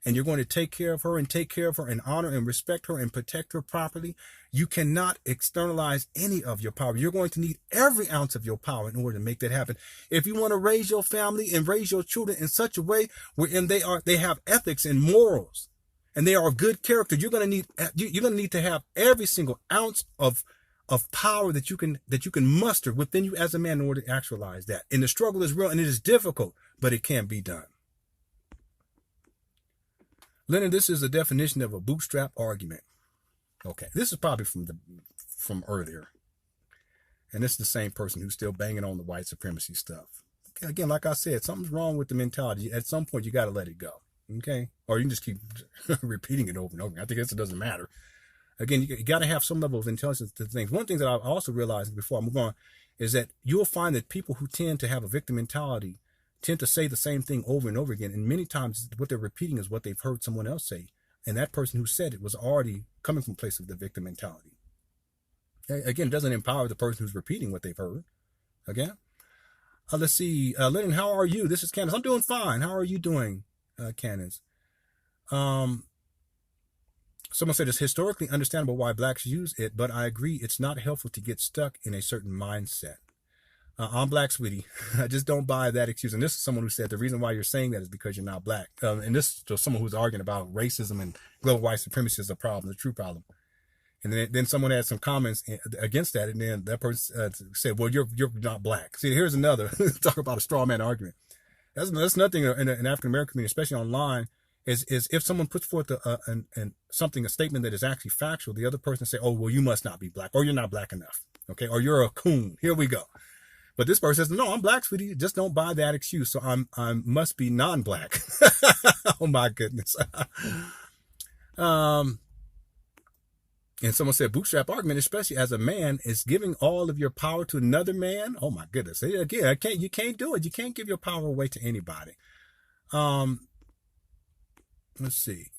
and you're going to take care of her and honor and respect her and protect her properly. You cannot externalize any of your power. You're going to need every ounce of your power in order to make that happen. If you want to raise your family and raise your children in such a way wherein they have ethics and morals and they are of good character, you're going to need to have every single ounce of power that you can muster within you as a man in order to actualize that. And the struggle is real and it is difficult, but it can be done. Leonard, this is a definition of a bootstrap argument. Okay, this is probably from earlier. And this is the same person who's still banging on the white supremacy stuff. Okay, again, like I said, something's wrong with the mentality. At some point, you got to let it go. Okay? Or you can just keep repeating it over and over. I think it doesn't matter. Again, you got to have some level of intelligence to things. One thing that I've also realized before I move on is that you'll find that people who tend to have a victim mentality tend to say the same thing over and over again. And many times what they're repeating is what they've heard someone else say. And that person who said it was already coming from a place of the victim mentality. Again, it doesn't empower the person who's repeating what they've heard. Again, Let's see. Lennon, how are you? This is Candace. I'm doing fine. How are you doing, Candace? Um, Someone said it's historically understandable why blacks use it, but I agree it's not helpful to get stuck in a certain mindset. I'm black, sweetie. I just don't buy that excuse. And this is someone who said the reason why you're saying that is because you're not black. And this is someone who's arguing about racism and global white supremacy is a problem, the true problem. And then someone had some comments against that, and then that person said, "Well, you're not black." See, here's another talk about a straw man argument. That's nothing in an African American community, especially online. Is if someone puts forth a statement that is actually factual, the other person say, "Oh, well, you must not be black, or you're not black enough, okay, or you're a coon." Here we go. But this person says, "No, I'm black, sweetie. Just don't buy that excuse." So I must be non-black. Oh my goodness. And someone said, "Bootstrap argument, especially as a man, is giving all of your power to another man." Oh my goodness. Again, you can't do it. You can't give your power away to anybody. Let's see.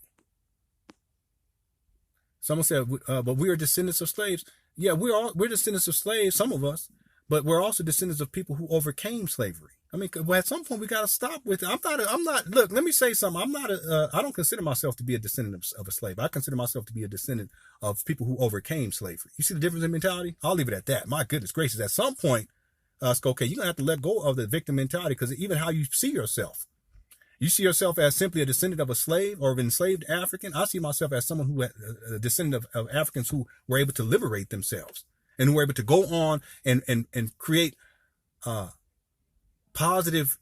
Someone said, "But we are descendants of slaves." Yeah, we're descendants of slaves, some of us. But we're also descendants of people who overcame slavery. I mean, at some point we got to stop with it. I'm not, look, let me say something. I don't consider myself to be a descendant of a slave. I consider myself to be a descendant of people who overcame slavery. You see the difference in mentality? I'll leave it at that. My goodness gracious. At some point, okay, you're going to have to let go of the victim mentality, because even how you see yourself, you see yourself as simply a descendant of a slave or of an enslaved African. I see myself as someone who, a descendant of Africans who were able to liberate themselves, and who were able to go on and create a positive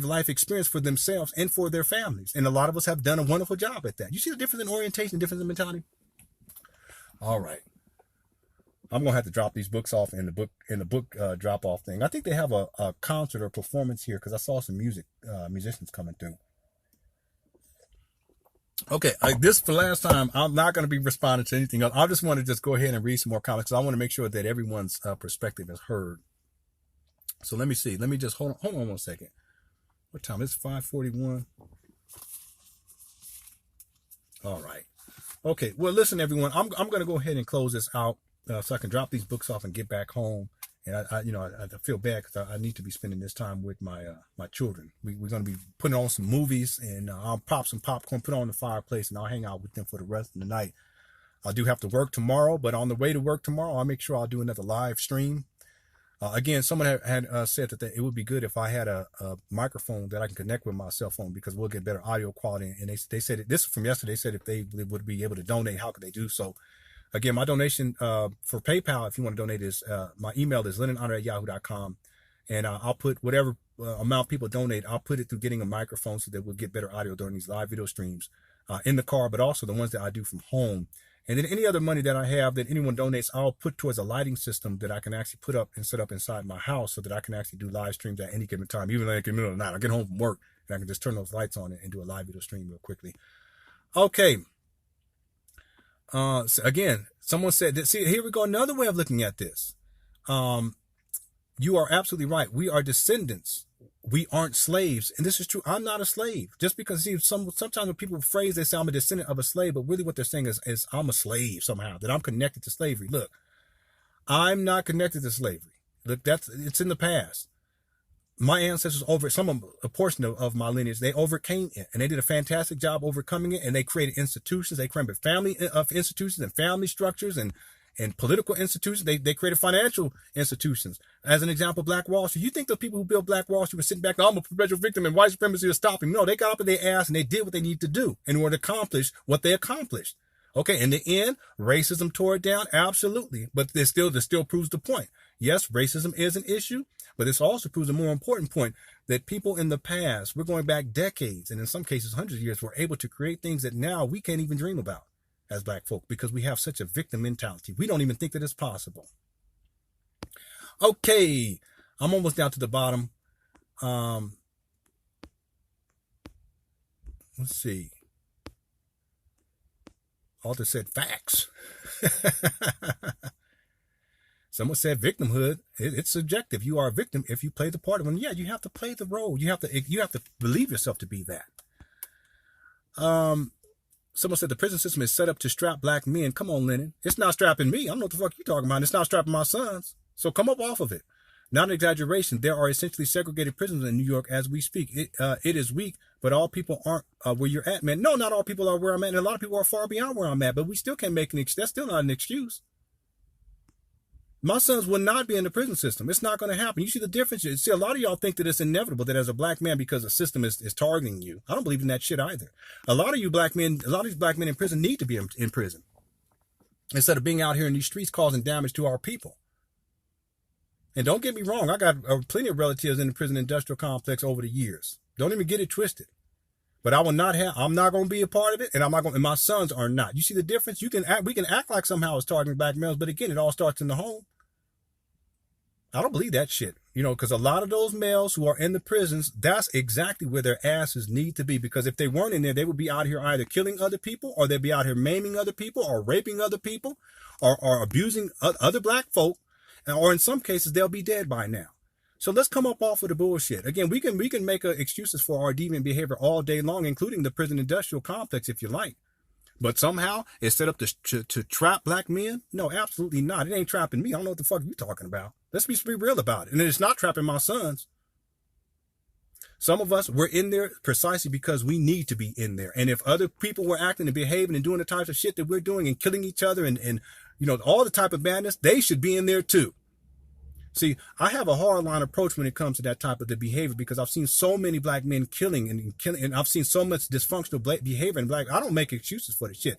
life experience for themselves and for their families. And a lot of us have done a wonderful job at that. You see the difference in orientation, difference in mentality? All right. I'm going to have to drop these books off in the book drop off thing. I think they have a concert or performance here, because I saw some musicians coming through. Okay, this for last time. I'm not going to be responding to anything else. I just want to just go ahead and read some more comments, because I want to make sure that everyone's perspective is heard. So let me see. Let me just hold on 1 second. What time? It's 5:41. All right. Okay. Well, listen, everyone. I'm going to go ahead and close this out so I can drop these books off and get back home. And I feel bad because I need to be spending this time with my children. We're going to be putting on some movies, and I'll pop some popcorn, put on the fireplace, and I'll hang out with them for the rest of the night. I do have to work tomorrow, but on the way to work tomorrow, I'll make sure I'll do another live stream. Again, someone had said that it would be good if I had a microphone that I can connect with my cell phone, because we'll get better audio quality. And they said, this from yesterday, said if they would be able to donate, how could they do so? Again, my donation for PayPal, if you want to donate, is my email is lennonhonor@yahoo.com. And I'll put whatever amount people donate, I'll put it through getting a microphone so that we'll get better audio during these live video streams in the car, but also the ones that I do from home. And then any other money that I have that anyone donates, I'll put towards a lighting system that I can actually put up and set up inside my house, so that I can actually do live streams at any given time, even like in the middle of the night. I get home from work and I can just turn those lights on and do a live video stream real quickly. Okay. So again, someone said that, see, here we go. Another way of looking at this. You are absolutely right. We are descendants. We aren't slaves. And this is true. I'm not a slave. Just because, see, sometimes when people phrase, they say I'm a descendant of a slave, but really what they're saying is I'm a slave somehow, that I'm connected to slavery. Look, I'm not connected to slavery. Look, it's in the past. My ancestors a portion of my lineage, they overcame it, and they did a fantastic job overcoming it. And they created institutions. They created family institutions and family structures and political institutions. They created financial institutions. As an example, Black Wall Street. You think the people who built Black Wall Street were sitting back, I'm a perpetual victim and white supremacy is stopping? No, they got up in their ass and they did what they needed to do in order to accomplish what they accomplished. Okay, in the end, racism tore it down, absolutely. But this still proves the point. Yes, racism is an issue, but this also proves a more important point, that people in the past, we're going back decades, and in some cases hundreds of years, were able to create things that now we can't even dream about as Black folk, because we have such a victim mentality. We don't even think that it's possible. Okay, I'm almost down to the bottom. Let's see. Alter said facts. Someone said victimhood. It's subjective. You are a victim if you play the part of them. Yeah, you have to play the role. You have to believe yourself to be that. Someone said the prison system is set up to strap Black men. Come on, Lennon. It's not strapping me. I don't know what the fuck you're talking about. It's not strapping my sons. So come up off of it. Not an exaggeration. There are essentially segregated prisons in New York as we speak. It is weak, but all people aren't where you're at, man. No, not all people are where I'm at, and a lot of people are far beyond where I'm at. But we still can't make that's still not an excuse. My sons will not be in the prison system. It's not going to happen. You see the difference? See, a lot of y'all think that it's inevitable that as a black man, because the system is targeting you. I don't believe in that shit either. A lot of these black men in prison need to be in prison instead of being out here in these streets causing damage to our people. And don't get me wrong, I got plenty of relatives in the prison industrial complex over the years. Don't even get it twisted. But I'm not going to be a part of it, and and my sons are not. You see the difference? We can act like somehow it's targeting black males, but again, it all starts in the home. I don't believe that shit, because a lot of those males who are in the prisons, that's exactly where their asses need to be. Because if they weren't in there, they would be out here either killing other people, or they'd be out here maiming other people, or raping other people, or abusing other black folk, or in some cases, they'll be dead by now. So let's come up off of the bullshit. Again, we can make excuses for our deviant behavior all day long, including the prison industrial complex, if you like. But somehow it's set up to trap black men? No, absolutely not. It ain't trapping me. I don't know what the fuck you're talking about. Let's be real about it. And it's not trapping my sons. Some of us, we're in there precisely because we need to be in there. And if other people were acting and behaving and doing the types of shit that we're doing and killing each other and all the type of madness, they should be in there too. See, I have a hardline approach when it comes to that type of the behavior because I've seen so many black men killing, and I've seen so much dysfunctional behavior in black. I don't make excuses for the shit.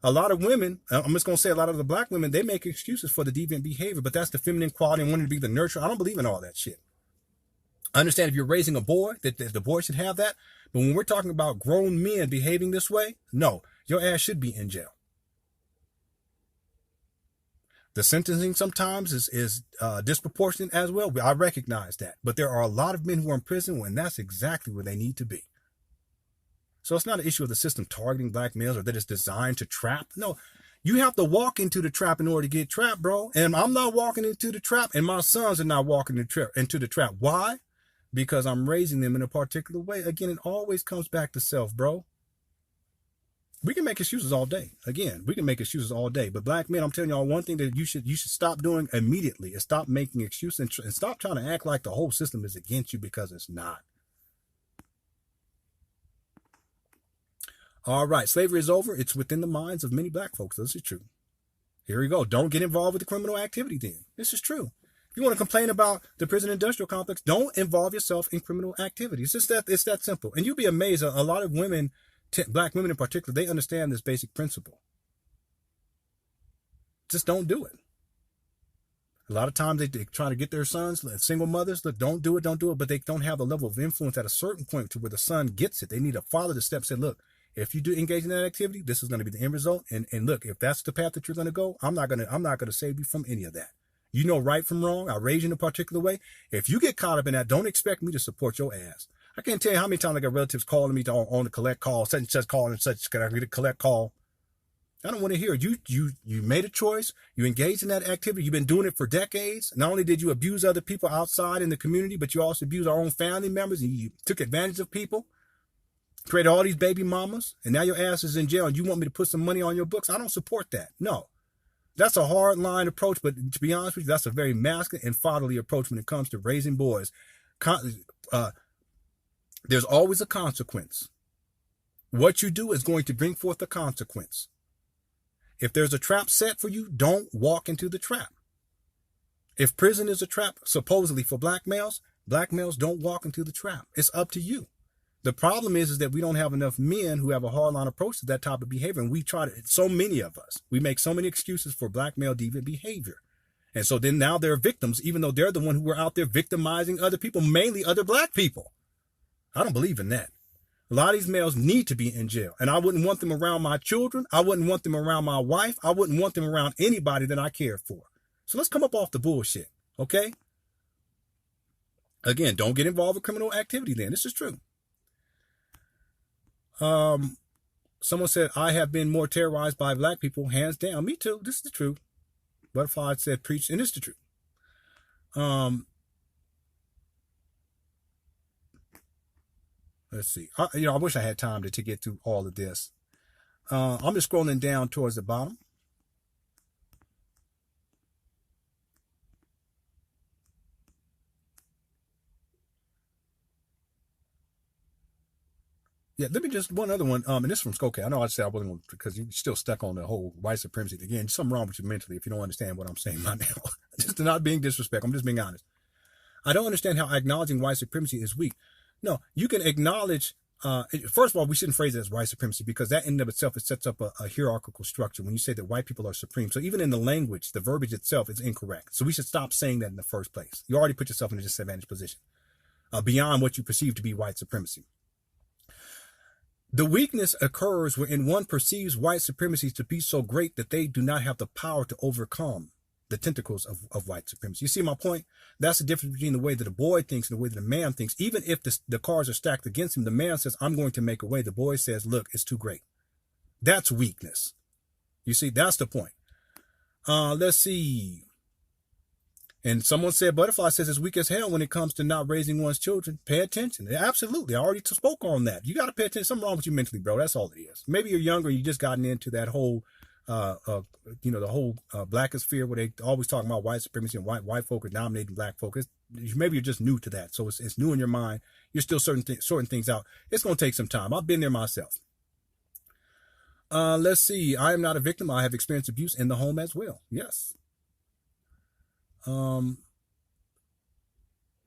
A lot of women, I'm just going to say a lot of the black women, they make excuses for the deviant behavior, but that's the feminine quality and wanting to be the nurturer. I don't believe in all that shit. I understand if you're raising a boy, that the boy should have that. But when we're talking about grown men behaving this way, no, your ass should be in jail. The sentencing sometimes is disproportionate as well. I recognize that. But there are a lot of men who are in prison when that's exactly where they need to be. So it's not an issue of the system targeting black males or that it's designed to trap. No, you have to walk into the trap in order to get trapped, bro. And I'm not walking into the trap, and my sons are not walking into the trap. Why? Because I'm raising them in a particular way. Again, it always comes back to self, bro. We can make excuses all day. Again, we can make excuses all day. But black men, I'm telling y'all one thing that you should stop doing immediately is stop making excuses and stop trying to act like the whole system is against you, because it's not. All right, slavery is over. It's within the minds of many black folks. This is true. Here we go. Don't get involved with the criminal activity then. This is true. If you want to complain about the prison industrial complex, don't involve yourself in criminal activity. It's that simple. And you'll be amazed. A lot of women, black women in particular, they understand this basic principle. Just don't do it. A lot of times they try to get their sons, single mothers, look, don't do it, but they don't have the level of influence at a certain point to where the son gets it. They need a father to step and say, look, if you do engage in that activity, this is going to be the end result. And look, if that's the path that you're going to go, I'm not going to save you from any of that. You know right from wrong. I raise you in a particular way. If you get caught up in that, don't expect me to support your ass. I can't tell you how many times I got relatives calling me on the collect call, such and such call and such. Can I get a collect call? I don't want to hear it. You made a choice. You engaged in that activity. You've been doing it for decades. Not only did you abuse other people outside in the community, but you also abused our own family members, and you took advantage of people, created all these baby mamas, and now your ass is in jail and you want me to put some money on your books? I don't support that. No. That's a hard line approach, but to be honest with you, that's a very masculine and fatherly approach when it comes to raising boys. There's always a consequence. What you do is going to bring forth a consequence. If there's a trap set for you, don't walk into the trap. If prison is a trap, supposedly for black males don't walk into the trap. It's up to you. The problem is that we don't have enough men who have a hardline approach to that type of behavior. And we try to, so many of us, we make so many excuses for black male deviant behavior. And so then now they're victims, even though they're the one who were out there victimizing other people, mainly other black people. I don't believe in that. A lot of these males need to be in jail. And I wouldn't want them around my children. I wouldn't want them around my wife. I wouldn't want them around anybody that I care for. So let's come up off the bullshit, okay? Again, don't get involved with criminal activity then. This is true. Someone said, I have been more terrorized by black people, hands down. Me too. This is the truth. Butterfly said, preach, and it's the truth. Let's see. I wish I had time to get through all of this. I'm just scrolling down towards the bottom. Yeah, let me just one other one. And this is from Skoke. I know I said I wasn't going because you're still stuck on the whole white supremacy. Again, something wrong with you mentally if you don't understand what I'm saying right now. Just not being disrespectful. I'm just being honest. I don't understand how acknowledging white supremacy is weak. No, you can acknowledge. First of all, we shouldn't phrase it as white supremacy because that in and of itself it sets up a hierarchical structure when you say that white people are supreme. So even in the language, the verbiage itself is incorrect. So we should stop saying that in the first place. You already put yourself in a disadvantaged position beyond what you perceive to be white supremacy. The weakness occurs when one perceives white supremacy to be so great that they do not have the power to overcome the tentacles of white supremacy. You see my point? That's the difference between the way that a boy thinks and the way that a man thinks. Even if the cards are stacked against him, the man says, I'm going to make a way. The boy says, look, it's too great. That's weakness. You see, that's the point. Let's see. And someone said, Butterfly says it's weak as hell when it comes to not raising one's children. Pay attention. Absolutely. I already spoke on that. You got to pay attention. Something wrong with you mentally, bro. That's all it is. Maybe you're younger and you just gotten into that whole, the whole blackosphere where they always talking about white supremacy and white folk are dominating black folk. Maybe you're just new to that. So it's new in your mind. You're still sorting things out. It's going to take some time. I've been there myself. Let's see. I am not a victim. I have experienced abuse in the home as well. Yes.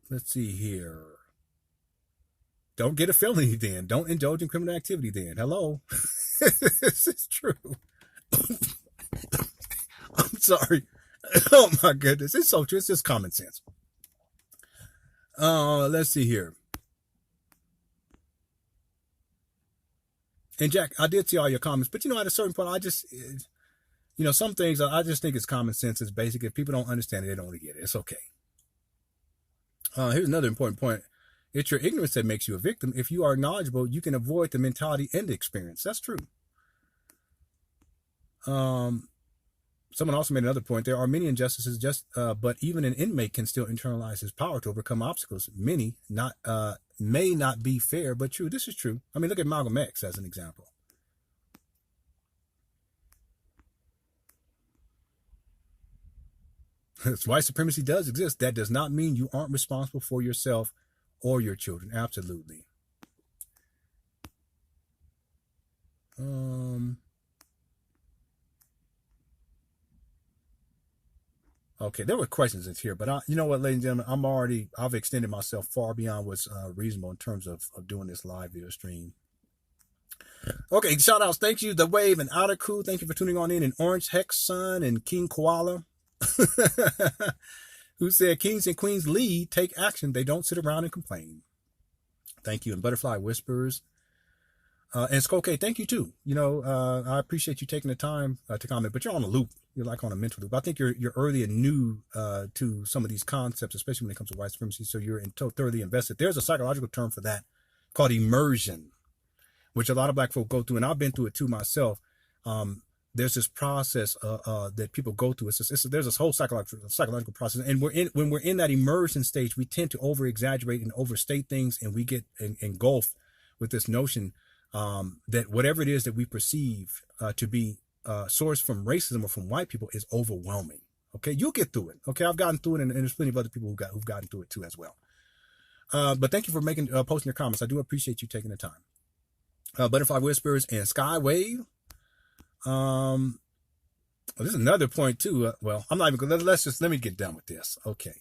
Let's see here. Don't get a felony then. Don't indulge in criminal activity then. Hello. This is true. I'm sorry. Oh my goodness. It's so true. It's just common sense. Let's see here. And Jack, I did see all your comments, but at a certain point, some things I just think it's common sense. It's basic. If people don't understand it, they don't really get it. It's okay. Here's another important point. It's your ignorance that makes you a victim. If you are knowledgeable, you can avoid the mentality and the experience. That's true. Someone also made another point. There are many injustices, but even an inmate can still internalize his power to overcome obstacles. Many may not be fair, but true. This is true. I mean, look at Malcolm X as an example. White supremacy does exist. That does not mean you aren't responsible for yourself or your children. Absolutely. Okay, there were questions in here, but you know what, ladies and gentlemen, I've extended myself far beyond what's reasonable in terms of doing this live video stream. Okay, shout outs. Thank you, The Wave and Outer Crew. Thank you for tuning on in. And Orange Hex Sun and King Koala. Who said kings and queens lead, take action. They don't sit around and complain. Thank you. And Butterfly Whispers. And Skoke, thank you too. I appreciate you taking the time to comment, but you're on a loop. You're like on a mental loop. I think you're early and new to some of these concepts, especially when it comes to white supremacy. So you're thoroughly invested. There's a psychological term for that called immersion, which a lot of black folk go through. And I've been through it too myself. There's this process that people go through. There's this whole psychological process, and when we're in that immersion stage, we tend to over exaggerate and overstate things, and we get engulfed with this notion that whatever it is that we perceive to be sourced from racism or from white people is overwhelming. Okay, you'll get through it. Okay, I've gotten through it, and there's plenty of other people who've gotten through it too as well. But thank you for posting your comments. I do appreciate you taking the time. Butterfly Whispers and Skywave. There's another point too. Well, I'm not even going to, let me get done with this. Okay.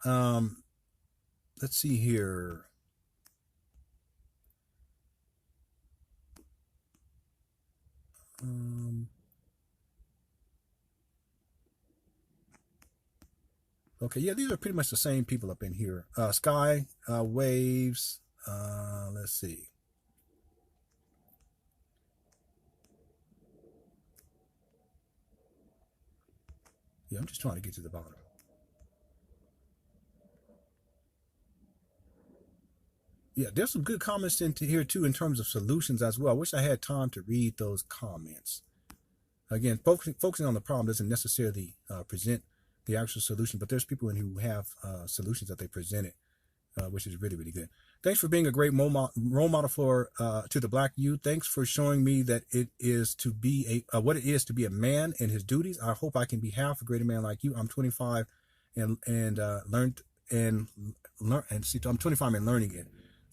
Let's see here. Okay. Yeah, these are pretty much the same people up in here. Sky, Waves, let's see. Yeah, I'm just trying to get to the bottom. Yeah, there's some good comments into here too in terms of solutions as well. I wish I had time to read those comments. Again, focusing on the problem doesn't necessarily present the actual solution, but there's people who have solutions that they presented, which is really, really good. Thanks for being a great role model for to the black youth. Thanks for showing me that it is to be what it is to be a man and his duties. I hope I can be half a greater man like you. I'm 25 and learned and learn and see. I'm 25 and learning it.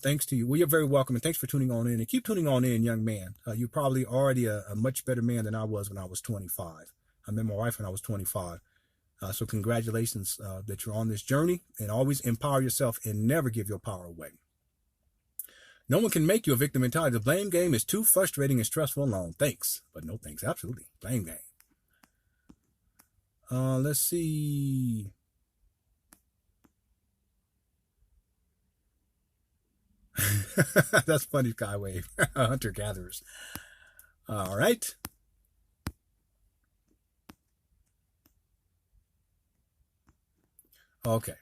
Thanks to you. Well, you're very welcome, and thanks for tuning on in. And keep tuning on in, young man. You're probably already a much better man than I was when I was 25. I met my wife when I was 25. So congratulations that you're on this journey, and always empower yourself and never give your power away. No one can make you a victim mentality. The blame game is too frustrating and stressful alone. Thanks, but no thanks. Absolutely. Blame game. Let's see. That's funny, Skywave. Hunter-gatherers. All right. Okay.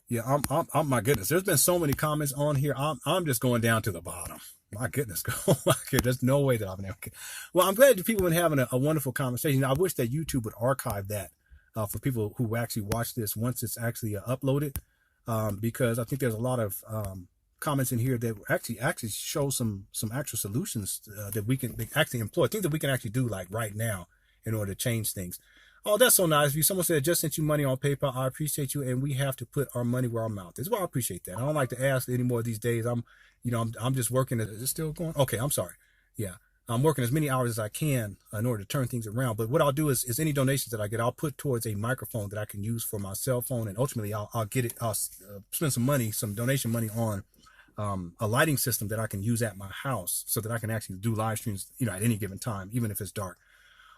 Yeah, I'm my goodness. There's been so many comments on here. I'm just going down to the bottom. My goodness. Oh my goodness. There's no way that I'm okay. Well, I'm glad that people have been having a wonderful conversation. I wish that YouTube would archive that for people who actually watch this once it's actually uploaded, because I think there's a lot of comments in here that actually show some actual solutions that we can actually employ, things that we can actually do like right now in order to change things. Oh, that's so nice of you. Someone said, just sent you money on PayPal. I appreciate you, and we have to put our money where our mouth is. Well, I appreciate that. I don't like to ask anymore these days. I'm just working. Is it still going? Okay, I'm sorry. Yeah, I'm working as many hours as I can in order to turn things around. But what I'll do is any donations that I get, I'll put towards a microphone that I can use for my cell phone, and ultimately I'll get it. I'll spend some donation money on a lighting system that I can use at my house so that I can actually do live streams, at any given time, even if it's dark.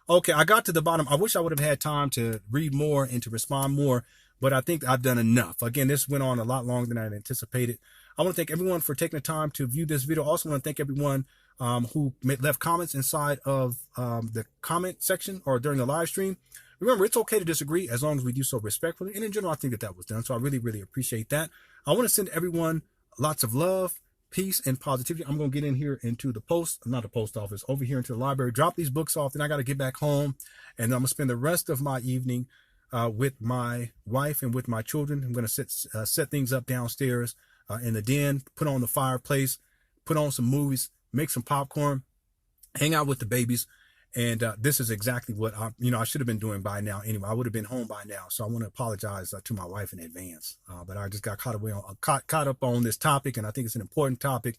Okay, I got to the bottom. I wish I would have had time to read more and to respond more, but I think I've done enough. Again, this went on a lot longer than I had anticipated. I want to thank everyone for taking the time to view this video. I also want to thank everyone who left comments inside of the comment section or during the live stream. Remember, it's okay to disagree as long as we do so respectfully. And in general, I think that was done. So I really, really appreciate that. I want to send everyone lots of love, peace, and positivity. I'm going to get in here into the not the post office, over here into the library, drop these books off. Then I got to get back home, and I'm going to spend the rest of my evening with my wife and with my children. I'm going to set things up downstairs in the den, put on the fireplace, put on some movies, make some popcorn, hang out with the babies. And this is exactly what I should have been doing by now anyway. I would have been home by now. So I want to apologize to my wife in advance. But I just got caught up on this topic, and I think it's an important topic.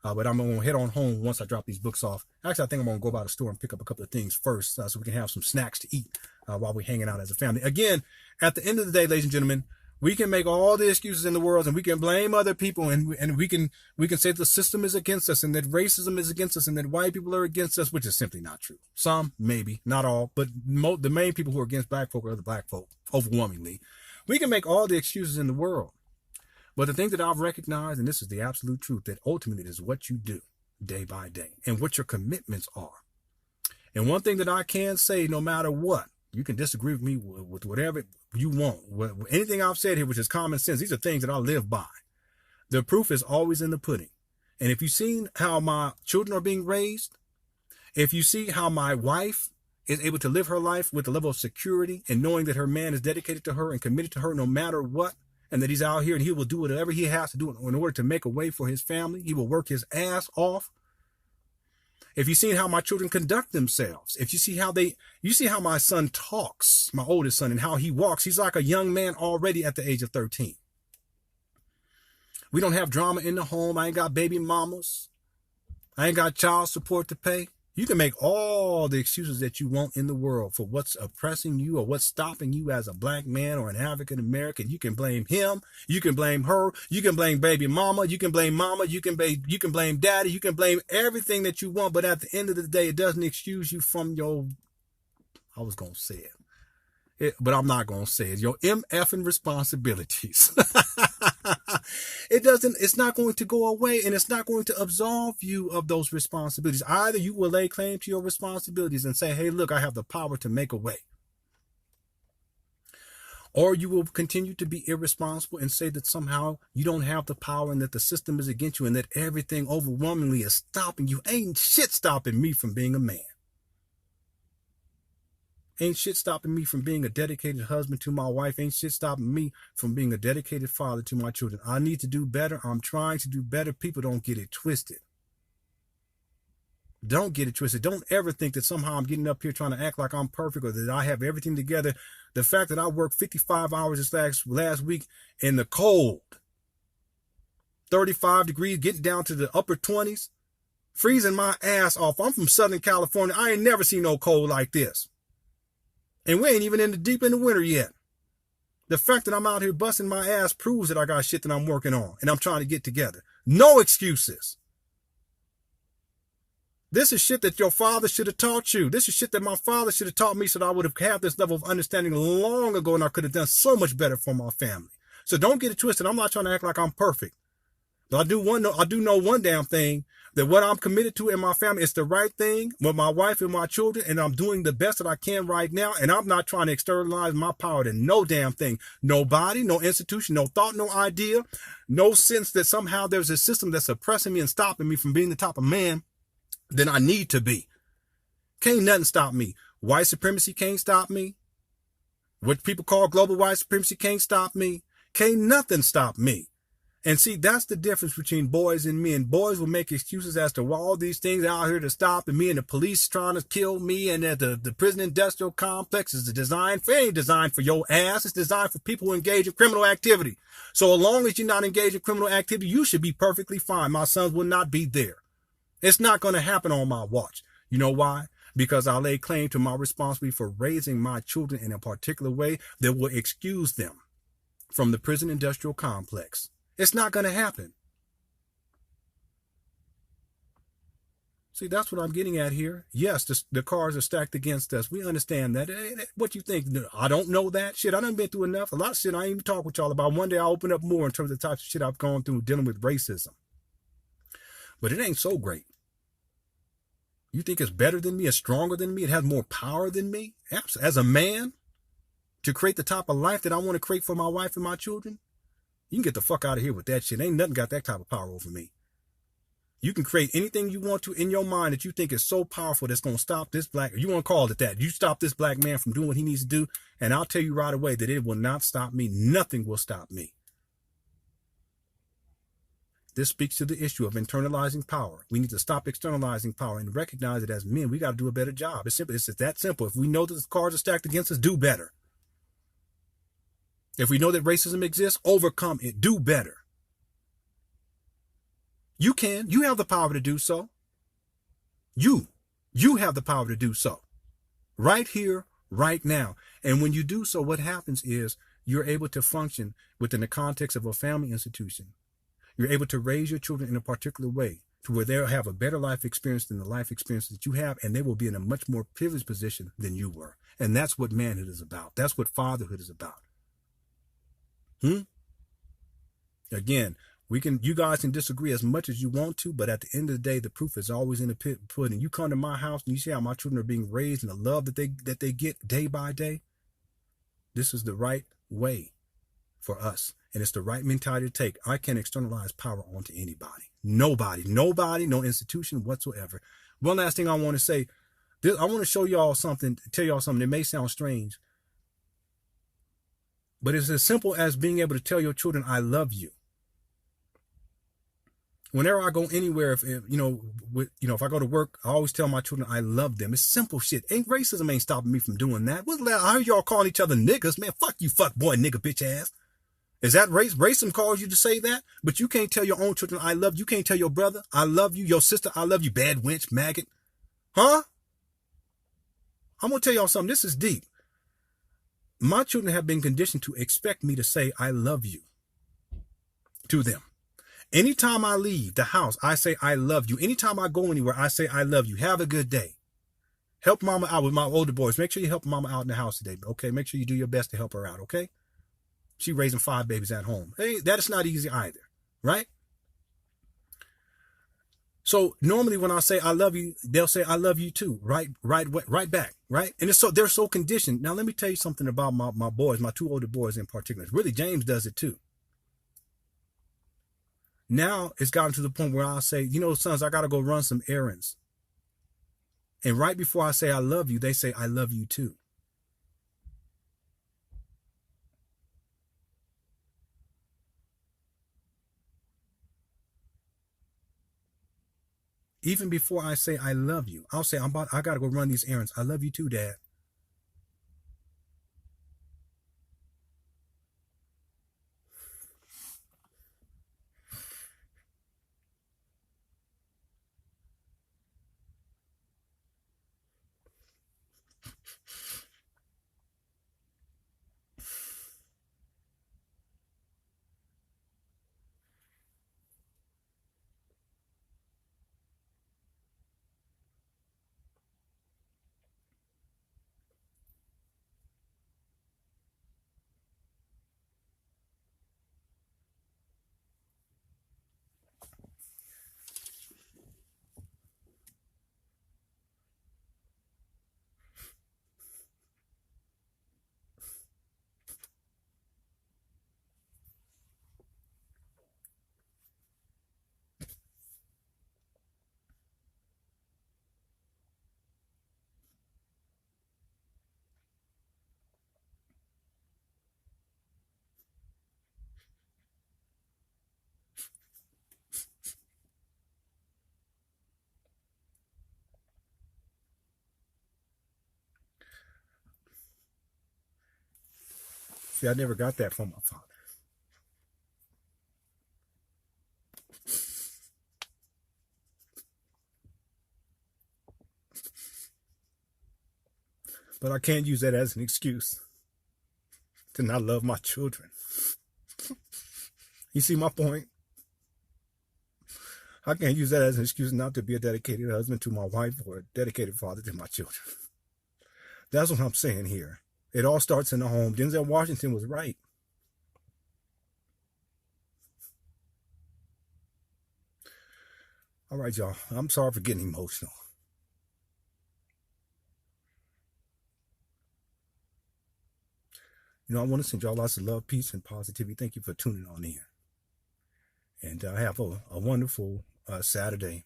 But I'm going to head on home once I drop these books off. Actually, I think I'm going to go by the store and pick up a couple of things first so we can have some snacks to eat while we're hanging out as a family. Again, at the end of the day, ladies and gentlemen, we can make all the excuses in the world, and we can blame other people, and we can say the system is against us, and that racism is against us, and that white people are against us, which is simply not true. Some, maybe, not all, but the main people who are against black folk are the black folk, overwhelmingly. We can make all the excuses in the world, but the thing that I've recognized, and this is the absolute truth, that ultimately it is what you do day by day and what your commitments are. And one thing that I can say, no matter what, you can disagree with me with whatever you want. Anything I've said here, which is common sense, these are things that I live by. The proof is always in the pudding. And if you've seen how my children are being raised, if you see how my wife is able to live her life with a level of security and knowing that her man is dedicated to her and committed to her no matter what, and that he's out here and he will do whatever he has to do in order to make a way for his family, he will work his ass off. If you've seen how my children conduct themselves, if you see how my son talks, my oldest son, and how he walks, he's like a young man already at the age of 13. We don't have drama in the home. I ain't got baby mamas. I ain't got child support to pay. You can make all the excuses that you want in the world for what's oppressing you or what's stopping you as a black man or an African American. You can blame him. You can blame her. You can blame baby mama. You can blame mama. You can blame daddy. You can blame everything that you want. But at the end of the day, it doesn't excuse you from I was going to say but I'm not going to say it. Your MFing responsibilities. It's not going to go away, and it's not going to absolve you of those responsibilities. Either you will lay claim to your responsibilities and say, hey, look, I have the power to make a way. Or you will continue to be irresponsible and say that somehow you don't have the power and that the system is against you and that everything overwhelmingly is stopping you. Ain't shit stopping me from being a man. Ain't shit stopping me from being a dedicated husband to my wife. Ain't shit stopping me from being a dedicated father to my children. I need to do better. I'm trying to do better. People don't get it twisted. Don't get it twisted. Don't ever think that somehow I'm getting up here trying to act like I'm perfect or that I have everything together. The fact that I worked 55 hours this last week in the cold 35 degrees, getting down to the upper 20s, freezing my ass off. I'm from Southern California. I ain't never seen no cold like this. And we ain't even deep in the winter yet. The fact that I'm out here busting my ass proves that I got shit that I'm working on and I'm trying to get together. No excuses. This is shit that your father should have taught you. This is shit that my father should have taught me so that I would have had this level of understanding long ago and I could have done so much better for my family. So don't get it twisted. I'm not trying to act like I'm perfect. But I do know one damn thing, that what I'm committed to in my family is the right thing with my wife and my children, and I'm doing the best that I can right now, and I'm not trying to externalize my power to no damn thing. Nobody, no institution, no thought, no idea, no sense that somehow there's a system that's suppressing me and stopping me from being the type of man that I need to be. Can't nothing stop me. White supremacy can't stop me. What people call global white supremacy can't stop me. Can't nothing stop me. And see, that's the difference between boys and men. Boys will make excuses as to why all these things out here to stop, and me and the police trying to kill me, and the prison industrial complex is designed for, ain't designed for your ass. It's designed for people who engage in criminal activity. So as long as you're not engaged in criminal activity, you should be perfectly fine. My sons will not be there. It's not going to happen on my watch. You know why? Because I lay claim to my responsibility for raising my children in a particular way that will excuse them from the prison industrial complex. It's not going to happen. See, that's what I'm getting at here. Yes, the cards are stacked against us. We understand that. What you think? I don't know that shit. I done been through enough. A lot of shit I ain't even talk with y'all about. One day I'll open up more in terms of the types of shit I've gone through dealing with racism. But it ain't so great. You think it's better than me? It's stronger than me? It has more power than me? As a man, to create the type of life that I want to create for my wife and my children? You can get the fuck out of here with that shit. Ain't nothing got that type of power over me. You can create anything you want to in your mind that you think is so powerful that's going to stop this black, you want to call it that. You stop this black man from doing what he needs to do, and I'll tell you right away that it will not stop me. Nothing will stop me. This speaks to the issue of internalizing power. We need to stop externalizing power and recognize that as men, we got to do a better job. It's simple. It's just that simple. If we know that the cards are stacked against us, do better. If we know that racism exists, overcome it. Do better. You can. You have the power to do so. You have the power to do so. Right here, right now. And when you do so, what happens is you're able to function within the context of a family institution. You're able to raise your children in a particular way to where they'll have a better life experience than the life experience that you have, and they will be in a much more privileged position than you were. And that's what manhood is about. That's what fatherhood is about. Again, you guys can disagree as much as you want to, but at the end of the day, the proof is always in the pudding. You come to my house and you see how my children are being raised and the love that they get day by day. This is the right way for us. And it's the right mentality to take. I can't externalize power onto anybody. Nobody, no institution whatsoever. One last thing I want to say. I want to show y'all something, tell y'all something that may sound strange. But it's as simple as being able to tell your children, I love you. Whenever I go anywhere, if I go to work, I always tell my children I love them. It's simple shit. Racism ain't stopping me from doing that. I heard y'all calling each other niggas. Man, fuck you, fuck boy, nigga, bitch ass. Is that race? Racism calls you to say that? But you can't tell your own children I love you. You can't tell your brother I love you, your sister I love you, bad wench, maggot. Huh? I'm going to tell y'all something. This is deep. My children have been conditioned to expect me to say I love you to them. Anytime I leave the house, I say I love you. Anytime I go anywhere, I say I love you. Have a good day. Help mama out with my older boys. Make sure you help mama out in the house today. Okay, make sure you do your best to help her out, okay? She raising 5 babies at home. Hey, that is not easy either, right? So normally when I say I love you, they'll say I love you too, right back, right? And they're so conditioned. Now let me tell you something about my boys, my 2 older boys in particular. Really, James does it too. Now it's gotten to the point where I say, sons, I got to go run some errands. And right before I say I love you, they say I love you too. Even before I say I love you, I'll say I got to go run these errands. I love you too, Dad. See, I never got that from my father. But I can't use that as an excuse to not love my children. You see my point? I can't use that as an excuse not to be a dedicated husband to my wife or a dedicated father to my children. That's what I'm saying here. It all starts in the home. Denzel Washington was right. All right, y'all. I'm sorry for getting emotional. You know, I want to send y'all lots of love, peace, and positivity. Thank you for tuning on in. And have a wonderful Saturday.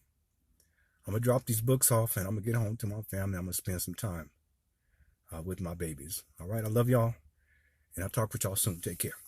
I'm going to drop these books off, and I'm going to get home to my family. I'm going to spend some time with my babies. All right, I love y'all, and I'll talk with y'all soon. Take care.